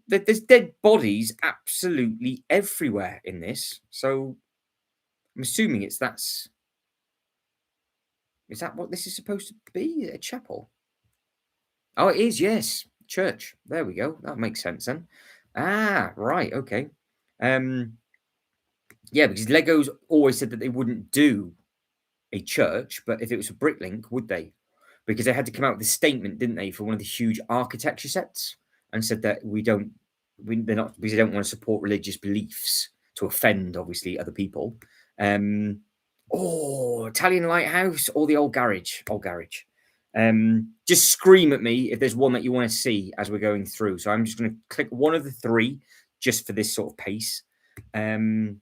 There's dead bodies absolutely everywhere in this. So I'm assuming is that what this is supposed to be? A chapel? Oh, it is, yes. Church. There we go. That makes sense then. Ah, right, okay. Yeah, because Legos always said that they wouldn't do a church, but if it was a Bricklink, would they? Because they had to come out with a statement, didn't they, for one of the huge architecture sets, and said that they're not, because they don't want to support religious beliefs to offend, obviously, other people. Italian lighthouse or the old garage. Just scream at me if there's one that you want to see as we're going through. So I'm just going to click one of the 3 just for this sort of pace. God,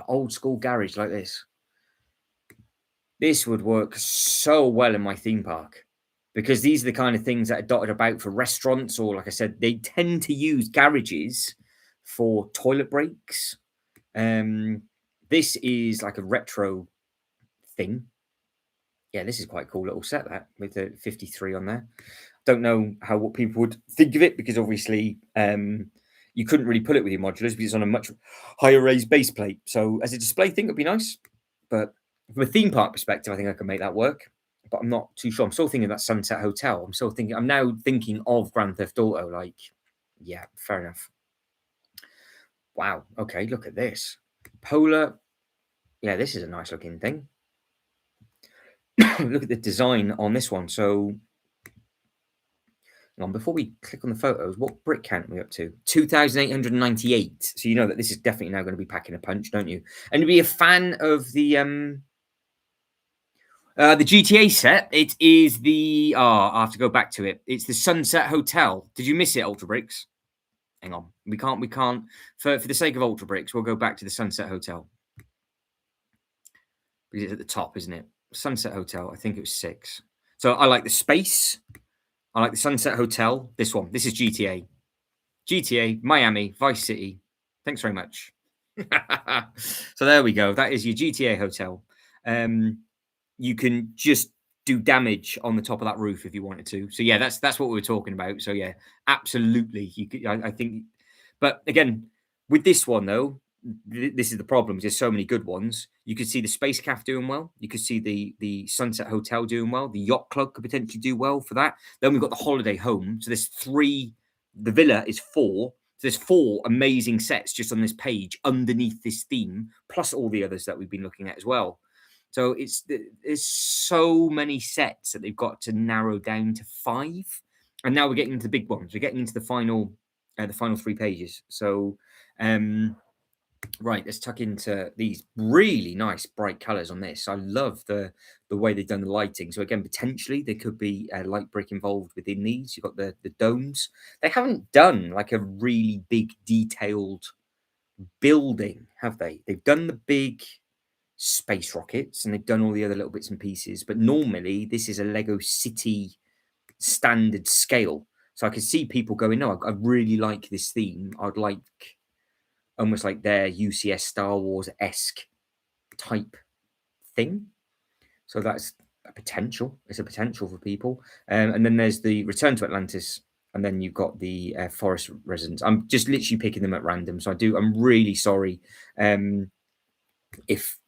old school garage like this. This would work so well in my theme park, because these are the kind of things that are dotted about for restaurants, or like I said, they tend to use garages for toilet breaks. This is like a retro thing. Yeah, this is quite cool little set, that, with the 53 on there. Don't know what people would think of it, because obviously you couldn't really pull it with your modulars because it's on a much higher raised base plate. So as a display thing, it'd be nice. But from a theme park perspective, I think I can make that work. But I'm not too sure. I'm still thinking of that Sunset Hotel. I'm now thinking of Grand Theft Auto. Like, yeah, fair enough. Wow. Okay, look at this. Polar. Yeah, this is a nice looking thing. Look at the design on this one. So, before we click on the photos, what brick count are we up to? 2,898. So you know that this is definitely now going to be packing a punch, don't you? And to be a fan of the GTA set, it is the I have to go back to it. It's the Sunset Hotel. Did you miss it, Ultra Bricks? Hang on. We can't for the sake of Ultra Bricks, we'll go back to the Sunset Hotel. Because it's at the top, isn't it? Sunset Hotel, I think it was 6. So I like the space. I like the Sunset Hotel. This one. This is GTA. GTA, Miami, Vice City. Thanks very much. So there we go. That is your GTA hotel. You can just do damage on the top of that roof if you wanted to. So yeah, that's what we were talking about. So yeah, absolutely. You could, I think, but again, with this one though, this is the problem. There's so many good ones. You could see the Space Cafe doing well. You could see the Sunset Hotel doing well. The Yacht Club could potentially do well for that. Then we've got the Holiday Home. So there's three. The villa is four. So there's four amazing sets just on this page underneath this theme, plus all the others that we've been looking at as well. So there's so many sets that they've got to narrow down to five, and now we're getting into the big ones. We're getting into the final 3 pages. So. Right, let's tuck into these really nice bright colors on this. I love the way they've done the lighting. So again, potentially there could be a light brick involved within these. You've got the domes. They haven't done like a really big detailed building, have they? They've done the big space rockets and they've done all the other little bits and pieces. But normally this is a Lego City standard scale. So I could see people going, no, I really like this theme. I'd like almost like their UCS Star Wars-esque type thing. So that's a potential. It's a potential for people. And then there's the Return to Atlantis, and then you've got the Forest Residence. I'm just literally picking them at random. So I'm really sorry if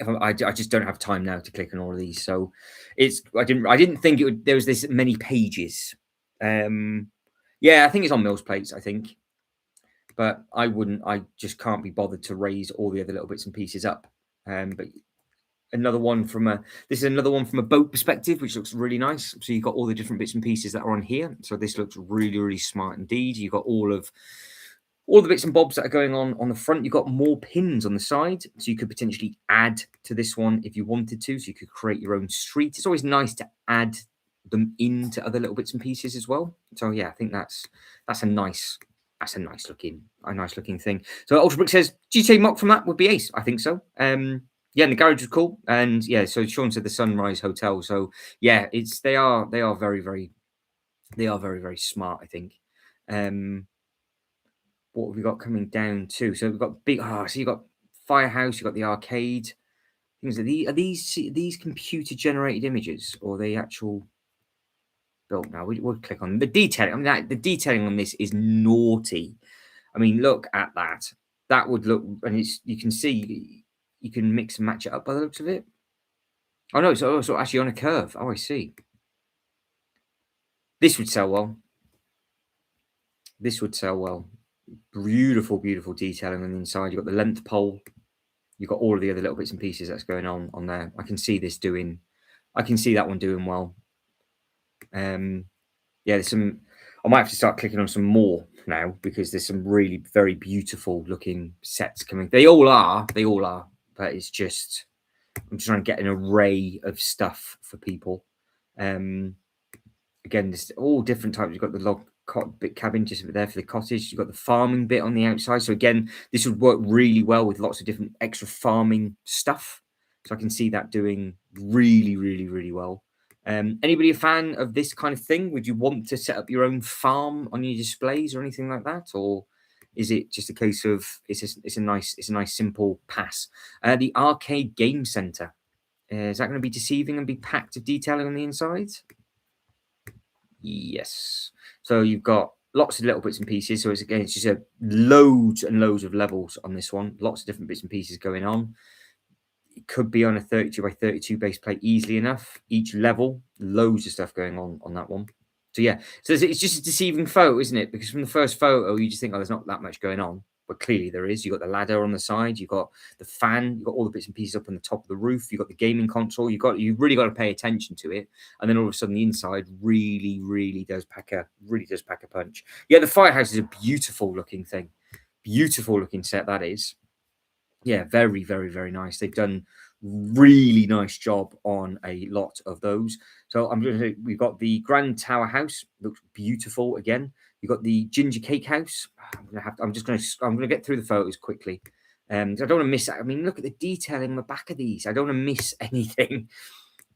I just don't have time now to click on all of these. So I didn't think there was this many pages. Yeah, I think it's on Mill's plates, I think. But I just can't be bothered to raise all the other little bits and pieces up. But this is another one from a boat perspective, which looks really nice. So you've got all the different bits and pieces that are on here. So this looks really, really smart indeed. You've got all the bits and bobs that are going on the front. You've got more pins on the side, so you could potentially add to this one if you wanted to. So you could create your own street. It's always nice to add them into other little bits and pieces as well. So yeah, I think that's a nice looking thing. So Ultra Brick says GTA mock from that would be ace. I think so. Yeah, and the garage was cool. And yeah, so Sean said the Sunrise Hotel. So yeah, they are very, very smart, I think. What have we got coming down too? So we've got so you've got Firehouse, you've got the arcade. Things are these computer generated images or are they actual built now? We'll click on the detailing. I mean, the detailing on this is naughty. I mean, look at that. That would look, and you can see, you can mix and match it up by the looks of it. Oh no, it's also actually on a curve. Oh, I see. This would sell well. This would sell well. Beautiful, beautiful detailing on the inside. You've got the length pole. You've got all of the other little bits and pieces that's going on there. I can see that one doing well. Yeah, there's some. I might have to start clicking on some more now because there's some really very beautiful looking sets coming. They all are, but it's just I'm just trying to get an array of stuff for people. Again, there's all different types. You've got the log bit cabin just there for the cottage. You've got the farming bit on the outside. So again, this would work really well with lots of different extra farming stuff. So I can see that doing really, really, really well. Anybody a fan of this kind of thing? Would you want to set up your own farm on your displays or anything like that, or is it just a case of it's a nice simple pass? The arcade game center, is that going to be deceiving and be packed of detailing on the inside? Yes. So you've got lots of little bits and pieces. So it's just loads and loads of levels on this one. Lots of different bits and pieces going on. It could be on a 32 by 32 base plate easily enough. Each level, loads of stuff going on that one. So yeah, so it's just a deceiving photo, isn't it? Because from the first photo, you just think, oh, there's not that much going on. But clearly there is. You've got the ladder on the side. You've got the fan. You've got all the bits and pieces up on the top of the roof. You've got the gaming console. You've really got to pay attention to it. And then all of a sudden the inside really, really does pack a punch. Yeah, the firehouse is a beautiful looking thing. Beautiful looking set, that is. Yeah, very, very, very nice. They've done really nice job on a lot of those. So we've got the Grand Tower House, looks beautiful again. You've got the Ginger Cake House. I'm gonna get through the photos quickly. I don't want to miss. I mean, look at the detailing on the back of these. I don't want to miss anything.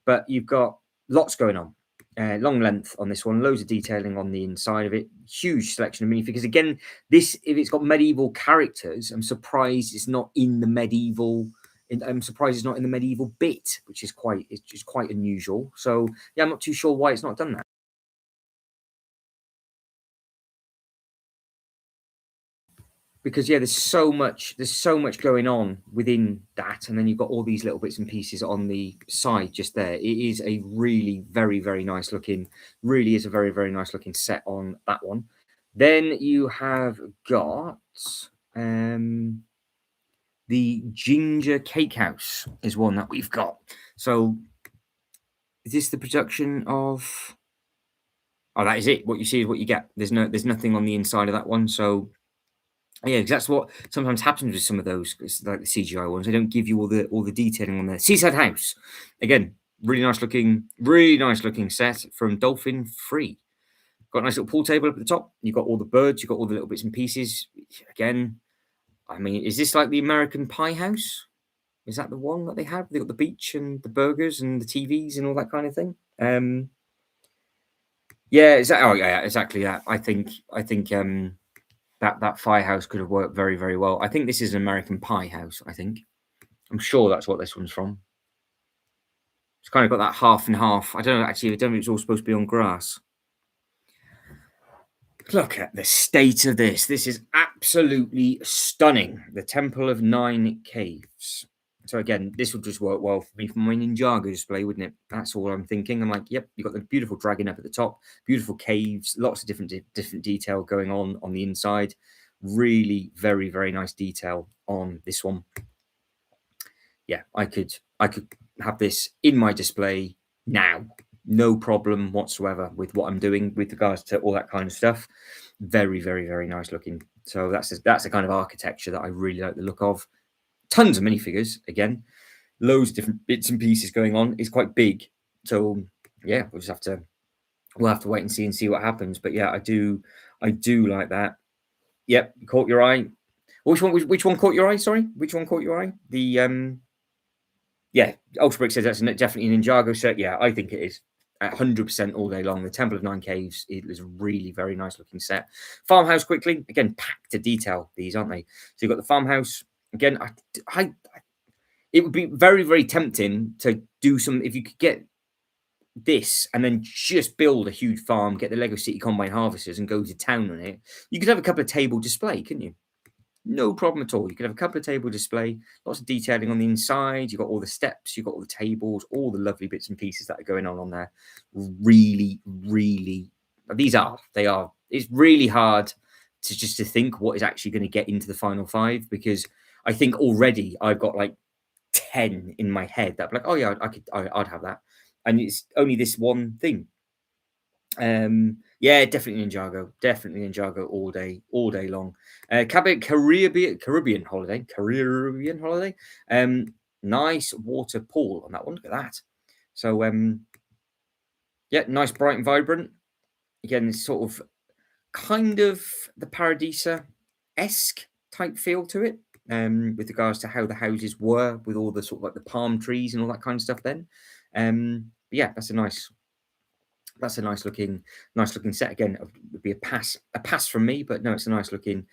But you've got lots going on. Long length on this one, loads of detailing on the inside of it, huge selection of minifigures. Again, if it's got medieval characters, I'm surprised it's not in the medieval. I'm surprised it's not in the medieval bit, which is quite unusual. So yeah, I'm not too sure why it's not done that. because yeah, there's so much going on within that, and then you've got all these little bits and pieces on the side just there. It is a really very nice looking, really is a very nice looking set on that one. Then you have got the ginger cake house is one that we've got. So is this the production of? Oh, that is it. What you see is what you get. There's nothing on the inside of that one. So yeah, 'cause that's what sometimes happens with some of those, like the CGI ones. They don't give you all the detailing on there. Seaside House, again, really nice looking set from Dolphin Free. Got a nice little pool table up at the top. You've got all the birds. You've got all the little bits and pieces. Again, I mean, is this like the American Pie House? Is that the one that they have? They got the beach and the burgers and the TVs and all that kind of thing. Yeah, oh yeah, exactly that. I think that firehouse could have worked very well. I think this is an American Pie house. I think I'm sure that's what this one's from. It's kind of got that half and half. I don't know actually. I don't know if it's all supposed to be on grass. Look at the state of this. This is absolutely stunning. The Temple of Nine Caves. So again, this would just work well for me for my Ninjago display, wouldn't it? That's all I'm thinking. I'm like, yep, you've got the beautiful dragon up at the top, beautiful caves, lots of different detail going on the inside. Really very nice detail on this one. Yeah, I could have this in my display now, no problem whatsoever with what I'm doing with regards to all that kind of stuff. Very nice looking. So that's the kind of architecture that I really like the look of. Tons of minifigures again, loads of different bits and pieces going on. It's quite big, so yeah, we'll have to wait and see what happens. But yeah, I do like that. Yep, caught your eye. Which one caught your eye? Sorry, which one caught your eye? The yeah, Ultra Brick says that's definitely an Ninjago set. Yeah, I think it is. 100% all day long. The Temple of Nine Caves, it was a really very nice looking set. Farmhouse quickly, again, packed to detail, these, aren't they? So you've got the farmhouse. Again, it would be very tempting to do some, if you could get this and then just build a huge farm, get the Lego City Combine harvesters and go to town on it. You could have a couple of table display, couldn't you? No problem at all. You could have a couple of table display, lots of detailing on the inside. You've got all the steps, you've got all the tables, all the lovely bits and pieces that are going on there. Really, they are. It's really hard to think what is actually going to get into the final five, because I think already I've got like 10 in my head that I'm like, oh yeah, I'd have that. And it's only this one thing. Yeah, definitely Ninjago all day long. Caribbean holiday. Nice water pool on that one. Look at that. So yeah, nice, bright and vibrant. Again, it's sort of kind of the Paradisa-esque type feel to it, with regards to how the houses were with all the sort of like the palm trees and all that kind of stuff then. But yeah, that's a nice looking set. Again, it would be a pass from me, but no, it's a nice looking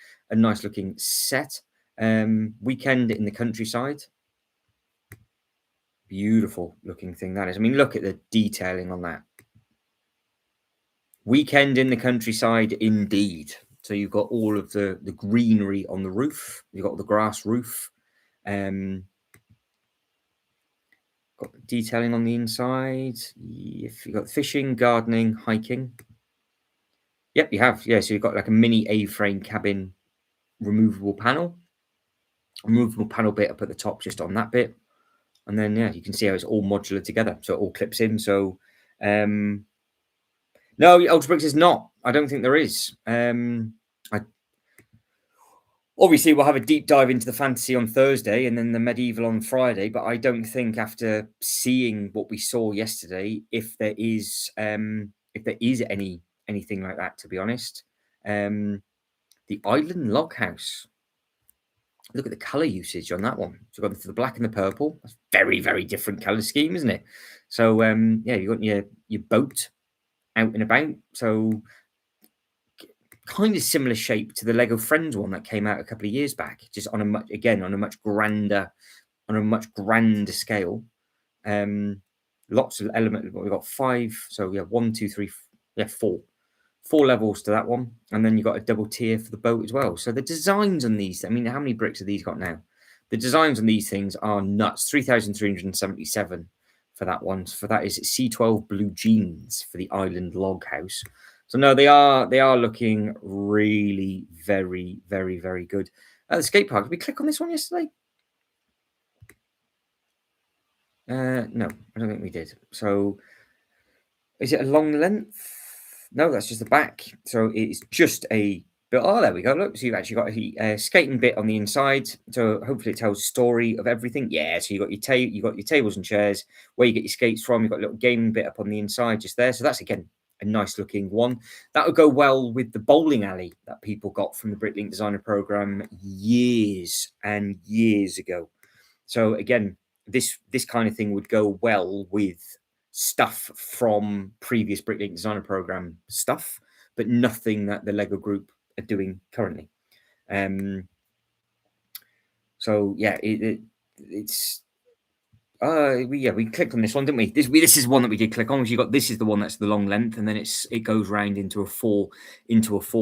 set. Weekend in the countryside. Beautiful looking thing that is. I mean, look at the detailing on that. Weekend in the countryside indeed. So you've got all of the greenery on the roof. You've got the grass roof. Got detailing on the inside. If you've got fishing, gardening, hiking. Yep, you have. Yeah, so you've got like a mini A-frame cabin removable panel bit up at the top, just on that bit. And then, yeah, you can see how it's all modular together. So it all clips in. So, no, Ultra Bricks is not. I don't think there is. Obviously, we'll have a deep dive into the fantasy on Thursday and then the medieval on Friday. But I don't think, after seeing what we saw yesterday, if there is anything like that, to be honest. The Island Log House. Look at the color usage on that one. So we've got the black and the purple. That's very different color scheme, isn't it? So yeah, you've got your boat out and about. So kind of similar shape to the Lego Friends one that came out a couple of years back, just on a much grander scale. Lots of elements. We've got 5. So yeah, 1, 2, 3, 4. 4 levels to that one, and then you've got a double tier for the boat as well. So the designs on these, I mean, how many bricks have these got now? The designs on these things are nuts. 3,377 for that one. For that is C12 blue jeans for the island log house. So no, they are looking really very, very, very good. The skate park. Did we click on this one yesterday? No, I don't think we did. So is it a long length? No, that's just the back. So it's just a bit. Oh, there we go. Look, so you've actually got a skating bit on the inside. So hopefully it tells story of everything. Yeah. So you got your tables and chairs where you get your skates from. You've got a little gaming bit up on the inside just there. So that's again a nice looking one. That would go well with the bowling alley that people got from the Bricklink Designer Program years and years ago. So again, this kind of thing would go well with stuff from previous Bricklink Designer Program stuff, but nothing that the Lego Group are doing currently. So yeah, it's we clicked on this one, didn't we? This is one that we did click on. You got this is the one that's the long length, and then it goes round into a four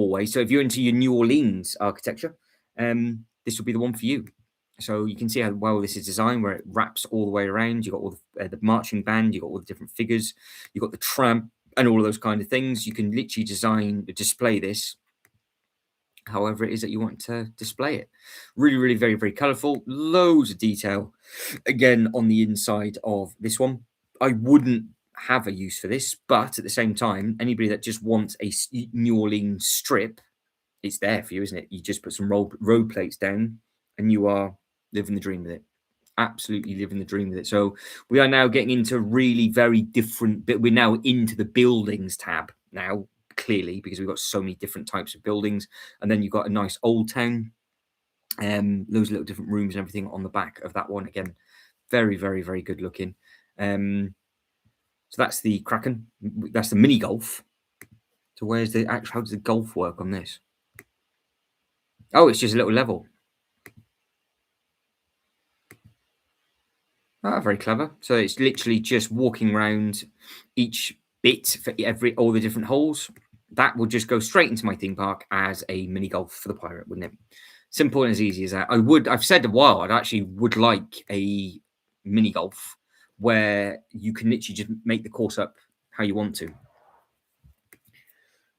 way. So if you're into your New Orleans architecture, this will be the one for you. So you can see how well this is designed, where it wraps all the way around. You got all the marching band, you got all the different figures, you got the tram, and all of those kind of things. You can literally display this however it is that you want to display it. Really, really very, very colourful. Loads of detail. Again, on the inside of this one, I wouldn't have a use for this, but at the same time, anybody that just wants a New Orleans strip, it's there for you, isn't it? You just put some road plates down, and you are living the dream with it. Absolutely living the dream with it. So we are now getting into really very different. But we're now into the buildings tab now, clearly, because we've got so many different types of buildings, and then you've got a nice old town, those little different rooms and everything on the back of that one. Again, very, very, very good looking. So that's the Kraken. That's the mini golf. So where's the actual? How does the golf work on this? Oh, it's just a little level. Ah, very clever. So it's literally just walking around each bit for all the different holes. That will just go straight into my theme park as a mini golf for the pirate, wouldn't it? Simple and as easy as that. I've said a while, I'd actually would like a mini golf where you can literally just make the course up how you want to.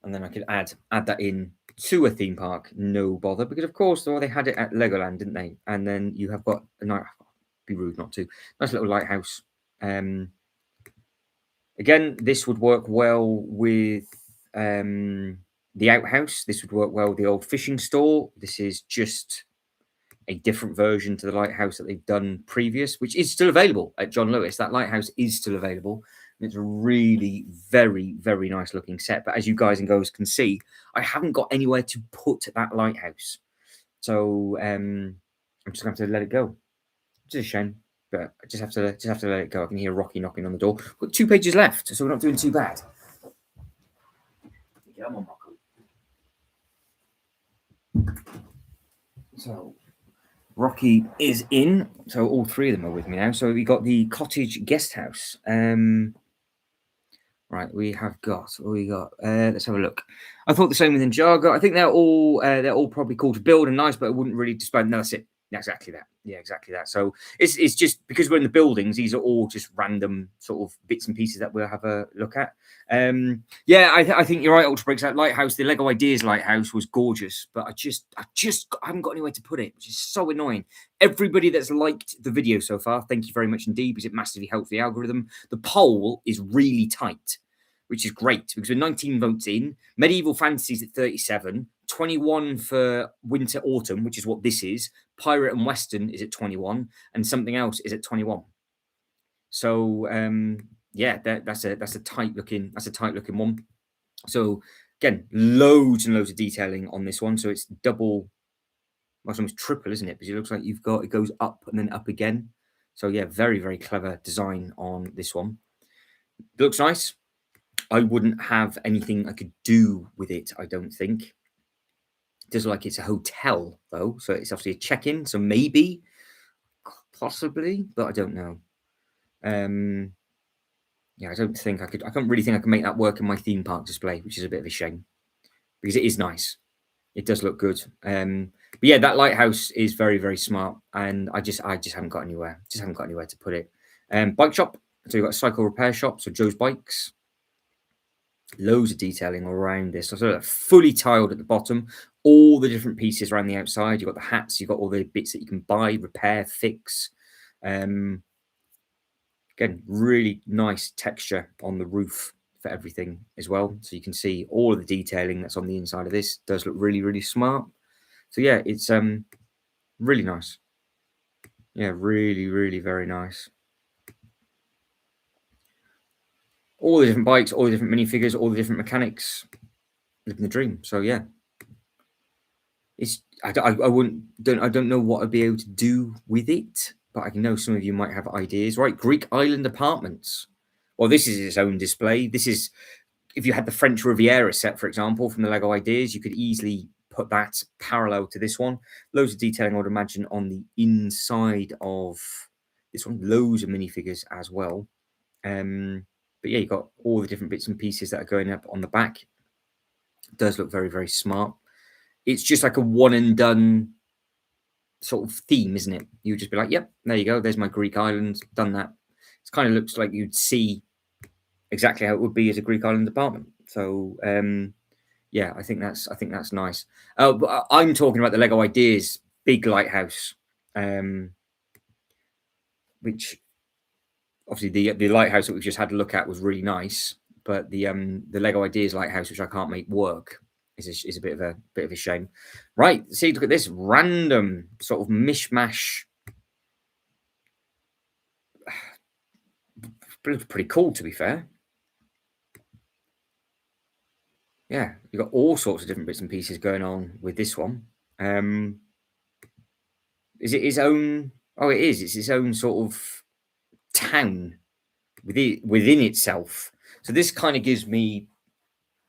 And then I could add that in to a theme park, no bother, because of course, they had it at Legoland, didn't they? And then you have got a night. Be rude not to. Nice little lighthouse. Again, this would work well with the outhouse. This would work well with the old fishing store. This is just a different version to the lighthouse that they've done previous, which is still available at John Lewis. That lighthouse is still available. And it's a really very, very nice looking set. But as you guys and girls can see, I haven't got anywhere to put that lighthouse. So I'm just going to have to let it go. It's a shame, but I just have to let it go. I can hear Rocky knocking on the door. We've got 2 pages left, so we're not doing too bad. Come on, Rocky. So Rocky is in. So all 3 of them are with me now. So we got the cottage guest house. Right, we have got. What we got? Let's have a look. I thought the same with Ninjago. I think they're all probably cool to build and nice, but it wouldn't really display. No, that's it. Exactly that. Yeah, exactly that. So it's just because we're in the buildings, these are all just random sort of bits and pieces that we'll have a look at. Yeah, I think you're right, Ultra Bricks. That lighthouse, the Lego Ideas lighthouse, was gorgeous, but I haven't got anywhere to put it, which is so annoying. Everybody that's liked the video so far, thank you very much indeed, because it massively helps the algorithm. The poll is really tight, which is great because we're 19 votes in. Medieval Fantasies at 37, 21 for Winter Autumn, which is what this is. Pirate and Western is at 21, and something else is at 21. So yeah, that's a tight looking one. So again, loads and loads of detailing on this one. So it's double, well, it's almost triple, isn't it? Because it looks like it goes up and then up again. So yeah, very, very clever design on this one. It looks nice. I wouldn't have anything I could do with it, I don't think. It does look like it's a hotel, though. So it's obviously a check-in. So maybe, possibly, but I don't know. yeah, I don't think I could. I can't really think I can make that work in my theme park display, which is a bit of a shame because it is nice. It does look good. But yeah, that lighthouse is very, very smart, and I just haven't got anywhere. Just haven't got anywhere to put it. Bike shop. So you've got a cycle repair shop. So Joe's Bikes. Loads of detailing all around this. So sort of fully tiled at the bottom. All the different pieces around the outside. You've got the hats. You've got all the bits that you can buy, repair, fix. Um, Again, really nice texture on the roof for everything as well. So you can see all of the detailing that's on the inside of this. Does look really, really smart. So yeah, it's really nice. Yeah, really, really very nice. All the different bikes, all the different minifigures, all the different mechanics. Living the dream. So yeah, it's I wouldn't don't I don't know what I'd be able to do with it, but I know some of you might have ideas. Right, Greek Island Apartments. Well, this is its own display. This is if you had the French Riviera set, for example, from the Lego Ideas, you could easily put that parallel to this one. Loads of detailing, I would imagine, on the inside of this one. Loads of minifigures as well. But yeah, you've got all the different bits and pieces that are going up on the back. It does look very, very smart. It's just like a one and done sort of theme, isn't it? You would just be like, yep, there you go. There's my Greek island. Done that. It kind of looks like you'd see exactly how it would be as a Greek island apartment. So yeah, I think that's nice. But I'm talking about the Lego Ideas big lighthouse, which obviously the lighthouse that we've just had a look at was really nice, but the Lego Ideas lighthouse, which I can't make work, is a bit of a shame. Right, see, look at this random sort of mishmash. Pretty cool, to be fair. Yeah, you've got all sorts of different bits and pieces going on with this one. Is it his own? Oh, it is. It's its own sort of town within itself. So this kind of gives me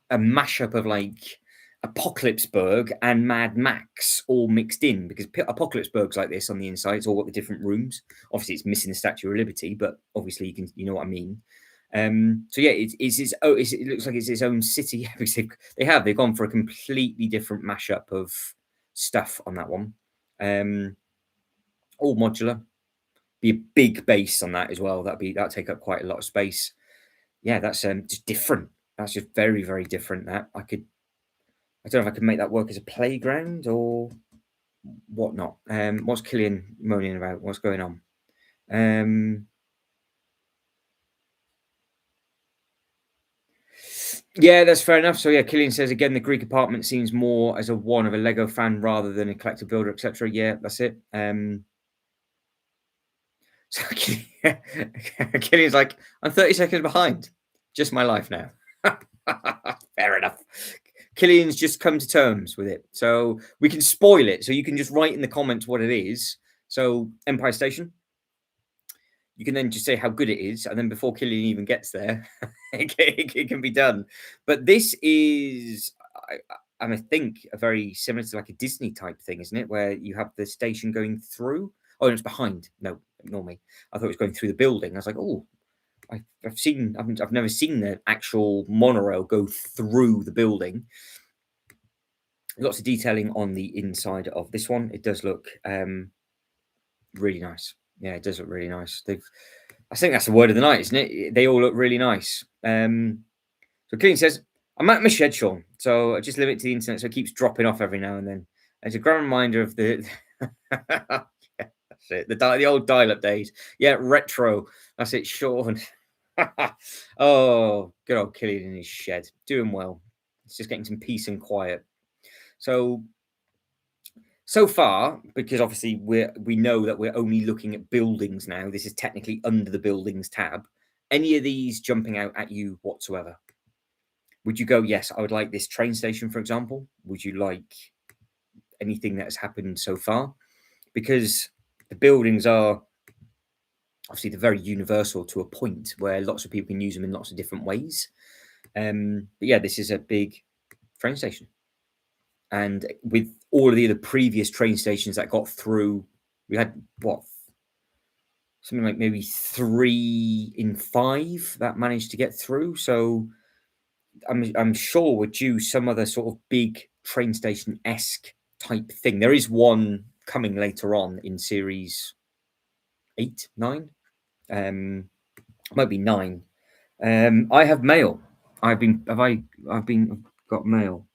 a mashup of like Apocalypseburg and Mad Max all mixed in because Apocalypseburg's like this on the inside. It's all got the different rooms. Obviously, it's missing the Statue of Liberty, but obviously you know what I mean. So yeah, it looks like it's its own city because they've gone for a completely different mashup of stuff on that one. All modular. Be a big base on that as well. That'd take up quite a lot of space. Yeah, that's just different. That's just very, very different. That I don't know if I could make that work as a playground or whatnot. What's Killian moaning about? What's going on? Yeah, that's fair enough. So yeah, Killian says again, the Greek apartment seems more as a one of a Lego fan rather than a collector builder, etc. Yeah, that's it. So Killian's like, I'm 30 seconds behind. Just my life now. Fair enough. Killian's just come to terms with it. So we can spoil it. So you can just write in the comments what it is. So Empire Station. You can then just say how good it is. And then before Killian even gets there, it can be done. But this is, I think, a very similar to like a Disney type thing, isn't it? Where you have the station going through. Oh, no, it's behind. No, ignore me. I thought it was going through the building. I was like, oh, I've never seen the actual monorail go through the building. Lots of detailing on the inside of this one. It does look really nice. Yeah, it does look really nice. I think that's the word of the night, isn't it? They all look really nice. So Clean says, I'm at my shed, Sean. So I just leave it to the internet so it keeps dropping off every now and then. It's a grand reminder of the yeah, that's it. The old dial-up days. Yeah, retro. That's it, Sean. Oh, good old Killian in his shed. Doing well. It's just getting some peace and quiet. So far, because obviously we know that we're only looking at buildings now. This is technically under the buildings tab. Any of these jumping out at you whatsoever? Would you go, yes, I would like this train station, for example? Would you like anything that has happened so far? Because the buildings are obviously they're very universal to a point where lots of people can use them in lots of different ways. But yeah, this is a big train station. And with all of the other previous train stations that got through, we had what something like maybe 3 in 5 that managed to get through. So I'm sure we're due some other sort of big train station esque type thing. There is one coming later on in series 8, 9. Might be 9. I have mail. I've been got mail.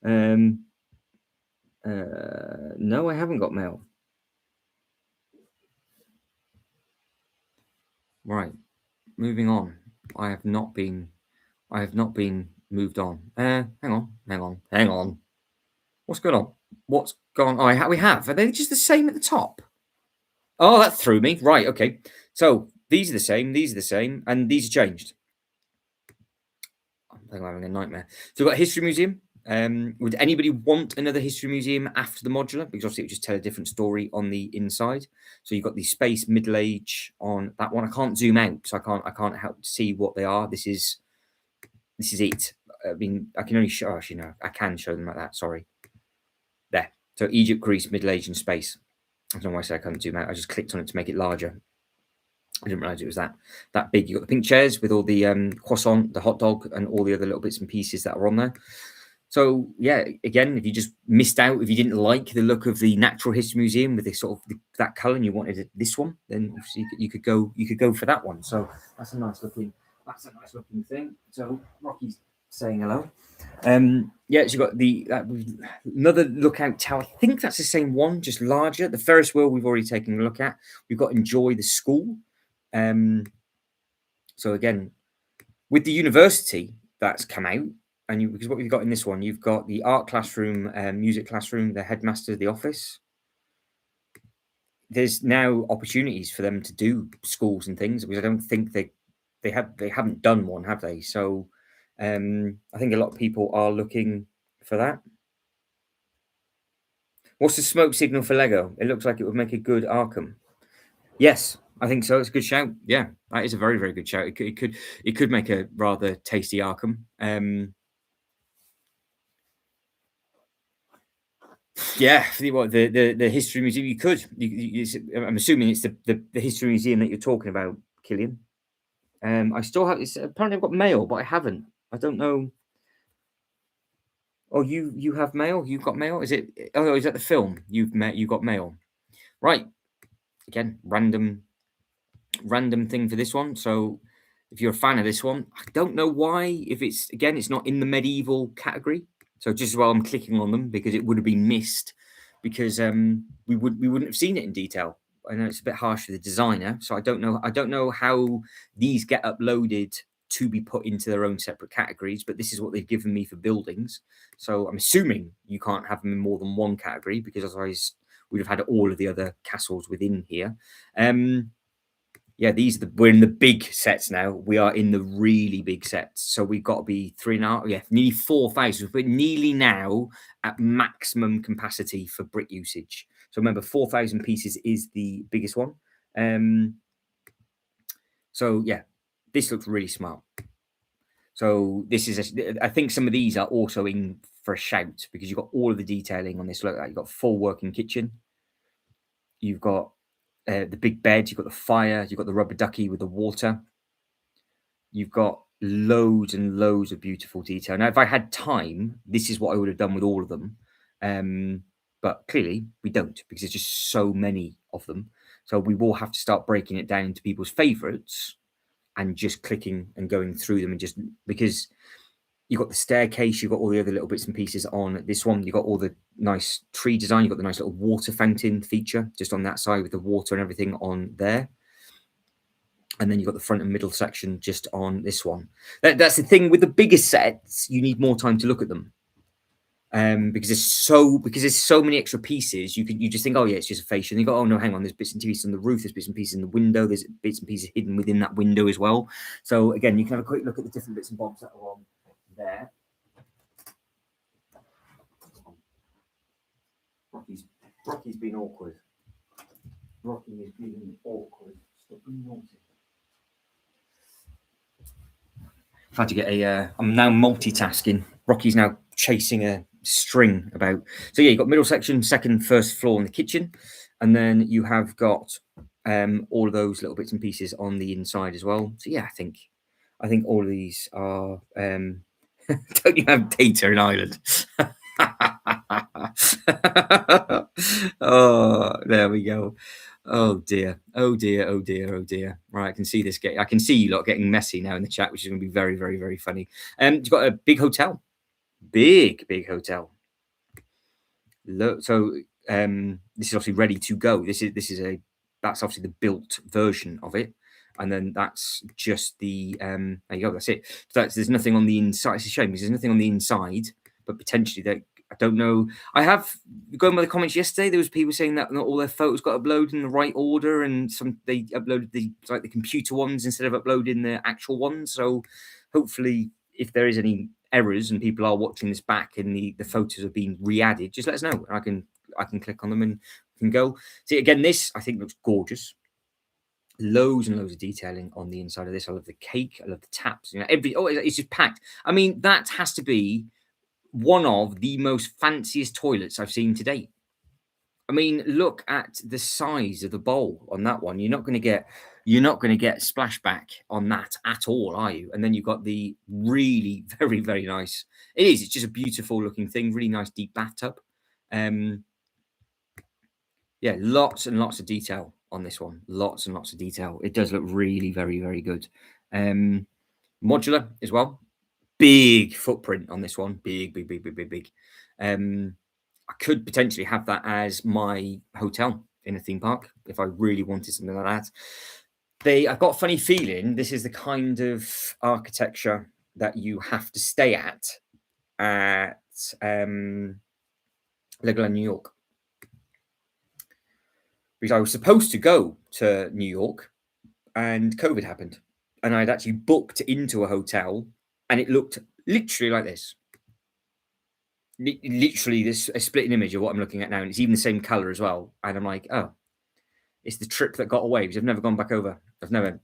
Um, no, I haven't got mail. Right, moving on. I have not been. I have not been moved on. Hang on. What's going on? What's gone? Oh, we have. Are they just the same at the top? Oh, that threw me. Right. Okay. So these are the same. These are the same, and these are changed. I think I'm having a nightmare. So we've got a history museum. Would anybody want another history museum after the modular? Because obviously it would just tell a different story on the inside. So you've got the space middle age on that one. I can't zoom out, so I can't help see what they are. This is it. I mean, I can only show. Actually, no, I can show them like that. Sorry. There. So Egypt, Greece, Middle Age, and space. I don't know why I said I couldn't zoom out. I just clicked on it to make it larger. I didn't realize it was that big. You got the pink chairs with all the croissant, the hot dog, and all the other little bits and pieces that are on there. So yeah, again, if you just missed out, if you didn't like the look of the Natural History Museum with this sort of that color, and you wanted this one, then you could go for that one. So that's a nice looking thing. So Rocky's saying hello. Yeah, so you got the another lookout tower. I think that's the same one, just larger. The Ferris wheel we've already taken a look at. We've got Enjoy the School. So again, with the university that's come out, and because what we've got in this one, you've got the art classroom, music classroom, the headmaster, the office. There's now opportunities for them to do schools and things, because I don't think they haven't done one, have they? So I think a lot of people are looking for that. What's the smoke signal for Lego? It looks like it would make a good Arkham. Yes, I think so. It's a good shout. Yeah, that is a very, very good shout. It could make a rather tasty Arkham. Yeah, the history museum. You could. I'm assuming it's the history museum that you're talking about, Killian. I still have. Apparently I've got mail, but I haven't. I don't know. Oh, you have mail. You've got mail. Is it? Oh, is that the film? You got mail. Right. Again, random thing for this one. So if you're a fan of this one, I don't know why. If it's not in the medieval category. So just as well I'm clicking on them, because it would have been missed, because we wouldn't have seen it in detail. I know it's a bit harsh for the designer, so I don't know how these get uploaded to be put into their own separate categories, but this is what they've given me for buildings. So I'm assuming you can't have them in more than one category, because otherwise we'd have had all of the other castles within here. Yeah, we're in the big sets now. We are in the really big sets. So we've got to be 3.5, yeah, nearly 4,000. We're nearly now at maximum capacity for brick usage. So remember, 4,000 pieces is the biggest one. So yeah, this looks really smart. So this is, I think some of these are also in for a shout, because you've got all of the detailing on this. Look, you've got full working kitchen. You've got the big bed, you've got the fire, you've got the rubber ducky with the water. You've got loads and loads of beautiful detail. Now, if I had time, this is what I would have done with all of them. But clearly we don't, because there's just so many of them. So we will have to start breaking it down into people's favorites and just clicking and going through them, and just because you've got the staircase, you've got all the other little bits and pieces on this one. You've got all the nice tree design. You've got the nice little water fountain feature just on that side with the water and everything on there. And then you've got the front and middle section just on this one. That's the thing with the bigger sets, you need more time to look at them. Because there's so many extra pieces, you just think, oh yeah, it's just a fascia. And you go, oh no, hang on, there's bits and pieces on the roof, there's bits and pieces in the window, there's bits and pieces hidden within that window as well. So again, you can have a quick look at the different bits and bobs that are on there. Rocky's been awkward. Rocky is being awkward. Stop being naughty. I've had to get I'm now multitasking. Rocky's now chasing a string about. So yeah, you've got middle section, second, first floor in the kitchen. And then you have got all of those little bits and pieces on the inside as well. So yeah, I think all of these are. Don't you have data in Ireland? Oh, there we go. Oh dear. Oh dear. Oh dear. Oh dear. Right, I can see this I can see you lot getting messy now in the chat, which is going to be very, very, very funny. You've got a big hotel, big hotel. Look, so this is obviously ready to go. That's obviously the built version of it, and then that's just the there you go. That's it. So there's nothing on the inside. It's a shame because there's nothing on the inside, but potentially I don't know. I have going by the comments yesterday. There was people saying that not all their photos got uploaded in the right order, and some they uploaded the computer ones instead of uploading the actual ones. So hopefully, if there is any errors and people are watching this back and the photos have been re-added, just let us know. I can click on them and can go. See again, this I think looks gorgeous. Loads and loads of detailing on the inside of this. I love the cake. I love the taps. It's just packed. I mean, that has to be one of the most fanciest toilets I've seen to date. I mean, look at the size of the bowl on that one. You're not going to get splashback on that at all, are you? And then you've got the really very, very nice. It is. It's just a beautiful looking thing. Really nice deep bathtub. Yeah, lots and lots of detail on this one. Lots and lots of detail. It does look really very, very good. Modular as well. Big footprint on this one. Big, big, big, big, big, big. I could potentially have that as my hotel in a theme park if I really wanted something like that. I've got a funny feeling this is the kind of architecture that you have to stay at Legoland, New York. Because I was supposed to go to New York and COVID happened. And I'd actually booked into a hotel and it looked literally like this. Literally this a splitting image of what I'm looking at now, and it's even the same color as well. And I'm like, oh, it's the trip that got away because I've never gone back over. I've never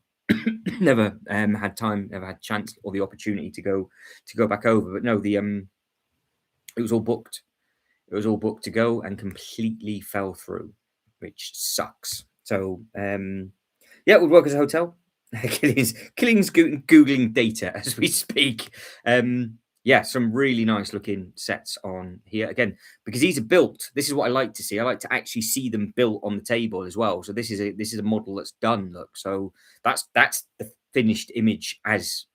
never had time, never had chance or the opportunity to go back over. But no, it was all booked. It was all booked to go and completely fell through, which sucks. So yeah, it would work as a hotel. Killing's googling data as we speak. Yeah, some really nice looking sets on here again because these are built. This is what I like to see. I like to actually see them built on the table as well. So this is a model that's done. Look, so that's the finished image as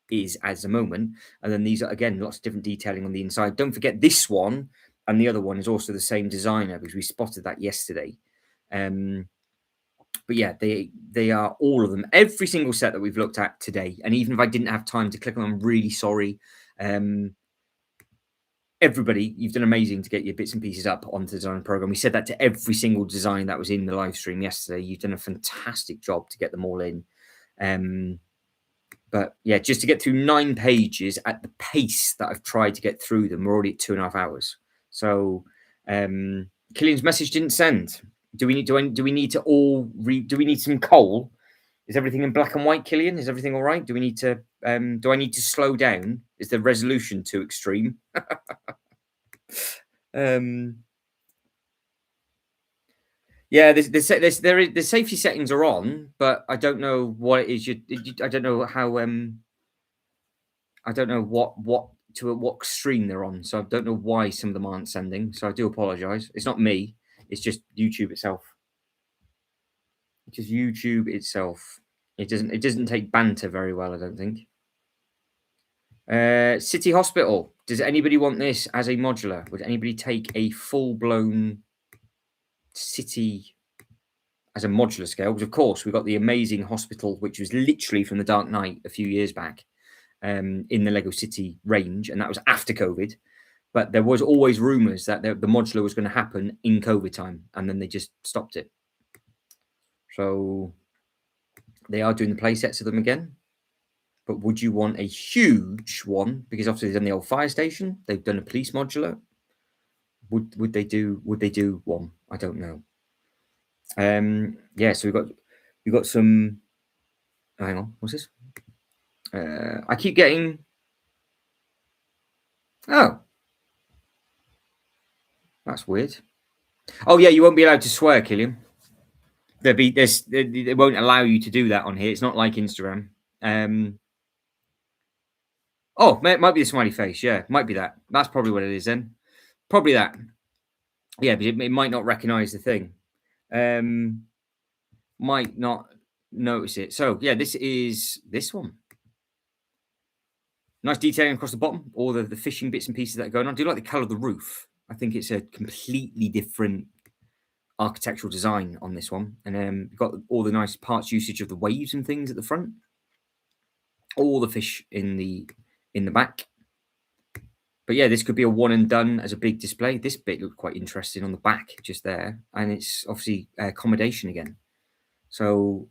is as the moment. And then these are again lots of different detailing on the inside. Don't forget this one and the other one is also the same designer because we spotted that yesterday. But yeah, they are all of them. Every single set that we've looked at today, and even if I didn't have time to click on them, I'm really sorry. Everybody, you've done amazing to get your bits and pieces up onto the design program. We said that to every single design that was in the live stream yesterday. You've done a fantastic job to get them all in. But yeah, just to get through 9 pages at the pace that I've tried to get through them, we're already at 2.5 hours. So Killian's message didn't send. Do we need some coal? Is everything in black and white, Killian? Is everything all right? Do I need to slow down? Is the resolution too extreme? Yeah, the safety settings are on, but I don't know what it is. I don't know how. I don't know what extreme they're on, so I don't know why some of them aren't sending. So I do apologise. It's not me. It's just YouTube itself. It's just YouTube itself. It doesn't take banter very well, I don't think. City Hospital. Does anybody want this as a modular? Would anybody take a full-blown city as a modular scale? Because of course we've got the amazing hospital, which was literally from the Dark Knight a few years back, in the Lego City range, and that was after COVID. But there was always rumours that the modular was going to happen in COVID time, and then they just stopped it. So they are doing the play sets of them again. But would you want a huge one? Because obviously they've done the old fire station. They've done a police modular. Would they do one? I don't know. Yeah, so we've got some. Hang on, what's this? I keep getting. Oh, that's weird. Oh yeah, you won't be allowed to swear, Killian. They won't allow you to do that on here. It's not like Instagram. Oh, it might be the smiley face. Yeah, might be that. That's probably what it is then. Probably that. Yeah, but it might not recognize the thing. Might not notice it. So yeah, this is this one. Nice detailing across the bottom, all the fishing bits and pieces that are going on. I do like the colour of the roof. I think it's a completely different architectural design on this one. And you've got all the nice parts usage of the waves and things at the front. All the fish in the back. But yeah, this could be a one and done as a big display. This bit looked quite interesting on the back, just there. And it's obviously accommodation again. So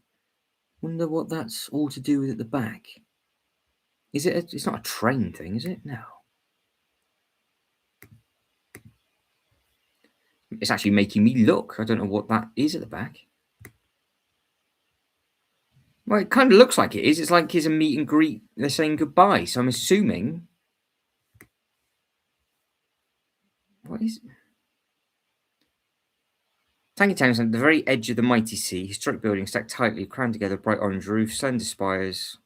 wonder what that's all to do with at the back. Is it? It's not a train thing, is it? No. It's actually making me look. I don't know what that is at the back. Well, it kind of looks like it is. It's like it's a meet and greet. They're saying goodbye. So I'm assuming. What is it? Tangy Town is at the very edge of the mighty sea. Historic buildings stacked tightly, crammed together, bright orange roofs, slender spires.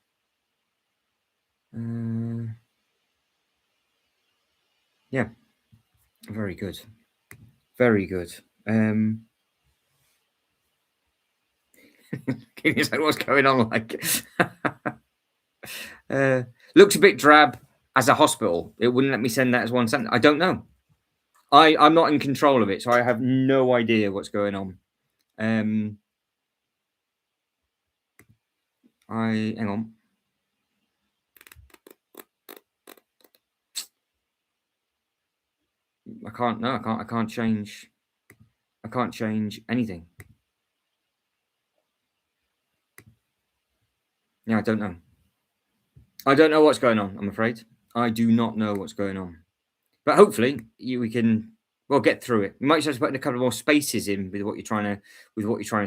Yeah. Very good. Very good. It's like, what's going on? Like, looks a bit drab as a hospital. It wouldn't let me send that as one sentence. I don't know. I'm not in control of it, so I have no idea what's going on. Hang on. I can't. No, I can't. I can't change. I can't change anything. Yeah, I don't know. I don't know what's going on. I'm afraid I do not know what's going on. But hopefully we can get through it. You might just have to put in a couple more spaces in with what you're trying to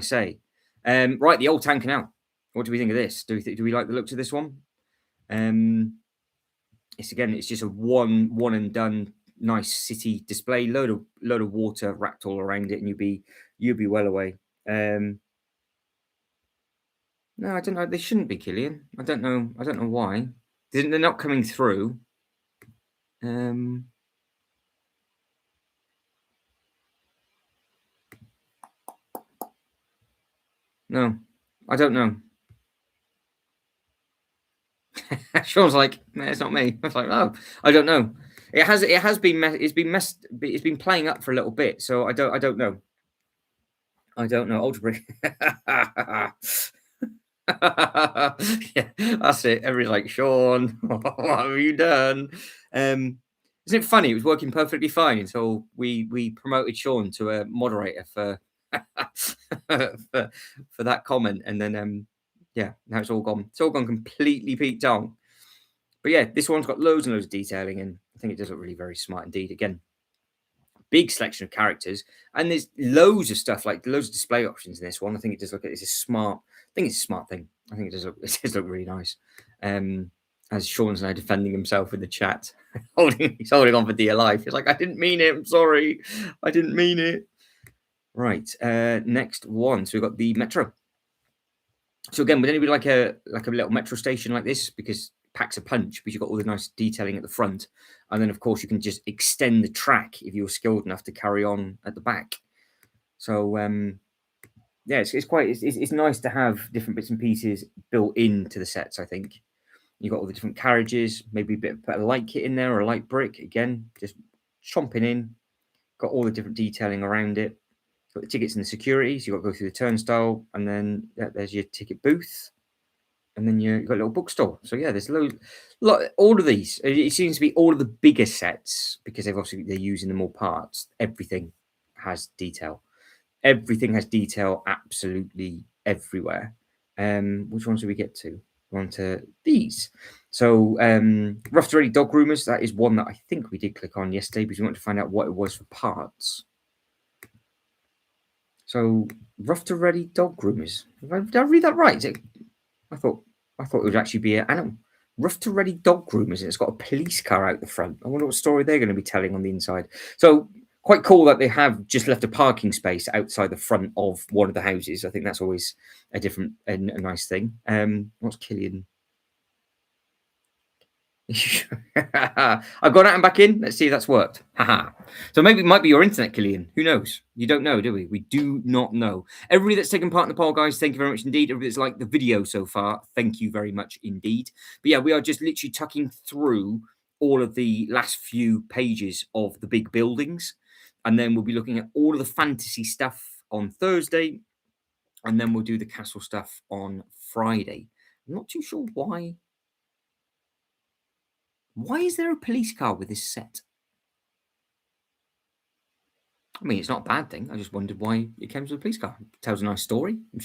say. Right, the Old Town Canal. What do we think of this? Do we like the looks of this one? It's just a one and done nice city display. Load of water wrapped all around it, and you'd be well away. No, I don't know. They shouldn't be, Killian. I don't know why. They're not coming through. No, I don't know. Sean's like, it's not me. I was like, oh, I don't know. It's been playing up for a little bit, so I don't know. I don't know. Ultra Brick. Yeah, that's it. Everybody's like, Sean, what have you done? Isn't it funny? It was working perfectly fine until we promoted Sean to a moderator for for that comment, and then yeah, now it's all gone. It's all gone completely peaked on. But yeah, this one's got loads and loads of detailing, and I think it does look really very smart indeed. Again, big selection of characters, and there's loads of stuff, like loads of display options in this one. I think it does look. It's a smart. I think it's a smart thing. I think it does look really nice. As Sean's now defending himself in the chat, he's holding on for dear life. He's like, I didn't mean it. I'm sorry, I didn't mean it. Right, next one. So we've got the metro. So again, would anybody like a little metro station like this? Because packs a punch, but you've got all the nice detailing at the front, and then of course you can just extend the track if you're skilled enough to carry on at the back. So yeah, it's nice to have different bits and pieces built into the sets. I think you've got all the different carriages, maybe put a light kit in there or a light brick. Again, just chomping in. Got all the different detailing around it. Got the tickets and the securities. You've got to go through the turnstile, and then there's your ticket booth. And then you've got a little bookstore. So yeah, there's all of these. It seems to be all of the bigger sets, because they're using the more parts. Everything has detail. Everything has detail absolutely everywhere. Which ones do we get to? We're on to these. So rough to ready dog groomers. That is one that I think we did click on yesterday because we wanted to find out what it was for parts. So rough to ready dog groomers. Did I read that right? I thought it would actually be an animal. Rough to ready dog groomers, and it's got a police car out the front. I wonder what story they're going to be telling on the inside. So Quite cool that they have just left a parking space outside the front of one of the houses. I think that's always a nice thing. What's Killian? I've gone out and back in. Let's see if that's worked. Haha. So maybe it might be your internet, Killian. Who knows? You don't know, do we? We do not know. Everybody that's taken part in the poll, guys, thank you very much indeed. Everybody that's liked the video so far, thank you very much indeed. But yeah, we are just literally tucking through all of the last few pages of the big buildings. And then we'll be looking at all of the fantasy stuff on Thursday. And then we'll do the castle stuff on Friday. I'm not too sure why. Why is there a police car with this set? I mean, it's not a bad thing. I just wondered why it came to a police car. It tells a nice story. I'm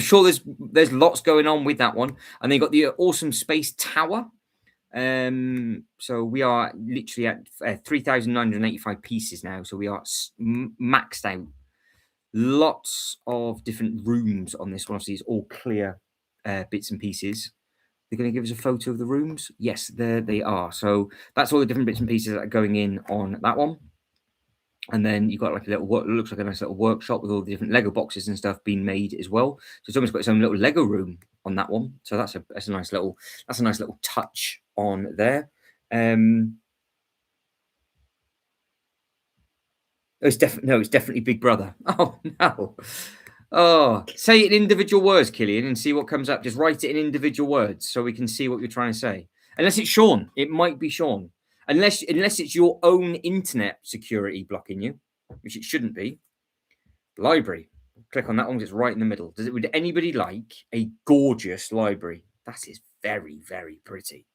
sure there's lots going on with that one. And they got the awesome space tower. So we are literally at 3,985 pieces now. So we are maxed out. Lots of different rooms on this one. Obviously, it's all clear bits and pieces. They're going to give us a photo of the rooms. Yes, there they are. So that's all the different bits and pieces that are going in on that one. And then you've got like a little looks like a nice little workshop with all the different Lego boxes and stuff being made as well. So it's almost got its own little Lego room on that one. So that's a nice little touch on there. It's definitely Big Brother. Oh no. Oh, say it in individual words, Killian, and see what comes up. Just write it in individual words so we can see what you're trying to say. Unless it's Sean, it might be Sean. Unless it's your own internet security blocking you, which it shouldn't be. Library. Click on that one. It's right in the middle. Would anybody like a gorgeous library? That is very, very pretty.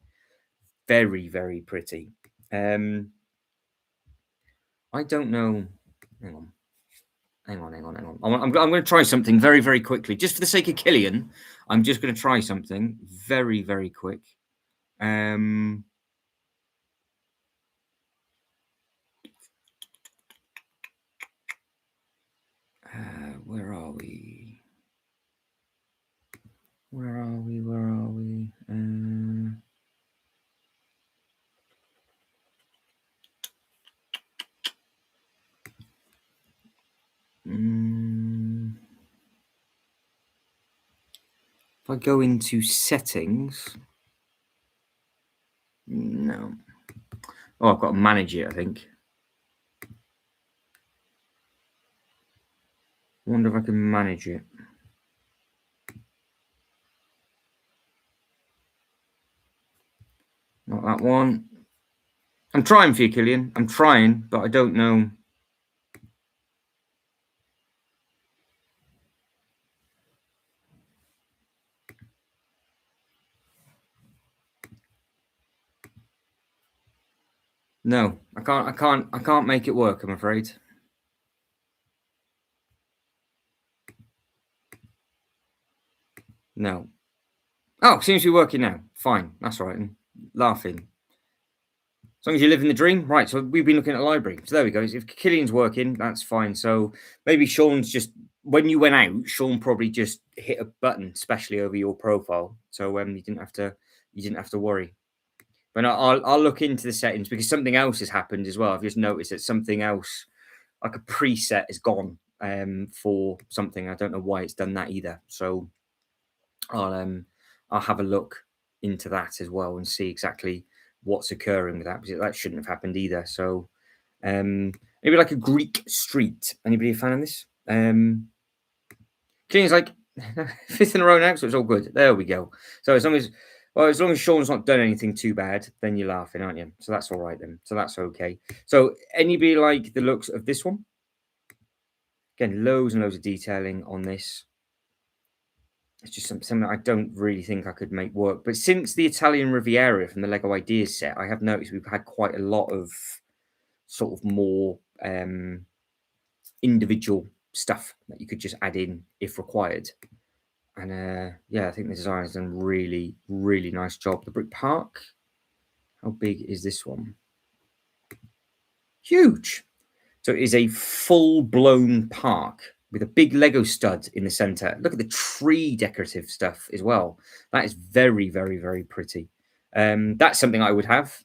Very, very pretty. I don't know. Hang on. I'm going to try something very, very quickly. Just for the sake of Killian, I'm just going to try something very, very quick. Where are we? If I go into settings, no. Oh, I've got to manage it, I think. I wonder if I can manage it. Not that one. I'm trying for you, Killian. I'm trying, but I don't know. No, I can't make it work, I'm afraid. No. Oh, seems to be working now. Fine. That's all right. I'm laughing. As long as you live in the dream. Right, so we've been looking at a library. So there we go. If Killian's working, that's fine. So maybe Sean's just, when you went out, Sean probably just hit a button, especially over your profile. So you didn't have to worry. But I'll look into the settings because something else has happened as well. I've just noticed that something else, like a preset, is gone for something. I don't know why it's done that either. So I'll have a look into that as well and see exactly what's occurring with that, because that shouldn't have happened either. So maybe like a Greek street. Anybody a fan of this? Clean's like 5th in a row now, so it's all good. There we go. So as long as Sean's not done anything too bad, then you're laughing, aren't you? So that's all right then. So that's okay. So anybody like the looks of this one? Again, loads and loads of detailing on this. It's just something I don't really think I could make work. But since the Italian Riviera from the Lego Ideas set, I have noticed we've had quite a lot of sort of more individual stuff that you could just add in if required. And yeah, I think the design has done a really, really nice job. The Brick Park, how big is this one? Huge. So it is a full-blown park with a big Lego stud in the center. Look at the tree decorative stuff as well. That is very, very, very pretty. That's something I would have.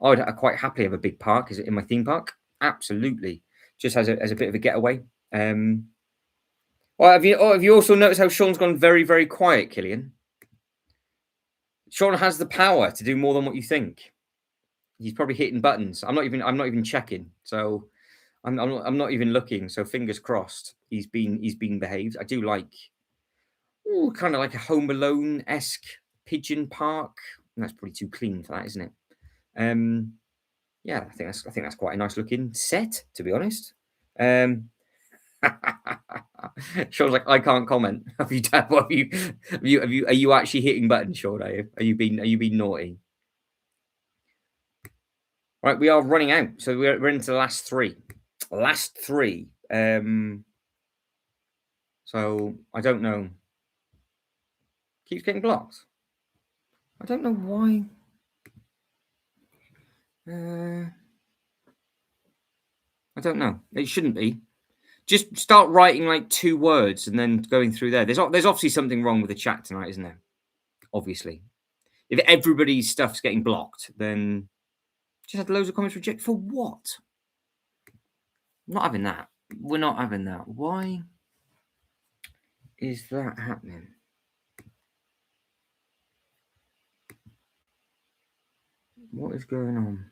I'd quite happily have a big park in my theme park. absolutely. Just as a bit of a getaway. Well, have you also noticed how Sean's gone very, very quiet, Killian? Sean has the power to do more than what you think. He's probably hitting buttons. I'm not even checking. So I'm not even looking. So fingers crossed. He's been behaved. I do like, ooh, kind of like a Home Alone esque pigeon park. That's probably too clean for that, isn't it? Yeah, I think that's quite a nice looking set, to be honest. Sean's like, I can't comment. Have you done? Are you actually hitting buttons, Sean? Are you being naughty? Right, we are running out, so we're into the last three. Last three. So I don't know. Keeps getting blocked. I don't know why. I don't know. It shouldn't be. Just start writing like 2 words and then going through there. There's obviously something wrong with the chat tonight, isn't there? Obviously, if everybody's stuff's getting blocked, then just had loads of comments rejected for what? I'm not having that. We're not having that. Why is that happening? What is going on?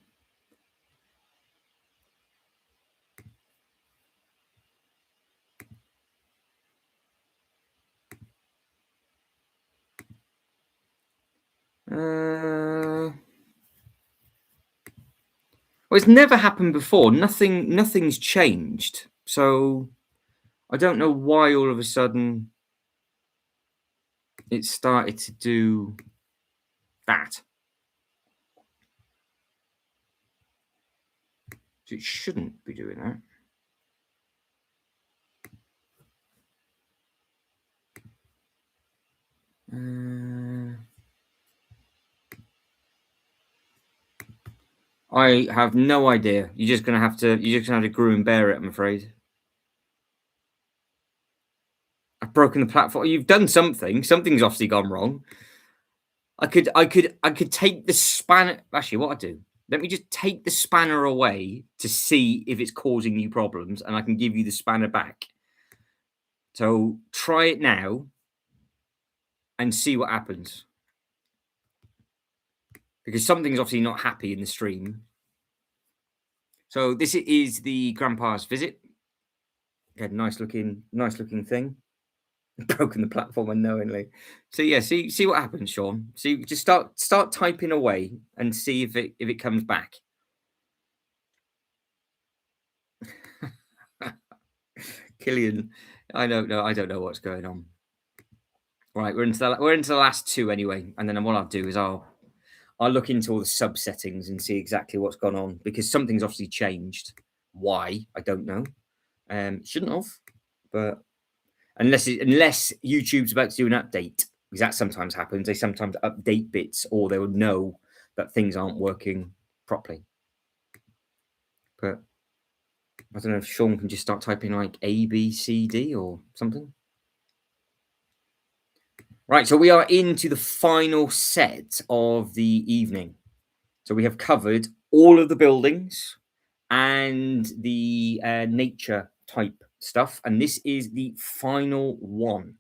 Well, it's never happened before. Nothing's changed. So I don't know why all of a sudden it started to do that. It shouldn't be doing that. I have no idea. You're just gonna have to grow and bear it, I'm afraid. I've broken the platform. You've done something. Something's obviously gone wrong. I could take the spanner. Actually, what I do? Let me just take the spanner away to see if it's causing you problems, and I can give you the spanner back. So try it now and see what happens. Because something's obviously not happy in the stream. So this is the grandpa's visit. Again, nice looking thing. Broken the platform unknowingly. So yeah, see what happens, Sean. See, just start typing away and see if it comes back. Killian, I don't know what's going on. Right, we're into the last 2 anyway, and then what I'll do is I'll look into all the sub settings and see exactly what's gone on because something's obviously changed. Why? I don't know. Shouldn't have, but unless YouTube's about to do an update, because that sometimes happens. They sometimes update bits, or they will know that things aren't working properly. But I don't know if Sean can just start typing like A, B, C, D or something. Right, so we are into the final set of the evening. So we have covered all of the buildings and the nature type stuff, and this is the final one.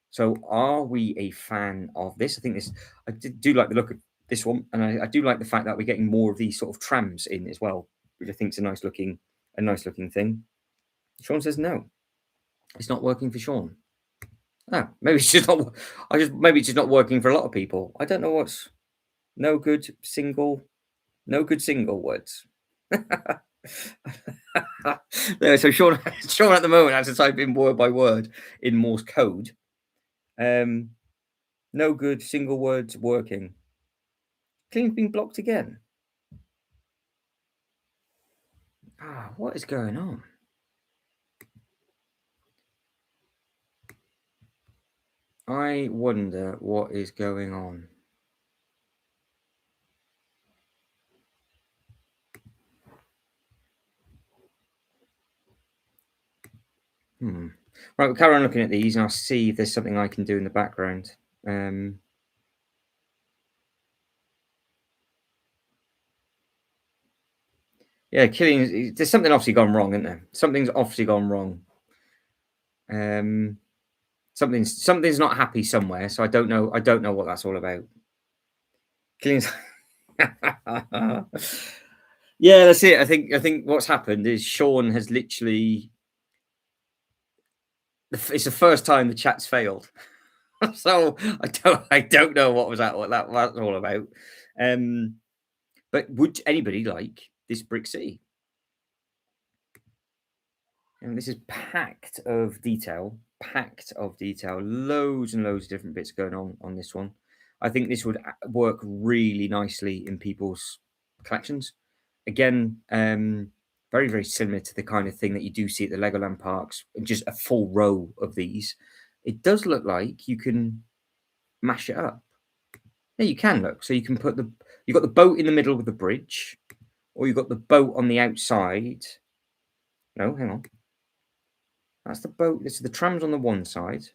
So are we a fan of this? I think I do like the look of this one, and I do like the fact that we're getting more of these sort of trams in as well, which I think is a nice looking thing. Sean says no, it's not working for Sean. Oh, maybe it's just not. Maybe it's just not working for a lot of people. I don't know what's no good single words. There, so Sean at the moment has to type in word by word in Morse code. No good single words working. Clean's been blocked again. What is going on? I wonder what is going on. Right, we'll carry on looking at these and I'll see if there's something I can do in the background. Yeah, Killian. There's something obviously gone wrong, isn't there? Something's obviously gone wrong. Something's not happy somewhere. So I don't know. I don't know what that's all about. Killian's. Yeah, that's it. I think what's happened is Sean has literally. It's the first time the chat's failed. So I don't know what that was all about. Um, but would anybody like this Brick City? And this is packed of detail, loads and loads of different bits going on this one. I think this would work really nicely in people's collections. Again, very very similar to the kind of thing that you do see at the Legoland parks. Just a full row of these. It does look like you can mash it up. Yeah, you can look. So you can put you've got the boat in the middle of the bridge, or you've got the boat on the outside. No, hang on. That's the boat. This is the tram's on the one side.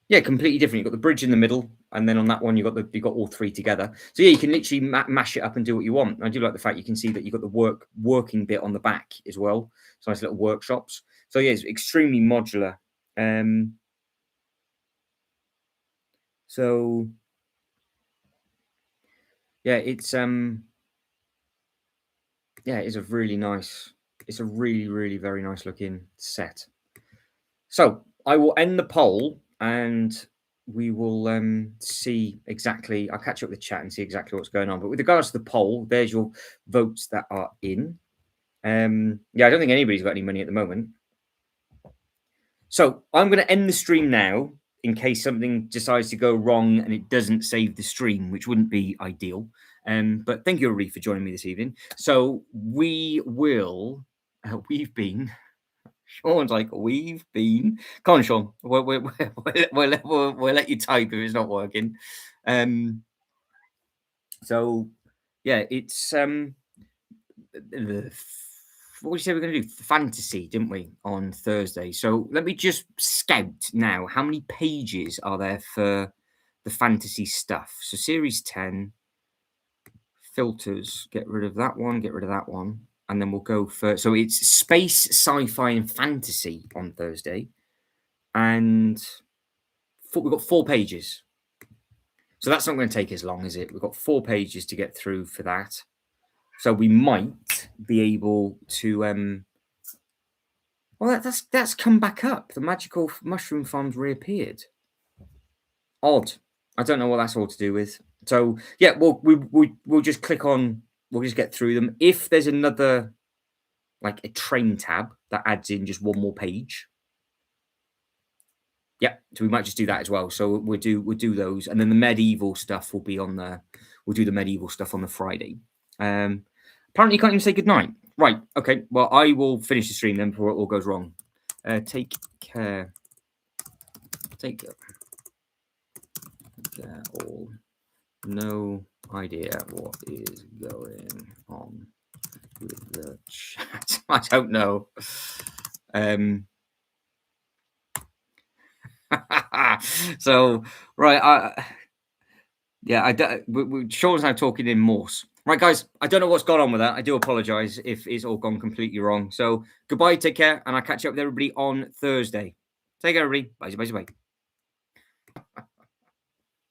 Yeah, completely different. You've got the bridge in the middle, and then on that one you've got all three together. So yeah, you can literally mash it up and do what you want. I do like the fact you can see that you've got the working bit on the back as well. So nice little workshops. So yeah, it's extremely modular. So yeah, it's it's a really nice. It's a really really very nice looking set. So I will end the poll and we will see exactly. I'll catch up with the chat and see exactly what's going on. But with regards to the poll, there's your votes that are in. Yeah, I don't think anybody's got any money at the moment. So I'm going to end the stream now in case something decides to go wrong and it doesn't save the stream, which wouldn't be ideal. But thank you, everybody, for joining me this evening. So we will. We've been. Sean's like, we've been. Come on, Sean. We'll let you type if it's not working. So, yeah, it's what did you say we're going to do? Fantasy, didn't we, on Thursday? So let me just scout now. How many pages are there for the fantasy stuff? So series 10, filters, get rid of that one, get rid of that one. And then we'll go for, so it's space, sci-fi, and fantasy on Thursday. And we've got 4 pages. So that's not going to take as long, is it? We've got 4 pages to get through for that. So we might be able to well, that's come back up. The magical mushroom farms reappeared. Odd. I don't know what that's all to do with. So yeah, we'll just click on. We'll just get through them. If there's another, like a train tab that adds in just one more page. Yeah, so we might just do that as well. So we'll do those, and then the medieval stuff will be on the. We'll do the medieval stuff on the Friday. Apparently, you can't even say goodnight. Right. Okay. Well, I will finish the stream then before it all goes wrong. Take care. Take care. All. No idea what is going on with the chat. I don't know. So right. Sean's now talking in Morse. Right, guys, I don't know what's gone on with that. I do apologise if it's all gone completely wrong. So goodbye, take care, and I'll catch up with everybody on Thursday. Take care, everybody. Bye, bye, bye.